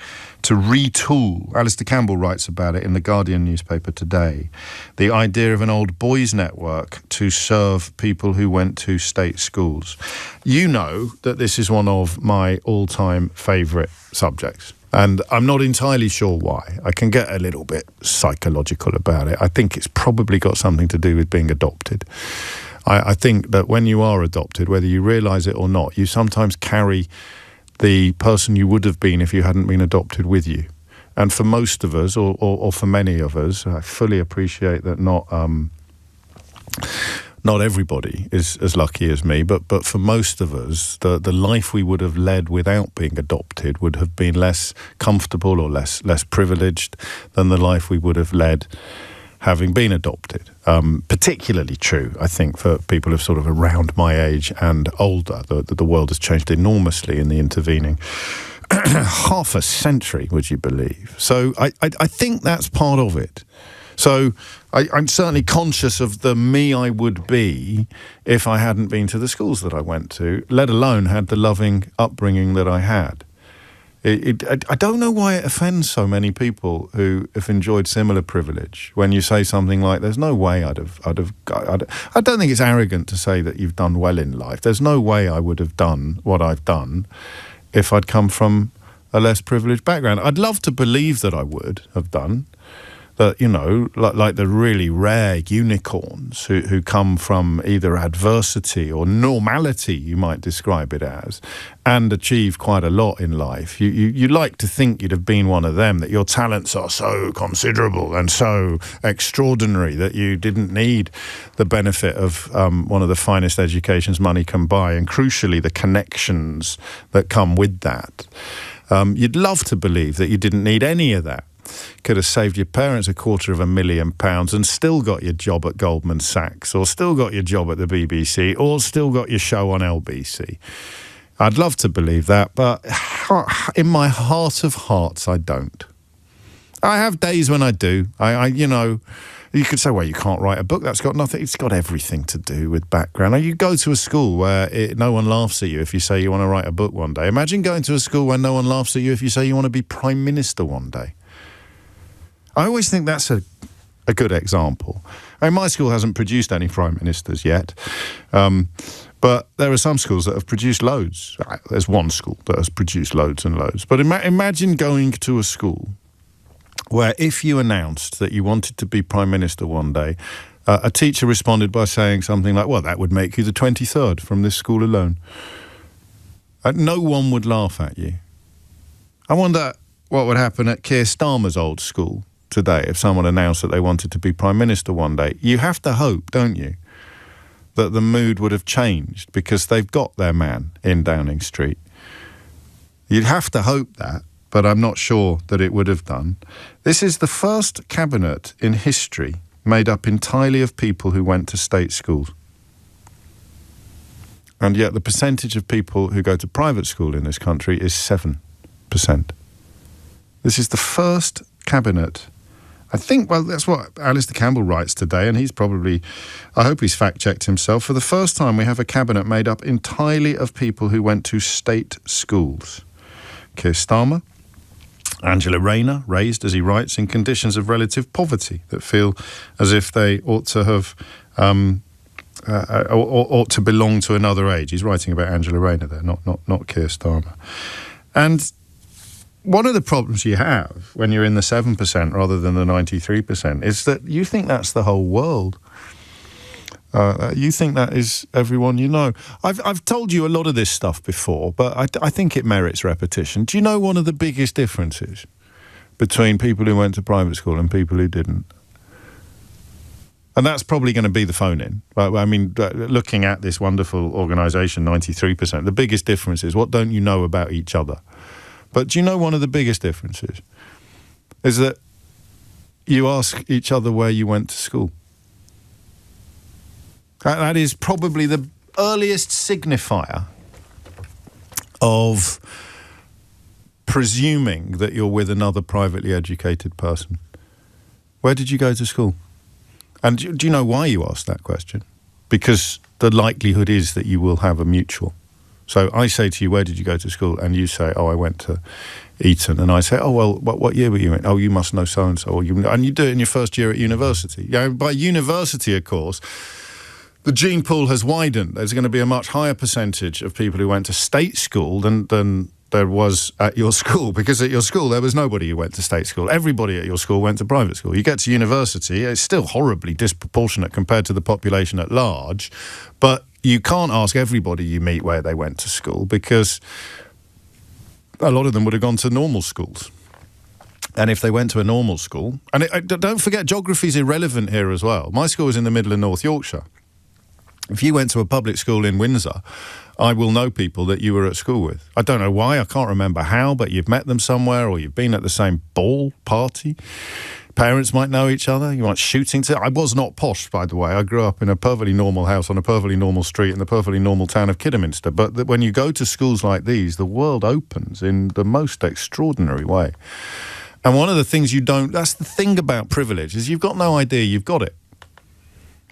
[SPEAKER 2] to retool, Alistair Campbell writes about it in the Guardian newspaper today, the idea of an old boys network to serve people who went to state schools. You know that this is one of my all-time favourite subjects. And I'm not entirely sure why. I can get a little bit psychological about it. I think it's probably got something to do with being adopted. I think that when you are adopted, whether you realise it or not, you sometimes carry the person you would have been if you hadn't been adopted with you. And for most of us, or for many of us, I fully appreciate that not everybody is as lucky as me, but for most of us, the life we would have led without being adopted would have been less comfortable or less privileged than the life we would have led having been adopted. Particularly true, I think, for people of sort of around my age and older. The world has changed enormously in the intervening half a century, would you believe? So I think that's part of it. So I'm certainly conscious of the me I would be if I hadn't been to the schools that I went to, let alone had the loving upbringing that I had. I don't know why it offends so many people who have enjoyed similar privilege when you say something like, there's no way I don't think it's arrogant to say that you've done well in life. There's no way I would have done what I've done if I'd come from a less privileged background. I'd love to believe that I would have done. That, you know, like the really rare unicorns who come from either adversity or normality, you might describe it as, and achieve quite a lot in life. You like to think you'd have been one of them, that your talents are so considerable and so extraordinary that you didn't need the benefit of one of the finest educations money can buy, and crucially the connections that come with that. You'd love to believe that you didn't need any of that. Could have saved your parents £250,000 and still got your job at Goldman Sachs, or still got your job at the BBC, or still got your show on LBC. I'd love to believe that, but in my heart of hearts, I don't. I have days when I do. You could say, well, you can't write a book. That's got nothing. It's got everything to do with background. Now, you go to a school where no one laughs at you if you say you want to write a book one day. Imagine going to a school where no one laughs at you if you say you want to be Prime Minister one day. I always think that's a good example. I mean, my school hasn't produced any Prime Ministers yet, but there are some schools that have produced loads. There's one school that has produced loads and loads. But imagine going to a school where if you announced that you wanted to be Prime Minister one day, a teacher responded by saying something like, well, that would make you the 23rd from this school alone. No one would laugh at you. I wonder what would happen at Keir Starmer's old school today if someone announced that they wanted to be Prime Minister one day. You have to hope, don't you, that the mood would have changed because they've got their man in Downing Street. You'd have to hope that, but I'm not sure that it would have done. This is the first cabinet in history made up entirely of people who went to state schools. And yet the percentage of people who go to private school in this country is 7%. This is the first cabinet. I think, well, that's what Alistair Campbell writes today, and he's probably, I hope he's fact-checked himself. For the first time, we have a cabinet made up entirely of people who went to state schools. Keir Starmer, Angela Rayner, raised, as he writes, in conditions of relative poverty that feel as if they ought to have ought to belong to another age. He's writing about Angela Rayner there, not Keir Starmer. And one of the problems you have when you're in the 7% rather than the 93% is that you think that's the whole world. You think that is everyone you know. I've told you a lot of this stuff before, but I think it merits repetition. Do you know one of the biggest differences between people who went to private school and people who didn't? And that's probably going to be the phone-in. I mean, looking at this wonderful organisation, 93%, the biggest difference is what don't you know about each other? But do you know one of the biggest differences is that you ask each other where you went to school. That is probably the earliest signifier of presuming that you're with another privately educated person. Where did you go to school? And do you know why you asked that question? Because the likelihood is that you will have a mutual. So I say to you, where did you go to school? And you say, oh, I went to Eton. And I say, oh, well, what year were you in? Oh, you must know so-and-so. And you do it in your first year at university. You know, by university, of course, the gene pool has widened. There's going to be a much higher percentage of people who went to state school than there was at your school, because at your school there was nobody who went to state school. Everybody at your school went to private school. You get to university, it's still horribly disproportionate compared to the population at large, but you can't ask everybody you meet where they went to school, because a lot of them would have gone to normal schools. And if they went to a normal school, and don't forget, geography is irrelevant here as well. My school was in the middle of North Yorkshire. If you went to a public school in Windsor, I will know people that you were at school with. I don't know why, I can't remember how, but you've met them somewhere, or you've been at the same ball party. Parents might know each other. You might shooting to. I was not posh, by the way. I grew up in a perfectly normal house on a perfectly normal street in the perfectly normal town of Kidderminster. But when you go to schools like these, the world opens in the most extraordinary way. And one of the things you don't... That's the thing about privilege, is you've got no idea you've got it.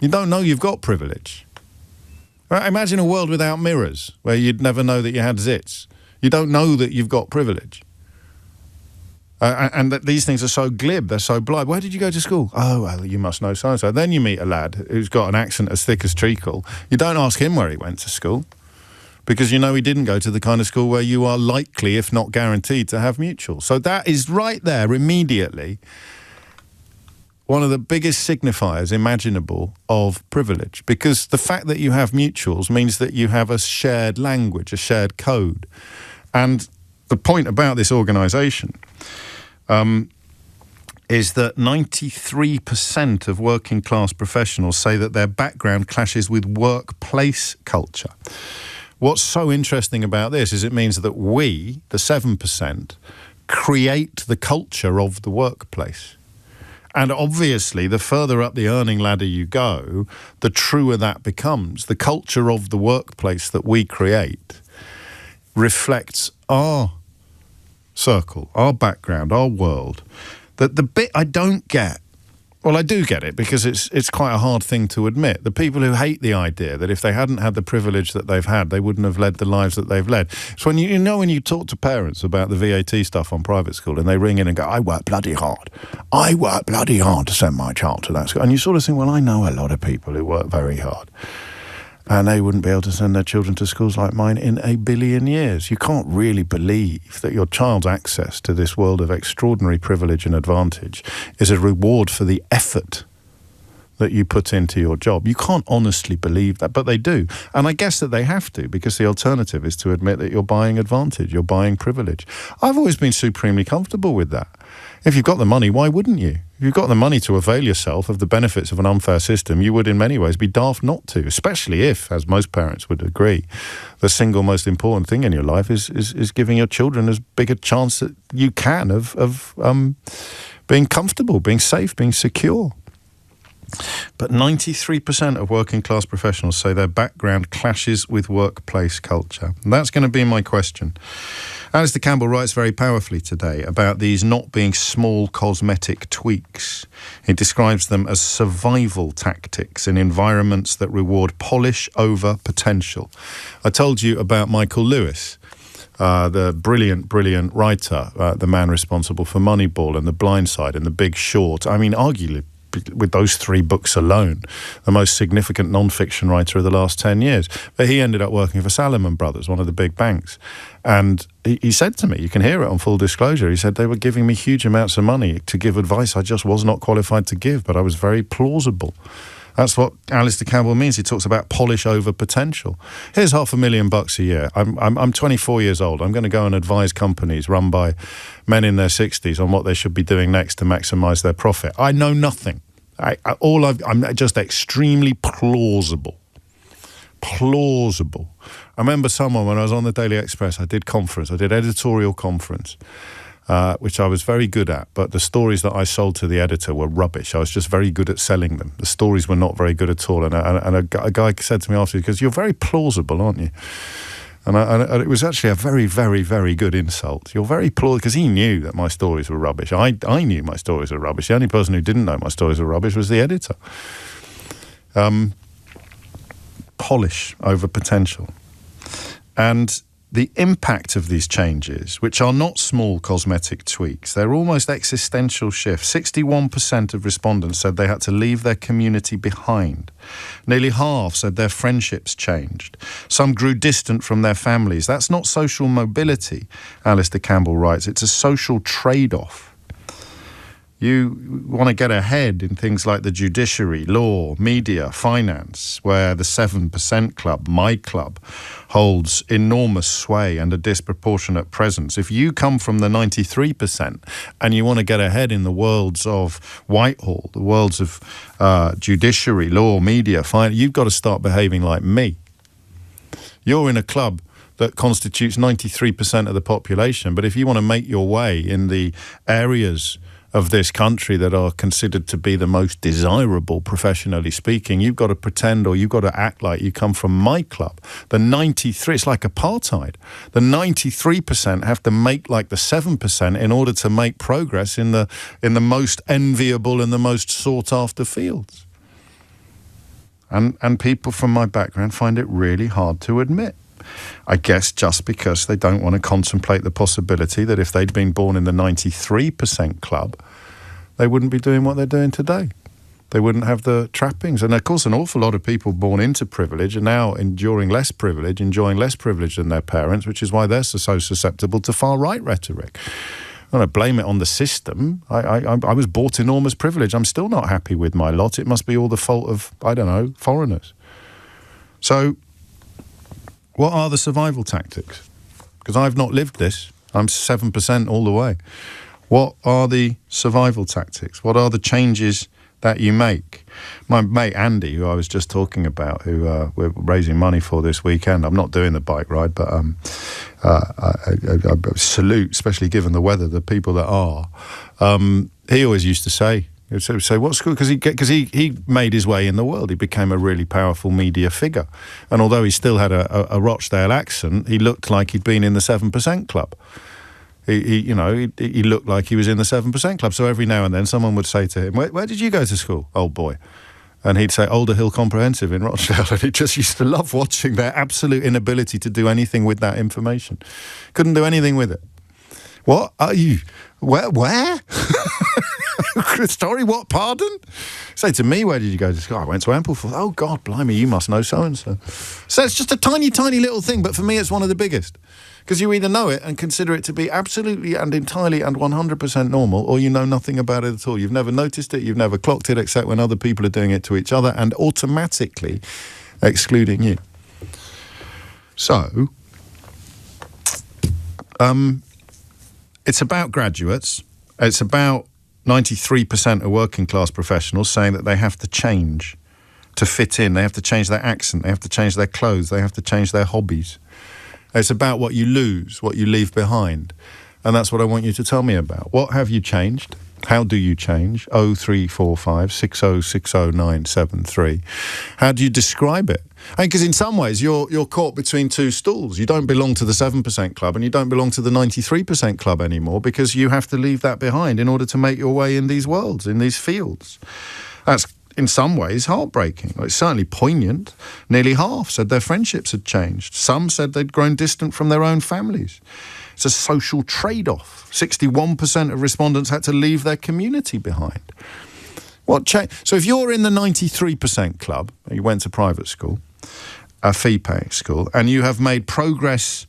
[SPEAKER 2] You don't know you've got privilege. Imagine a world without mirrors, where you'd never know that you had zits. You don't know that you've got privilege. And that these things are so glib, they're so blind. Where did you go to school? Oh, well, you must know so-and-so. Then you meet a lad who's got an accent as thick as treacle. You don't ask him where he went to school, because you know he didn't go to the kind of school where you are likely, if not guaranteed, to have mutuals. So that is right there, immediately, one of the biggest signifiers imaginable of privilege, because the fact that you have mutuals means that you have a shared language, a shared code. And the point about this organisation is that 93% of working class professionals say that their background clashes with workplace culture. What's so interesting about this is it means that we, the 7%, create the culture of the workplace. And obviously, the further up the earning ladder you go, the truer that becomes. The culture of the workplace that we create reflects our circle, our background, our world. That the bit I don't get Well, I do get it, because it's quite a hard thing to admit. The people who hate the idea that if they hadn't had the privilege that they've had, they wouldn't have led the lives that they've led. It's when when you talk to parents about the VAT stuff on private school, and they ring in and go, I work bloody hard to send my child to that school. And you sort of think, well, I know a lot of people who work very hard, and they wouldn't be able to send their children to schools like mine in a billion years. You can't really believe that your child's access to this world of extraordinary privilege and advantage is a reward for the effort that you put into your job. You can't honestly believe that, but they do. And I guess that they have to, because the alternative is to admit that you're buying advantage, you're buying privilege. I've always been supremely comfortable with that. If you've got the money, why wouldn't you? If you've got the money to avail yourself of the benefits of an unfair system, you would in many ways be daft not to, especially if, as most parents would agree, the single most important thing in your life is giving your children as big a chance that you can of being comfortable, being safe, being secure. But 93% of working class professionals say their background clashes with workplace culture. And that's going to be my question. Alistair Campbell writes very powerfully today about these not being small cosmetic tweaks. He describes them as survival tactics in environments that reward polish over potential. I told you about Michael Lewis, the brilliant writer, the man responsible for Moneyball and The Blind Side and The Big Short. I mean, arguably, with those 3 books alone, the most significant non-fiction writer of the last 10 years. But he ended up working for Salomon Brothers, one of the big banks. And he said to me, you can hear it on Full Disclosure, he said they were giving me huge amounts of money to give advice I just was not qualified to give, but I was very plausible. That's what Alistair Campbell means. He talks about polish over potential. Here's $500,000 a year. I'm 24 years old. I'm going to go and advise companies run by men in their 60s on what they should be doing next to maximise their profit. I know nothing. I'm just extremely plausible. Plausible. I remember someone, when I was on the Daily Express, I did editorial conference, which I was very good at, but the stories that I sold to the editor were rubbish. I was just very good at selling them. The stories were not very good at all. And a guy said to me afterwards, because you're very plausible, aren't you? And it was actually a very, very, very good insult. You're very plausible, because he knew that my stories were rubbish. I knew my stories were rubbish. The only person who didn't know my stories were rubbish was the editor. Polish over potential. And the impact of these changes, which are not small cosmetic tweaks, they're almost existential shifts. 61% of respondents said they had to leave their community behind. Nearly half said their friendships changed. Some grew distant from their families. That's not social mobility, Alistair Campbell writes. It's a social trade-off. You want to get ahead in things like the judiciary, law, media, finance, where the 7% club, my club, holds enormous sway and a disproportionate presence. If you come from the 93% and you want to get ahead in the worlds of Whitehall, the worlds of judiciary, law, media, finance, you've got to start behaving like me. You're in a club that constitutes 93% of the population, but if you want to make your way in the areas of this country that are considered to be the most desirable, professionally speaking, you've got to pretend, or you've got to act like you come from my club. The 93, it's like apartheid. The 93% have to make like the 7% in order to make progress in the most enviable and the most sought after fields. And people from my background find it really hard to admit. I guess just because they don't want to contemplate the possibility that if they'd been born in the 93% club, they wouldn't be doing what they're doing today. They wouldn't have the trappings. And of course, an awful lot of people born into privilege are now enjoying less privilege than their parents, which is why they're so susceptible to far-right rhetoric. I don't blame it on the system. I was bought enormous privilege. I'm still not happy with my lot. It must be all the fault of, foreigners. So what are the survival tactics? Because I've not lived this. I'm 7% all the way. What are the survival tactics? What are the changes that you make? My mate Andy, who I was just talking about, who we're raising money for this weekend, I'm not doing the bike ride, but I salute, especially given the weather, the people that are. He always used to say, what school? Because he made his way in the world. He became a really powerful media figure. And although he still had a Rochdale accent, he looked like he'd been in the 7% club. He looked like he was in the 7% club. So every now and then someone would say to him, where did you go to school, old boy? And he'd say, Alder Hill Comprehensive in Rochdale. And he just used to love watching their absolute inability to do anything with that information. Couldn't do anything with it. What are you? Where? Sorry, what? Pardon? Say to me, where did you go to school? I went to Ampleforth. Oh, God, blimey, you must know so-and-so. So it's just a tiny, tiny little thing, but for me it's one of the biggest. Because you either know it and consider it to be absolutely and entirely and 100% normal, or you know nothing about it at all. You've never noticed it, you've never clocked it, except when other people are doing it to each other and automatically excluding you. So, it's about graduates. It's about 93% of working class professionals saying that they have to change to fit in. They have to change their accent. They have to change their clothes. They have to change their hobbies. It's about what you lose, what you leave behind. And that's what I want you to tell me about. What have you changed? How do you change? 0345 6060973. How do you describe it? Because in some ways you're caught between two stools. You don't belong to the 7% club and you don't belong to the 93% club anymore, because you have to leave that behind in order to make your way in these worlds, in these fields. That's in some ways heartbreaking. It's certainly poignant. Nearly half said their friendships had changed. Some said they'd grown distant from their own families. It's a social trade-off. 61% of respondents had to leave their community behind. So if you're in the 93% club, you went to private school, a fee-paying school, and you have made progress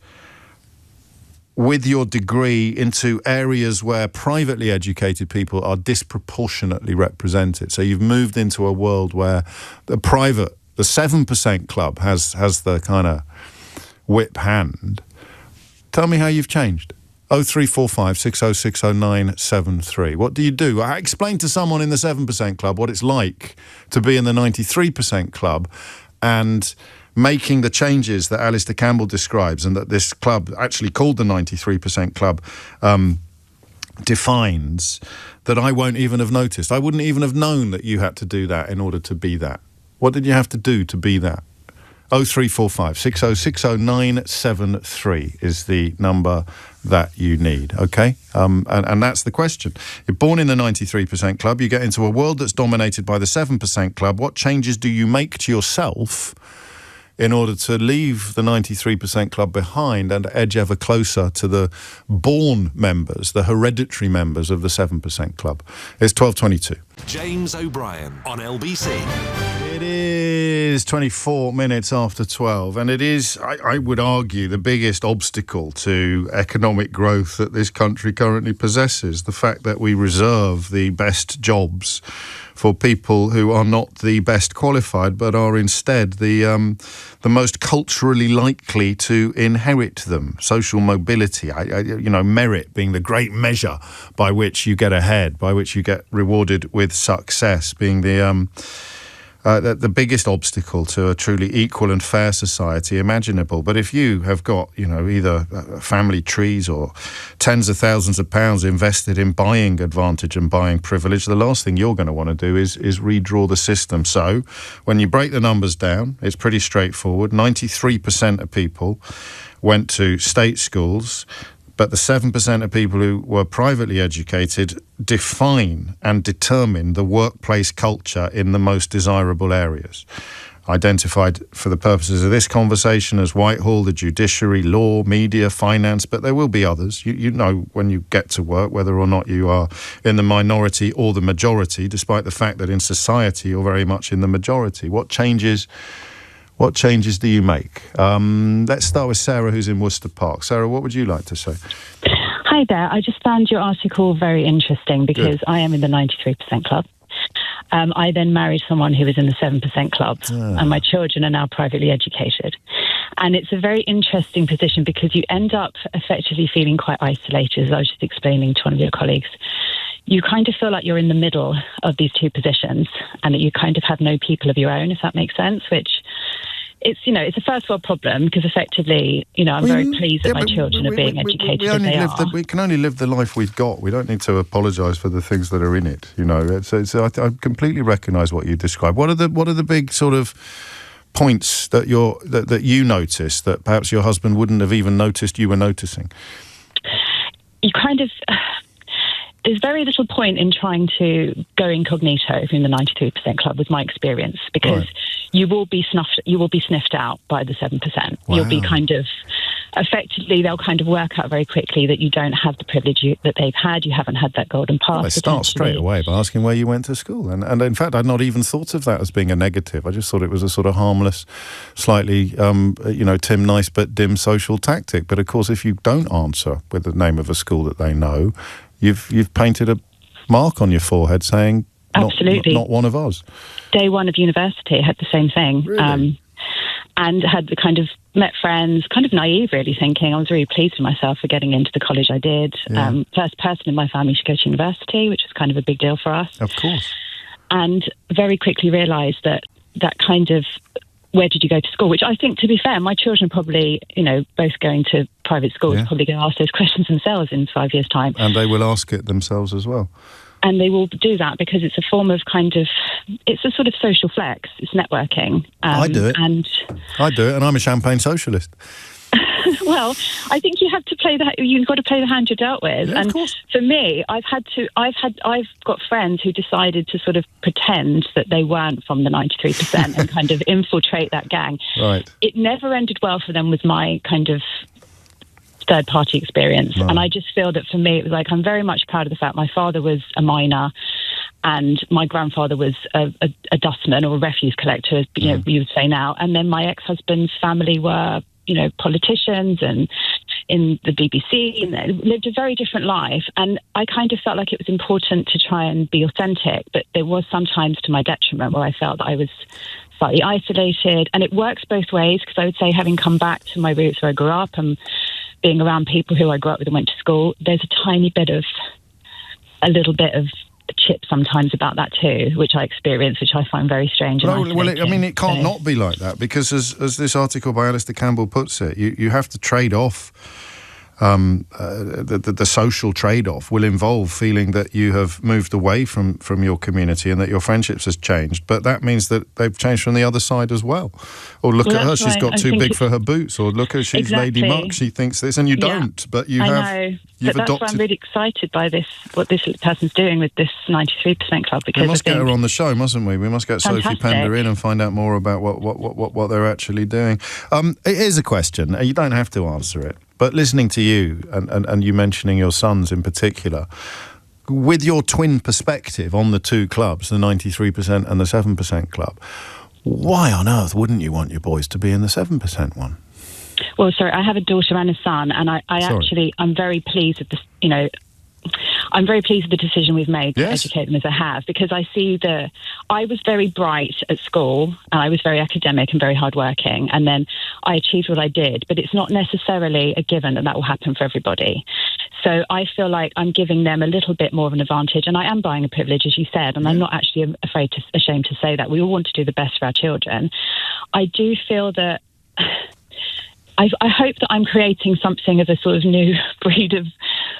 [SPEAKER 2] with your degree into areas where privately educated people are disproportionately represented. So you've moved into a world where the 7% club has the kind of whip hand. Tell me how you've changed. 0345 6060973. What do you do? I explain to someone in the 7% club what it's like to be in the 93% club and making the changes that Alistair Campbell describes, and that this club, actually called the 93% club, defines, that I won't even have noticed. I wouldn't even have known that you had to do that in order to be that. What did you have to do to be that? 0345 6060973 is the number that you need, okay? And that's the question. You're born in the 93% club, you get into a world that's dominated by the 7% club. What changes do you make to yourself in order to leave the 93% club behind and edge ever closer to the born members, the hereditary members of the 7% club? It's 12:22.
[SPEAKER 1] James O'Brien on LBC.
[SPEAKER 2] It is 24 minutes after 12, and it is, I would argue, the biggest obstacle to economic growth that this country currently possesses. The fact that we reserve the best jobs for people who are not the best qualified, but are instead the most culturally likely to inherit them. Social mobility, merit being the great measure by which you get ahead, by which you get rewarded with success, being the biggest obstacle to a truly equal and fair society imaginable. But if you have got, either family trees or tens of thousands of pounds invested in buying advantage and buying privilege, the last thing you're going to want to do is redraw the system. So when you break the numbers down, it's pretty straightforward. 93% of people went to state schools, but the 7% of people who were privately educated define and determine the workplace culture in the most desirable areas. Identified for the purposes of this conversation as Whitehall, the judiciary, law, media, finance, but there will be others. You know when you get to work whether or not you are in the minority or the majority, despite the fact that in society you're very much in the majority. What changes do you make? Let's start with Sarah, who's in Worcester Park. Sarah, what would you like to say?
[SPEAKER 3] Hi there. I just found your article very interesting because I am in the 93% club. I then married someone who was in the 7% club, and my children are now privately educated. And it's a very interesting position because you end up effectively feeling quite isolated, as I was just explaining to one of your colleagues. You kind of feel like you're in the middle of these two positions and that you kind of have no people of your own, if that makes sense, which it's a first world problem because effectively, I'm very pleased that my children are being educated as they are.
[SPEAKER 2] We can only live the life we've got. We don't need to apologise for the things that are in it. I completely recognise what you describe. What are the big sort of points that you notice that perhaps your husband wouldn't have even noticed you were noticing?
[SPEAKER 3] you kind of... There's very little point in trying to go incognito in the 93% club, was my experience, because you will be sniffed out by the 7%.
[SPEAKER 2] Wow.
[SPEAKER 3] You'll be kind of... Effectively, they'll kind of work out very quickly that you don't have the privilege that they've had. You haven't had that golden path.
[SPEAKER 2] Well, they start straight away by asking where you went to school. And in fact, I'd not even thought of that as being a negative. I just thought it was a sort of harmless, slightly, Tim Nice but dim social tactic. But of course, if you don't answer with the name of a school that they know, you've painted a mark on your forehead saying,
[SPEAKER 3] absolutely,
[SPEAKER 2] not one of us.
[SPEAKER 3] Day one of university, I had the same thing.
[SPEAKER 2] Really?
[SPEAKER 3] And had the kind of met friends, kind of naive, really, thinking I was really pleased with myself for getting into the college I did.
[SPEAKER 2] Yeah.
[SPEAKER 3] First person in my family to go to university, which was kind of a big deal for us.
[SPEAKER 2] Of course.
[SPEAKER 3] And very quickly realised that kind of, where did you go to school? Which I think, to be fair, my children probably, both going to private schools, probably going to ask those questions themselves in 5 years' time.
[SPEAKER 2] And they will ask it themselves as well.
[SPEAKER 3] And they will do that because it's a form of it's a sort of social flex. It's networking.
[SPEAKER 2] I do it. And I'm a champagne socialist.
[SPEAKER 3] Well, I think you've got to play the hand you're dealt with.
[SPEAKER 2] Yeah,
[SPEAKER 3] and
[SPEAKER 2] of course.
[SPEAKER 3] For me, I've got friends who decided to sort of pretend that they weren't from the 93% and kind of infiltrate that gang.
[SPEAKER 2] Right.
[SPEAKER 3] It never ended well for them with my kind of third-party experience.
[SPEAKER 2] Right.
[SPEAKER 3] And I just feel that for me, it was like, I'm very much proud of the fact my father was a miner and my grandfather was a dustman or a refuse collector, as you would say now. And then my ex-husband's family were, politicians and in the BBC, and they lived a very different life. And I kind of felt like it was important to try and be authentic, but there was sometimes to my detriment where I felt that I was slightly isolated. And it works both ways, because I would say, having come back to my roots where I grew up and being around people who I grew up with and went to school, there's a little bit of chip sometimes about that too, which I experience, which I find very strange.
[SPEAKER 2] It can't not be like that, because as this article by Alistair Campbell puts it, you have to trade off. The social trade-off will involve feeling that you have moved away from your community and that your friendships has changed, but that means that they've changed from the other side as well. Or look at her, she's got too big for her boots, or look at she's Lady Muck, she thinks this, and you don't, but you have. I know. But that's why I'm really excited by what this person's doing with this 93% club. Because we must get her on the show, mustn't we? We must get Sophie Pender in and find out more about what they're actually doing. Here's a question. You don't have to answer it, but listening to you and you mentioning your sons in particular, with your twin perspective on the two clubs, the 93% and the 7% club, why on earth wouldn't you want your boys to be in the 7% one?
[SPEAKER 3] Well, sorry, I have a daughter and a son, and I'm very pleased with this, I'm very pleased with the decision we've made to educate them as I have, because I see I was very bright at school and I was very academic and very hardworking, and then I achieved what I did, but it's not necessarily a given that will happen for everybody. So I feel like I'm giving them a little bit more of an advantage, and I am buying a privilege, as you said, and I'm not actually ashamed to say that. We all want to do the best for our children. I do feel that I hope that I'm creating something of a sort of new breed of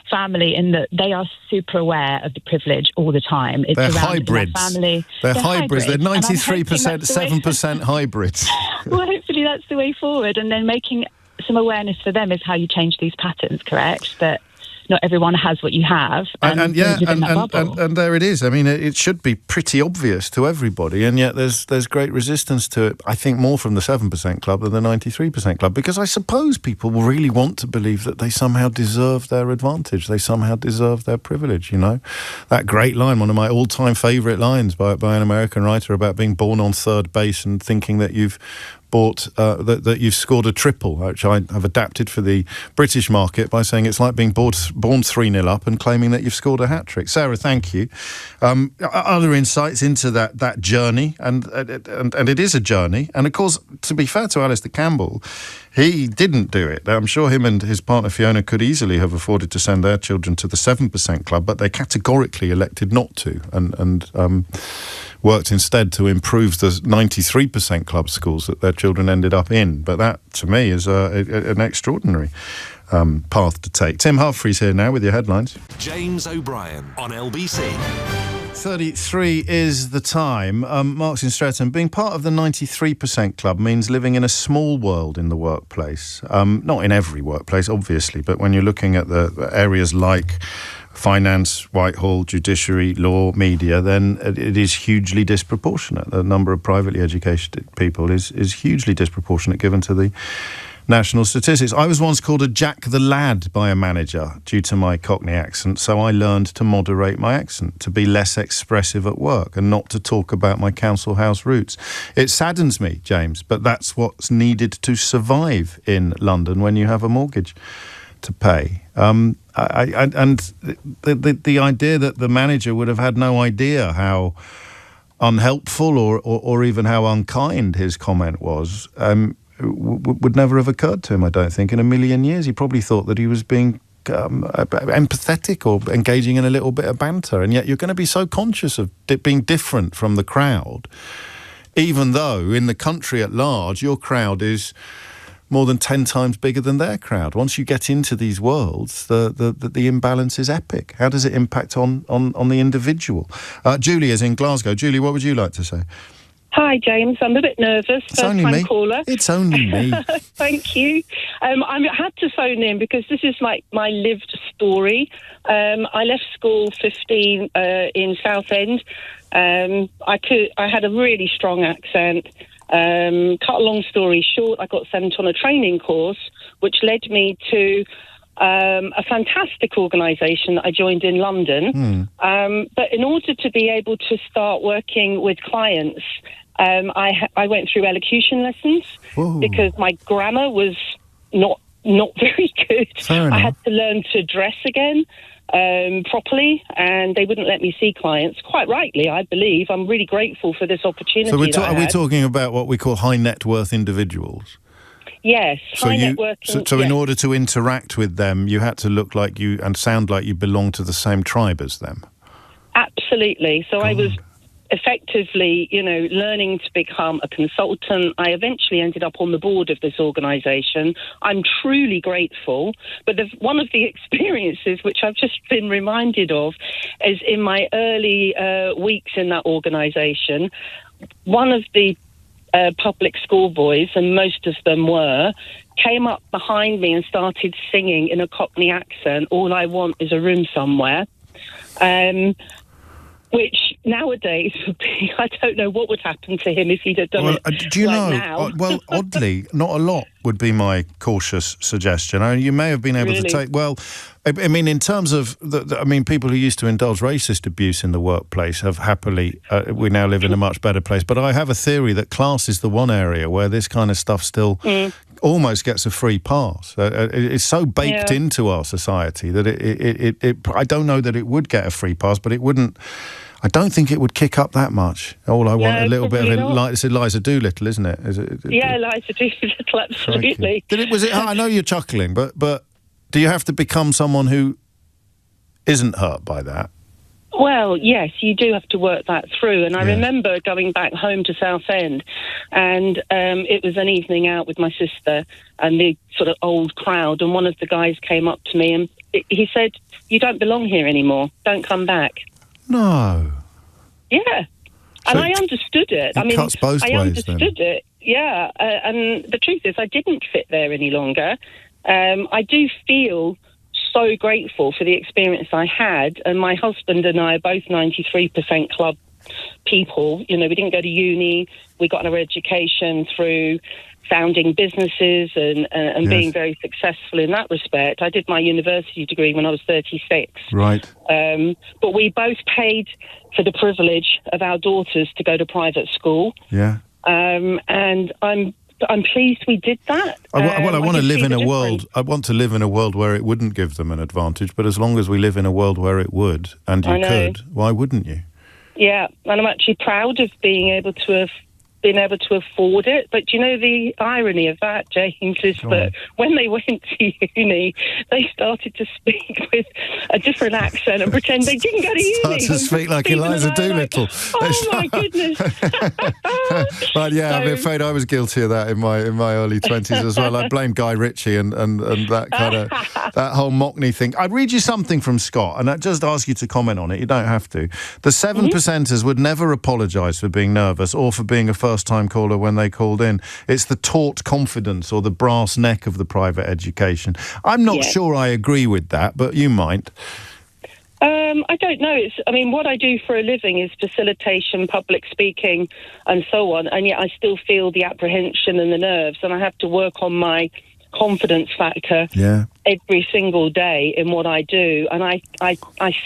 [SPEAKER 3] family, in that they are super aware of the privilege all the time.
[SPEAKER 2] They're hybrids. They're hybrids. They're 93%, 7% hybrids.
[SPEAKER 3] Well, hopefully that's the way forward. And then making some awareness for them is how you change these patterns, correct? That not everyone has what you have. And
[SPEAKER 2] there it is. I mean, it should be pretty obvious to everybody, and yet there's great resistance to it, I think, more from the 7% club than the 93% club, because I suppose people really want to believe that they somehow deserve their advantage, they somehow deserve their privilege, That great line, one of my all-time favourite lines by an American writer, about being born on third base and thinking that you've that you've scored a triple, which I have adapted for the British market by saying it's like being born 3-0 up and claiming that you've scored a hat-trick. Sarah, thank you. Other insights into that journey, and it is a journey. And of course, to be fair to Alistair Campbell, he didn't do it. I'm sure him and his partner Fiona could easily have afforded to send their children to the 7% club, but they categorically elected not to, and worked instead to improve the 93% club schools that their children ended up in. But that, to me, is an extraordinary path to take. Tim Humphrey's here now with your headlines.
[SPEAKER 1] James O'Brien on LBC.
[SPEAKER 2] 8:33 is the time. Mark's in Streatham. Being part of the 93% club means living in a small world in the workplace. Not in every workplace, obviously, but when you're looking at the areas like finance, Whitehall, judiciary, law, media, then it is hugely disproportionate. The number of privately educated people is hugely disproportionate given to the national statistics. I was once called a Jack the Lad by a manager due to my Cockney accent, so I learned to moderate my accent, to be less expressive at work and not to talk about my council house roots. It saddens me, James, but that's what's needed to survive in London when you have a mortgage to pay. And the idea that the manager would have had no idea how unhelpful or even how unkind his comment was would never have occurred to him, I don't think, in a million years. He probably thought that he was being empathetic or engaging in a little bit of banter, and yet you're going to be so conscious of being different from the crowd, even though in the country at large your crowd is more than 10 times bigger than their crowd. Once you get into these worlds, the imbalance is epic. How does it impact on the individual? Julie is in Glasgow. Julie, what would you like to say?
[SPEAKER 4] Hi, James. I'm a bit nervous.
[SPEAKER 2] It's only me.
[SPEAKER 4] Caller.
[SPEAKER 2] It's only me.
[SPEAKER 4] Thank you. I had to phone in because this is my lived story. I left school 15 in Southend. I had a really strong accent. Cut a long story short, I got sent on a training course, which led me to a fantastic organisation that I joined in London. But in order to be able to start working with clients, I went through elocution lessons. Whoa. Because my grammar was not very good. I had to learn to dress again properly, and they wouldn't let me see clients. Quite rightly, I believe. I'm really grateful for this opportunity. So
[SPEAKER 2] are we talking about what we call high net worth individuals?
[SPEAKER 4] Yes, high net worth.
[SPEAKER 2] So in order to interact with them, you had to look like you and sound like you belonged to the same tribe as them.
[SPEAKER 4] Absolutely. So I was effectively, learning to become a consultant. I eventually ended up on the board of this organisation. I'm truly grateful. But one of the experiences which I've just been reminded of is in my early weeks in that organisation, one of the public school boys, and most of them came up behind me and started singing in a Cockney accent, "All I Want Is a Room Somewhere," which nowadays would be, I don't know what would happen to him if he'd have done it.
[SPEAKER 2] Do you know?
[SPEAKER 4] Now.
[SPEAKER 2] Well, oddly, not a lot would be my cautious suggestion. I mean, you may have been able to take. Well, I mean, in terms of people who used to indulge racist abuse in the workplace have happily. We now live in a much better place. But I have a theory that class is the one area where this kind of stuff still almost gets a free pass. It's so baked into our society that it I don't know that it would get a free pass, but it wouldn't. I don't think it would kick up that much. All I want a little bit of it. It's Eliza Doolittle, isn't it?
[SPEAKER 4] Yeah, Eliza Doolittle, absolutely.
[SPEAKER 2] I know you're chuckling, but do you have to become someone who isn't hurt by that?
[SPEAKER 4] Well, yes, you do have to work that through. And I remember going back home to Southend, and it was an evening out with my sister and the sort of old crowd, and one of the guys came up to me and he said, "You don't belong here anymore. Don't come back." No. Yeah. And I understood it. I
[SPEAKER 2] cuts both ways,
[SPEAKER 4] understood it. Yeah. And the truth is I didn't fit there any longer. I do feel so grateful for the experience I had, and my husband and I are both 93% club people. We didn't go to uni. We got our education through founding businesses and being very successful in that respect. I did my university degree when I was 36.
[SPEAKER 2] Right.
[SPEAKER 4] But we both paid for the privilege of our daughters to go to private school.
[SPEAKER 2] Yeah.
[SPEAKER 4] And I'm pleased we did that.
[SPEAKER 2] I want to live in a world. I want to live in a world where it wouldn't give them an advantage. But as long as we live in a world where it would, and you could, why wouldn't you?
[SPEAKER 4] Yeah, and I'm actually proud of being able to have been able to afford it. But the irony of that, James, is that when they went to uni, they started to speak with a different accent and pretend they didn't go to uni.
[SPEAKER 2] Start to speak like Eliza Doolittle.
[SPEAKER 4] Oh my goodness.
[SPEAKER 2] Well, yeah, I'm afraid I was guilty of that in my early 20s as well. I blamed Guy Ritchie and that kind of that whole Mockney thing. I'd read you something from Scott, and I'd just ask you to comment on it. You don't have to. The 7%ers would never apologise for being nervous or for being a first-time caller when they called in. It's the taught confidence or the brass neck of the private education. I'm not sure I agree with that, but you might.
[SPEAKER 4] I don't know. What I do for a living is facilitation, public speaking, and so on. And yet I still feel the apprehension and the nerves, and I have to work on my confidence factor every single day in what I do. And I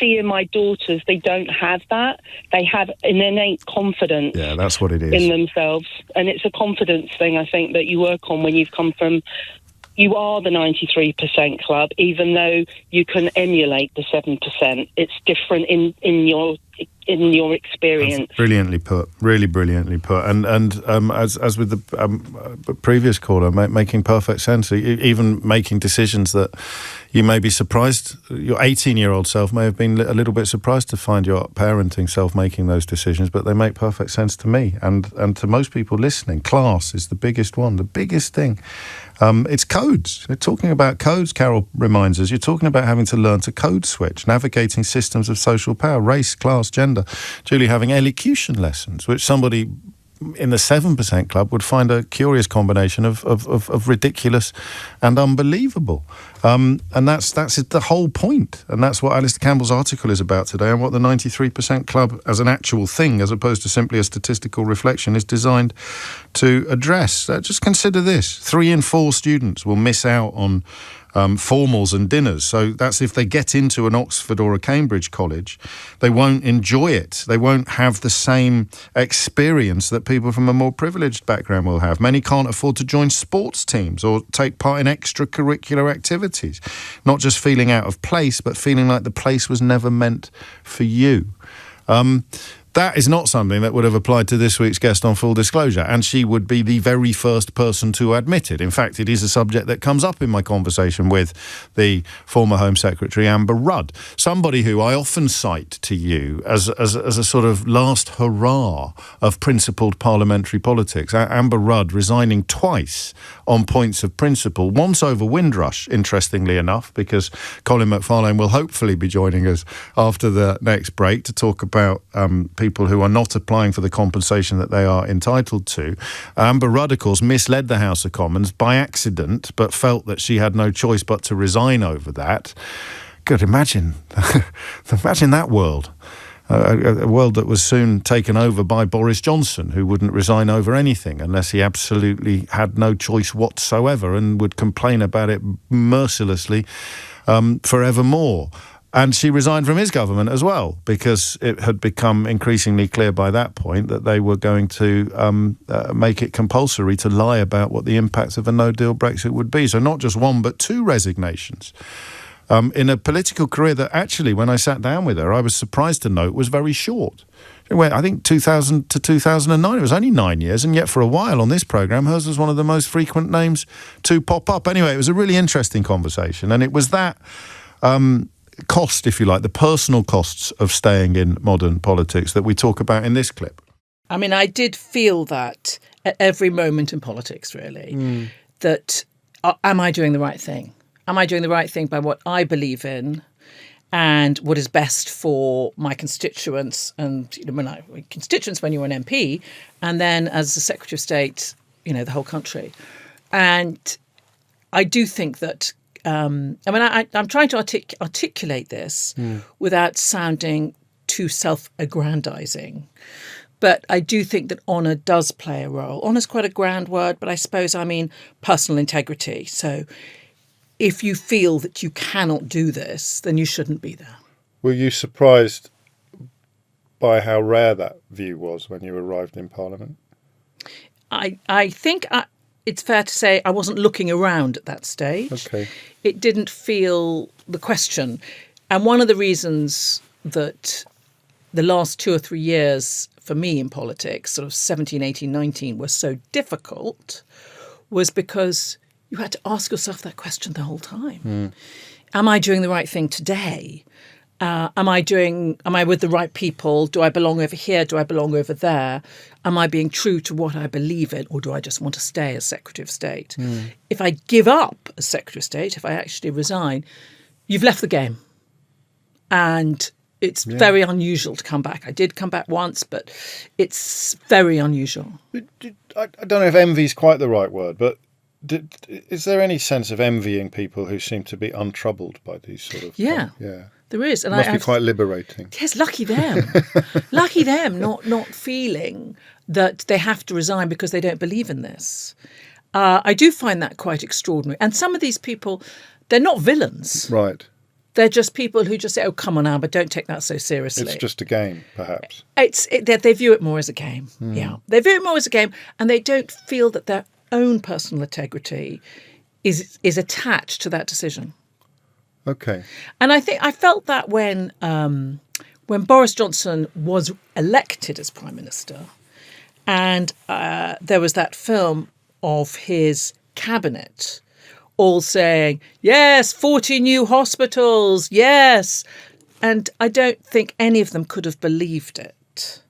[SPEAKER 4] see in my daughters, they don't have that. They have an innate confidence.
[SPEAKER 2] Yeah, that's what it is.
[SPEAKER 4] In themselves. And it's a confidence thing, I think, that you work on when you've come from... You are the 93% club, even though you can emulate the 7%. It's different in your experience.
[SPEAKER 2] That's brilliantly put, really brilliantly put. And as with the previous caller, making perfect sense. Even making decisions that you may be surprised. Your 18-year-old self may have been a little bit surprised to find your parenting self making those decisions, but they make perfect sense to me and to most people listening. Class is the biggest one, the biggest thing. It's codes. We're talking about codes, Carol reminds us. You're talking about having to learn to code switch, navigating systems of social power, race, class, gender. Julie having elocution lessons, which somebody in the 7% club would find a curious combination of ridiculous and unbelievable. And that's the whole point. And that's what Alistair Campbell's article is about today, and what the 93% club as an actual thing, as opposed to simply a statistical reflection, is designed to address. Just consider this. 3 in 4 students will miss out on formals and dinners. So that's if they get into an Oxford or a Cambridge college, they won't enjoy it. They won't have the same experience that people from a more privileged background will have. Many can't afford to join sports teams or take part in extracurricular activities. Not just feeling out of place, but feeling like the place was never meant for you. That is not something that would have applied to this week's guest on Full Disclosure, and she would be the very first person to admit it. In fact, it is a subject that comes up in my conversation with the former Home Secretary, Amber Rudd, somebody who I often cite to you as a sort of last hurrah of principled parliamentary politics. Amber Rudd resigning twice on points of principle, once over Windrush, interestingly enough, because Colin McFarlane will hopefully be joining us after the next break to talk about people who are not applying for the compensation that they are entitled to. Amber Rudd, of course, misled the House of Commons by accident, but felt that she had no choice but to resign over that. Good, imagine that world. A world that was soon taken over by Boris Johnson, who wouldn't resign over anything unless he absolutely had no choice whatsoever and would complain about it mercilessly forevermore. And she resigned from his government as well, because it had become increasingly clear by that point that they were going to make it compulsory to lie about what the impacts of a no-deal Brexit would be. So not just one, but 2 resignations. In a political career that actually, when I sat down with her, I was surprised to note was very short. I think 2000 to 2009, it was only 9 years, and yet for a while on this programme, hers was one of the most frequent names to pop up. Anyway, it was a really interesting conversation, and it was that cost, if you like, the personal costs of staying in modern politics that we talk about in this clip.
[SPEAKER 5] I mean, I did feel that at every moment in politics, really, that am I doing the right thing? Am I doing the right thing by what I believe in and what is best for my constituents? And constituents when you're an MP, and then as the Secretary of State, the whole country. And I do think that I'm trying to articulate this without sounding too self-aggrandizing. But I do think that honour does play a role. Honour is quite a grand word, but I suppose I mean personal integrity. So if you feel that you cannot do this, then you shouldn't be there.
[SPEAKER 2] Were you surprised by how rare that view was when you arrived in Parliament?
[SPEAKER 5] I think it's fair to say I wasn't looking around at that stage.
[SPEAKER 2] Okay.
[SPEAKER 5] It didn't feel the question. And one of the reasons that the last 2 or 3 years for me in politics, sort of 17, 18, 19, were so difficult was because you had to ask yourself that question the whole time. Am I doing the right thing today? Am I with the right people? Do I belong over here? Do I belong over there? Am I being true to what I believe in, or do I just want to stay as Secretary of State? If I give up as Secretary of State, if I actually resign, you've left the game. And it's very unusual to come back. I did come back once, but it's very unusual.
[SPEAKER 2] I don't know if envy is quite the right word, but is there any sense of envying people who seem to be untroubled by these sort of...
[SPEAKER 5] Yeah. There is.
[SPEAKER 2] And it must be quite liberating.
[SPEAKER 5] Yes, lucky them. Lucky them not feeling that they have to resign because they don't believe in this. I do find that quite extraordinary. And some of these people, they're not villains.
[SPEAKER 2] Right.
[SPEAKER 5] They're just people who just say, oh, come on now, but don't take that so seriously.
[SPEAKER 2] It's just a game, perhaps.
[SPEAKER 5] They view it more as a game. Yeah. They view it more as a game, and they don't feel that their own personal integrity is attached to that decision.
[SPEAKER 2] Okay.
[SPEAKER 5] And I think I felt that when Boris Johnson was elected as Prime Minister, and there was that film of his cabinet all saying, yes, 40 new hospitals, yes. And I don't think any of them could have believed it.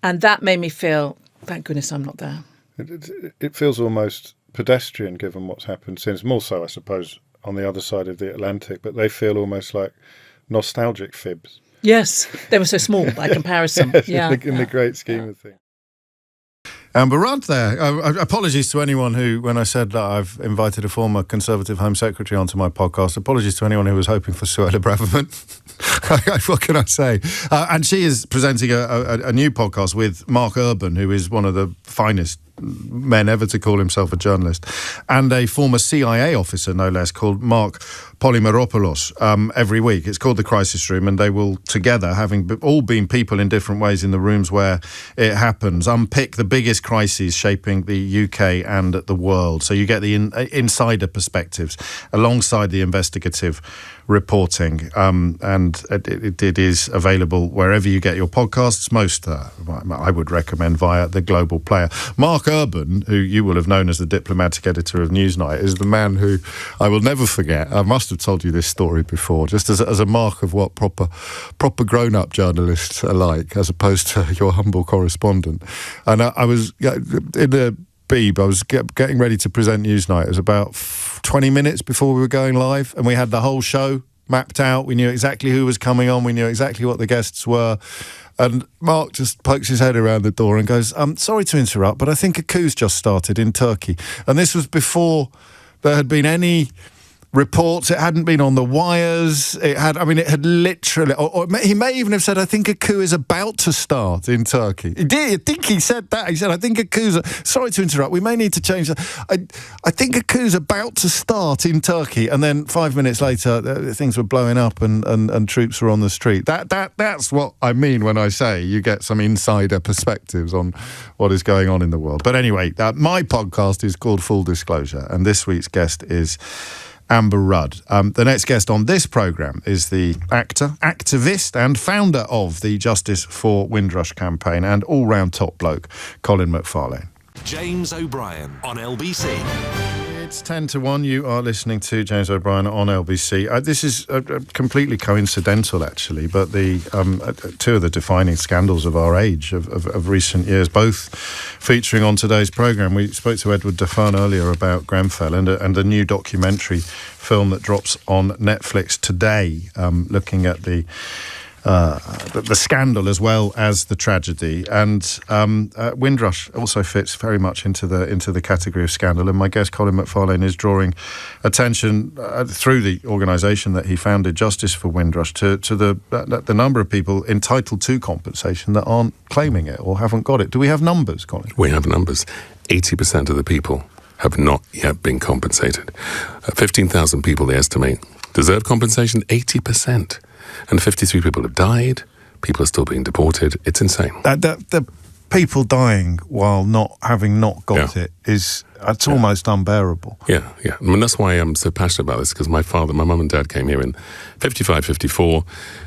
[SPEAKER 5] And that made me feel, thank goodness I'm not there.
[SPEAKER 2] It feels almost pedestrian given what's happened since, more so, I suppose, on the other side of the Atlantic, but they feel almost like nostalgic fibs.
[SPEAKER 5] Yes, they were so small by comparison.
[SPEAKER 2] Yes, in the great scheme of things. Amber Rudd there. Apologies to anyone who, when I said that I've invited a former Conservative Home Secretary onto my podcast, apologies to anyone who was hoping for Suella Braverman. What can I say? And she is presenting a new podcast with Mark Urban, who is one of the finest men ever to call himself a journalist, and a former CIA officer, no less, called Mark Polymeropoulos, every week. It's called The Crisis Room, and they will together, having all been people in different ways in the rooms where it happens, unpick the biggest crises shaping the UK and the world. So you get the insider perspectives alongside the investigative reporting, and it is available wherever you get your podcasts. Most I would recommend via the Global Player. Mark Urban, who you will have known as the diplomatic editor of Newsnight, is the man who I will never forget. I must have told you this story before, just as a mark of what proper grown-up journalists are like, as opposed to your humble correspondent. And I was in the Beeb, I was getting ready to present Newsnight. It was about 20 minutes before we were going live, and we had the whole show mapped out. We knew exactly who was coming on. We knew exactly what the guests were. And Mark just pokes his head around the door and goes, sorry to interrupt, but I think a coup's just started in Turkey. And this was before there had been any reports. It hadn't been on the wires. It had literally, or he may even have said, I think a coup is about to start in Turkey. He did. I think he said that. He said, I think a coup's, sorry to interrupt, we may need to change that. I think a coup's about to start in Turkey. And then 5 minutes later, things were blowing up and troops were on the street. That's what I mean when I say you get some insider perspectives on what is going on in the world. But anyway, my podcast is called Full Disclosure, and this week's guest is Amber Rudd. The next guest on this programme is the actor, activist and founder of the Justice for Windrush campaign and all-round top bloke, Colin McFarlane.
[SPEAKER 1] James O'Brien on LBC.
[SPEAKER 2] It's 10 to 1. You are listening to James O'Brien on LBC. This is completely coincidental, actually, but the two of the defining scandals of our age, of recent years, both featuring on today's programme. We spoke to Edward Daffarn earlier about Grenfell and a new documentary film that drops on Netflix today, looking at the scandal as well as the tragedy, and Windrush also fits very much into the category of scandal. And my guest Colin McFarlane is drawing attention through the organisation that he founded, Justice for Windrush, to the number of people entitled to compensation that aren't claiming it or haven't got it. Do we have numbers, Colin?
[SPEAKER 9] We have numbers. 80% of the people have not yet been compensated. 15,000 people, they estimate, deserve compensation. 80%. And 53 people have died. People are still being deported. It's insane.
[SPEAKER 2] The people dying while not got it is almost unbearable.
[SPEAKER 9] Yeah. I mean, that's why I'm so passionate about this, because my mum and dad came here in 55, 54,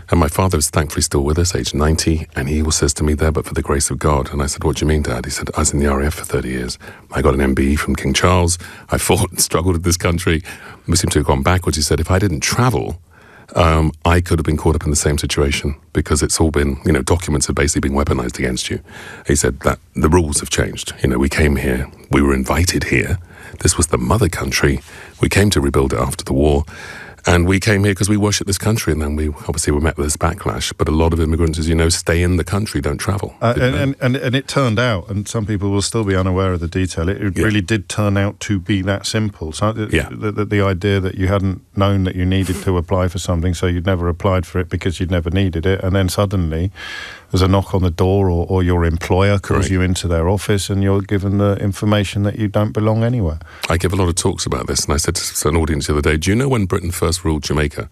[SPEAKER 9] and my father is thankfully still with us, age 90, and he always says to me, there but for the grace of God. And I said, what do you mean, Dad? He said, I was in the RAF for 30 years. I got an MBE from King Charles. I fought and struggled in this country. We seem to have gone backwards. He said, if I didn't travel I could have been caught up in the same situation because it's all been, documents have basically been weaponized against you. He said that the rules have changed. We came here, we were invited here. This was the mother country. We came to rebuild it after the war. And we came here because we worship this country, and then we were met with this backlash. But a lot of immigrants, as you know, stay in the country, don't travel.
[SPEAKER 2] And it turned out, and some people will still be unaware of the detail, it really did turn out to be that simple. So the idea that you hadn't known that you needed to apply for something, so you'd never applied for it because you'd never needed it, and then suddenly there's a knock on the door, or your employer calls you into their office, and you're given the information that you don't belong anywhere.
[SPEAKER 9] I give a lot of talks about this, and I said to an audience the other day, do you know when Britain first ruled Jamaica?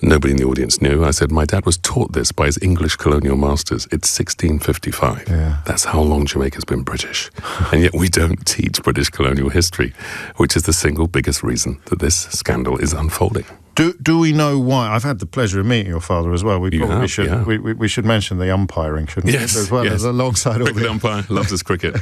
[SPEAKER 9] Nobody in the audience knew. I said, my dad was taught this by his English colonial masters. It's 1655. Yeah. That's how long Jamaica's been British. And yet we don't teach British colonial history, which is the single biggest reason that this scandal is unfolding.
[SPEAKER 2] Do we know why? I've had the pleasure of meeting your father as well. We probably should. Yeah. We should mention the umpiring, shouldn't we? As well as alongside all the
[SPEAKER 9] umpire loves his cricket.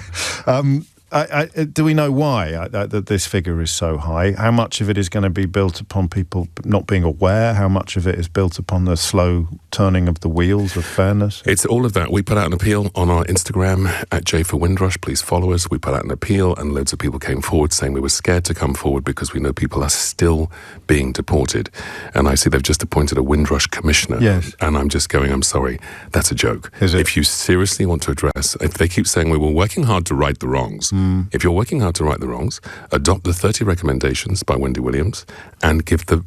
[SPEAKER 2] Do we know why that this figure is so high? How much of it is going to be built upon people not being aware? How much of it is built upon the slow turning of the wheels of fairness?
[SPEAKER 9] It's all of that. We put out an appeal on our Instagram at J for Windrush. Please follow us. We put out an appeal, and loads of people came forward saying we were scared to come forward because we know people are still being deported. And I see they've just appointed a Windrush commissioner.
[SPEAKER 2] Yes.
[SPEAKER 9] And I'm just going, I'm sorry, that's a joke.
[SPEAKER 2] Is it?
[SPEAKER 9] If you seriously want to address, if they keep saying we were working hard to right the wrongs, if you're working hard to right the wrongs, adopt the 30 recommendations by Wendy Williams and give the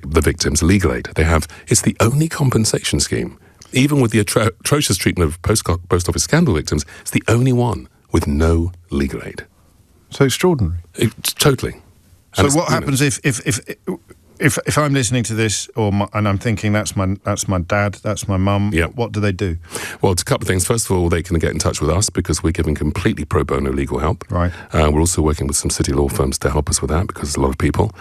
[SPEAKER 9] victims legal aid. It's the only compensation scheme, even with the atrocious treatment of post office scandal victims, it's the only one with no legal aid.
[SPEAKER 2] So extraordinary.
[SPEAKER 9] Totally.
[SPEAKER 2] So what happens if I'm listening to this, and I'm thinking that's my dad, that's my mum?
[SPEAKER 9] Yeah.
[SPEAKER 2] What do they do?
[SPEAKER 9] Well, it's a couple of things. First of all, they can get in touch with us because we're giving completely pro bono legal help.
[SPEAKER 2] Right.
[SPEAKER 9] We're also working with some city law firms to help us with that because there's a lot of people.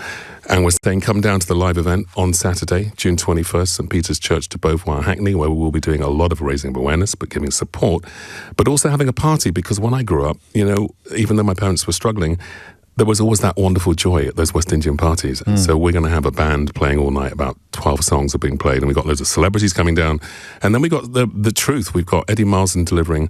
[SPEAKER 9] And we're saying come down to the live event on Saturday, June 21st, St Peter's Church de Beauvoir, Hackney, where we will be doing a lot of raising of awareness, but giving support, but also having a party because when I grew up, even though my parents were struggling, there was always that wonderful joy at those West Indian parties. And so we're going to have a band playing all night. About 12 songs are being played, and we've got loads of celebrities coming down. And then we got the truth. We've got Eddie Marlson delivering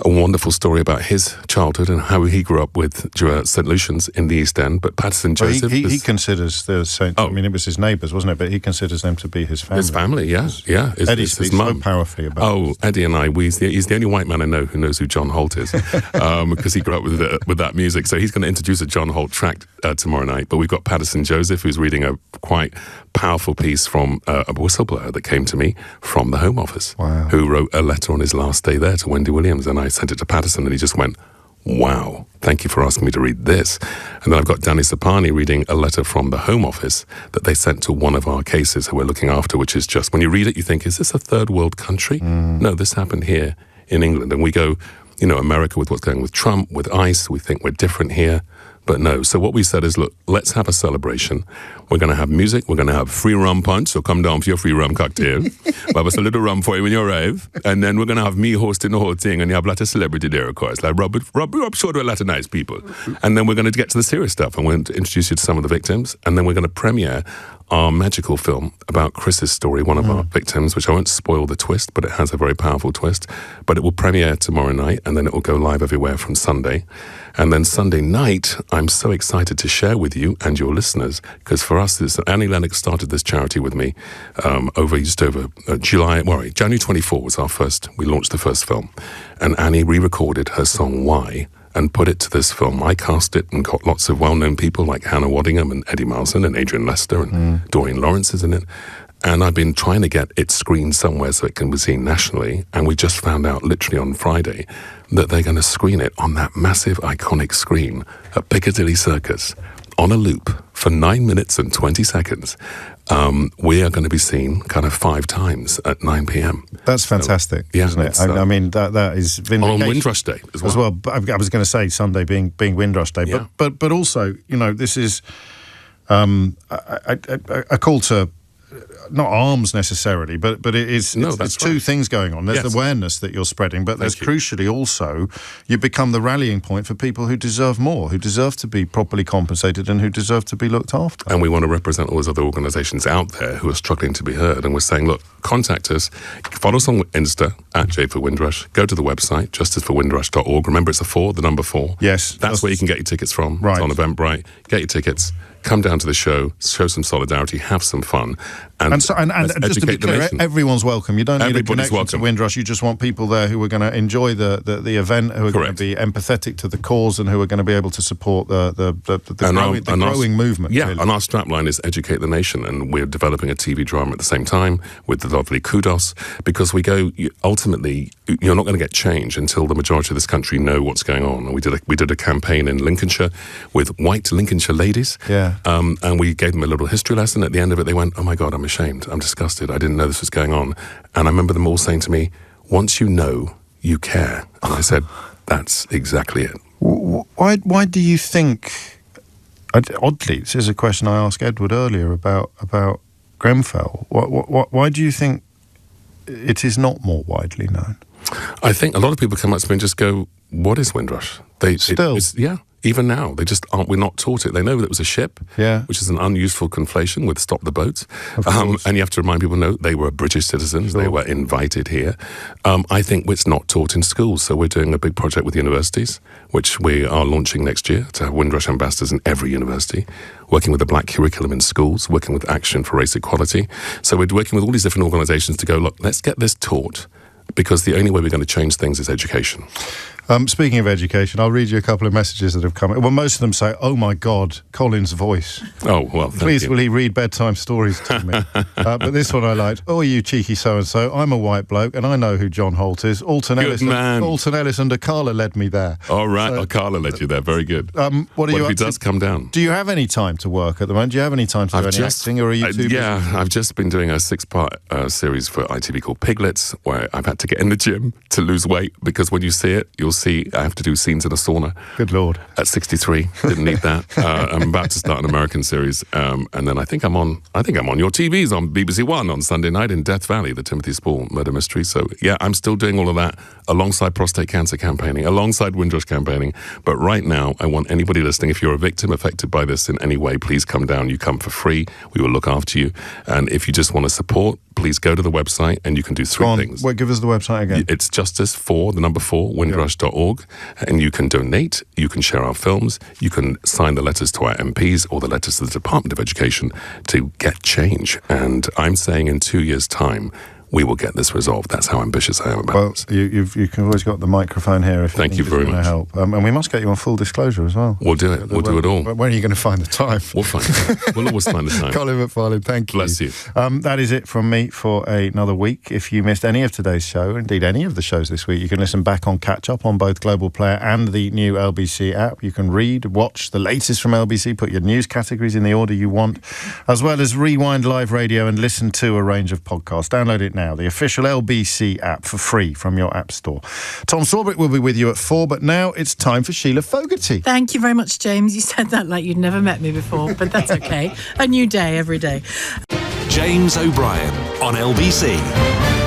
[SPEAKER 9] a wonderful story about his childhood and how he grew up with St Lucians in the East End. But Patterson Joseph...
[SPEAKER 2] He considers the Saint... I mean, it was his neighbours, wasn't it? But he considers them to be his family.
[SPEAKER 9] His family, yeah.
[SPEAKER 2] Eddie speaks so powerfully about this.
[SPEAKER 9] Eddie and I, he's the only white man I know who knows who John Holt is because he grew up with that music. So he's going to introduce a John Holt track tomorrow night. But we've got Patterson Joseph, who's reading a quite powerful piece from a whistleblower that came to me from the Home Office, who wrote a letter on his last day there to Wendy Williams, and I sent it to Patterson, and he just went, wow, thank you for asking me to read this. And then I've got Danny Sapani reading a letter from the Home Office that they sent to one of our cases who we're looking after, which is just, when you read it, you think, is this a third world country? No, this happened here in England. And we go, America with what's going on with Trump, with ICE, we think we're different here. But no. So what we said is, look, let's have a celebration. We're going to have music. We're going to have free rum punch. So come down for your free rum cocktail. We'll have us a little rum for you when you arrive. And then we're going to have me hosting the whole thing. And you have a lot of celebrity there, of course. Like Rob showed a lot of nice people. And then we're going to get to the serious stuff. And we're going to introduce you to some of the victims. And then we're going to premiere our magical film about Chris's story, one of our victims, which I won't spoil the twist, but it has a very powerful twist. But it will premiere tomorrow night, and then it will go live everywhere from Sunday. And then Sunday night, I'm so excited to share with you and your listeners, because for us, Annie Lennox started this charity with me January 24 was we launched the first film. And Annie re-recorded her song Why and put it to this film. I cast it and got lots of well-known people like Hannah Waddingham and Eddie Marlson and Adrian Lester and Doreen Lawrence is in it. And I've been trying to get it screened somewhere so it can be seen nationally. And we just found out literally on Friday that they're going to screen it on that massive, iconic screen at Piccadilly Circus on a loop for 9 minutes and 20 seconds. We are going to be seen kind of 5 times at 9 p.m.
[SPEAKER 2] That's fantastic, isn't it? I mean, that is
[SPEAKER 9] on Windrush Day as well.
[SPEAKER 2] I was going to say Sunday being Windrush Day, but also, this is a call to not arms necessarily, but it's two things going on. There's
[SPEAKER 9] Yes.
[SPEAKER 2] the awareness that you're spreading, but there's
[SPEAKER 9] Thank you.
[SPEAKER 2] crucially also you become the rallying point for people who deserve more, who deserve to be properly compensated and who deserve to be looked after.
[SPEAKER 9] And we want to represent all those other organisations out there who are struggling to be heard. And we're saying, look, contact us. Follow us on Insta, @J4Windrush. Go to the website, justiceforwindrush.org. Remember, it's the number 4.
[SPEAKER 2] Yes.
[SPEAKER 9] That's where you can get your tickets from.
[SPEAKER 2] Right.
[SPEAKER 9] It's on Eventbrite. Get your tickets. Come down to the show, show some solidarity, have some fun, and
[SPEAKER 2] just to be clear, everyone's welcome. You don't need a connection to Windrush. You just want people there who are going to enjoy the event, who are going to be empathetic to the cause, and who are going to be able to support the growing movement.
[SPEAKER 9] Yeah,
[SPEAKER 2] really.
[SPEAKER 9] and our strapline is educate the nation, and we're developing a TV drama at the same time with the lovely Kudos, because we go, ultimately, you're not going to get change until the majority of this country know what's going on. And we did a campaign in Lincolnshire with white Lincolnshire ladies.
[SPEAKER 2] Yeah.
[SPEAKER 9] And we gave them a little history lesson. At the end of it, they went, "Oh my God, I'm ashamed. I'm disgusted. I didn't know this was going on." And I remember them all saying to me, "Once you know, you care." And I said, "That's exactly it."
[SPEAKER 2] Why do you think? Oddly, this is a question I asked Edward earlier about Grenfell. Why do you think it is not more widely known?
[SPEAKER 9] I think a lot of people come up to me and just go, "What is Windrush?" Even now, they just aren't. We're not taught it. They know that it was a ship, which is an unuseful conflation with "stop the boat." And you have to remind people, no, they were British citizens. They were invited here. I think it's not taught in schools. So we're doing a big project with universities, which we are launching next year to have Windrush ambassadors in every university, working with the black curriculum in schools, working with Action for Race Equality. So we're working with all these different organisations to go, look, let's get this taught, because the only way we're going to change things is education.
[SPEAKER 2] Speaking of education, I'll read you a couple of messages that have come in. Well, most of them say, "Oh my God, Colin's voice."
[SPEAKER 9] Oh, well,
[SPEAKER 2] please, will he read bedtime stories to me? But this one I liked. "Oh, you cheeky so-and-so, I'm a white bloke and I know who John Holt is. Alton Ellis and Carla led me there."
[SPEAKER 9] All right, Carla led you there. Very good.
[SPEAKER 2] What
[SPEAKER 9] if he does come down?
[SPEAKER 2] Do you have any time to work at the moment? Do you have any time to do any acting, or are you too busy?
[SPEAKER 9] I've just been doing a 6-part series for ITV called Piglets, where I've had to get in the gym to lose weight, because when you see it, you'll see I have to do scenes in a sauna.
[SPEAKER 2] Good Lord.
[SPEAKER 9] At 63, didn't need that. I'm about to start an American series, and then I think I'm on your TVs on BBC One on Sunday night in Death Valley, the Timothy Spall murder mystery. So yeah, I'm still doing all of that alongside prostate cancer campaigning, alongside Windrush campaigning. But right now, I want anybody listening, if you're a victim affected by this in any way, please come down. You come for free. We will look after you. And if you just want to support, please go to the website, and you can do 3 things.
[SPEAKER 2] Wait, give us the website again.
[SPEAKER 9] It's justice4, and you can donate, you can share our films, you can sign the letters to our MPs or the letters to the Department of Education to get change. And I'm saying in 2 years' time, we will get this resolved. That's how ambitious I am about this.
[SPEAKER 2] You can always got the microphone here if
[SPEAKER 9] Thank you very much.
[SPEAKER 2] Help. And we must get you on full disclosure as well.
[SPEAKER 9] We'll do it. We'll do it all.
[SPEAKER 2] When are you going to find the time?
[SPEAKER 9] We'll find it. We'll always find the time.
[SPEAKER 2] Colin McFarlane, thank you.
[SPEAKER 9] Bless you.
[SPEAKER 2] That is it from me for another week. If you missed any of today's show, indeed any of the shows this week, you can listen back on Catch Up on both Global Player and the new LBC app. You can read, watch the latest from LBC, put your news categories in the order you want, as well as rewind live radio and listen to a range of podcasts. Download it now, the official LBC app, for free from your app store. Tom Sawbrick will be with you at 4, but now it's time for Sheila Fogarty.
[SPEAKER 10] Thank you very much, James. You said that like you'd never met me before, but that's okay. A new day every day.
[SPEAKER 1] James O'Brien on LBC.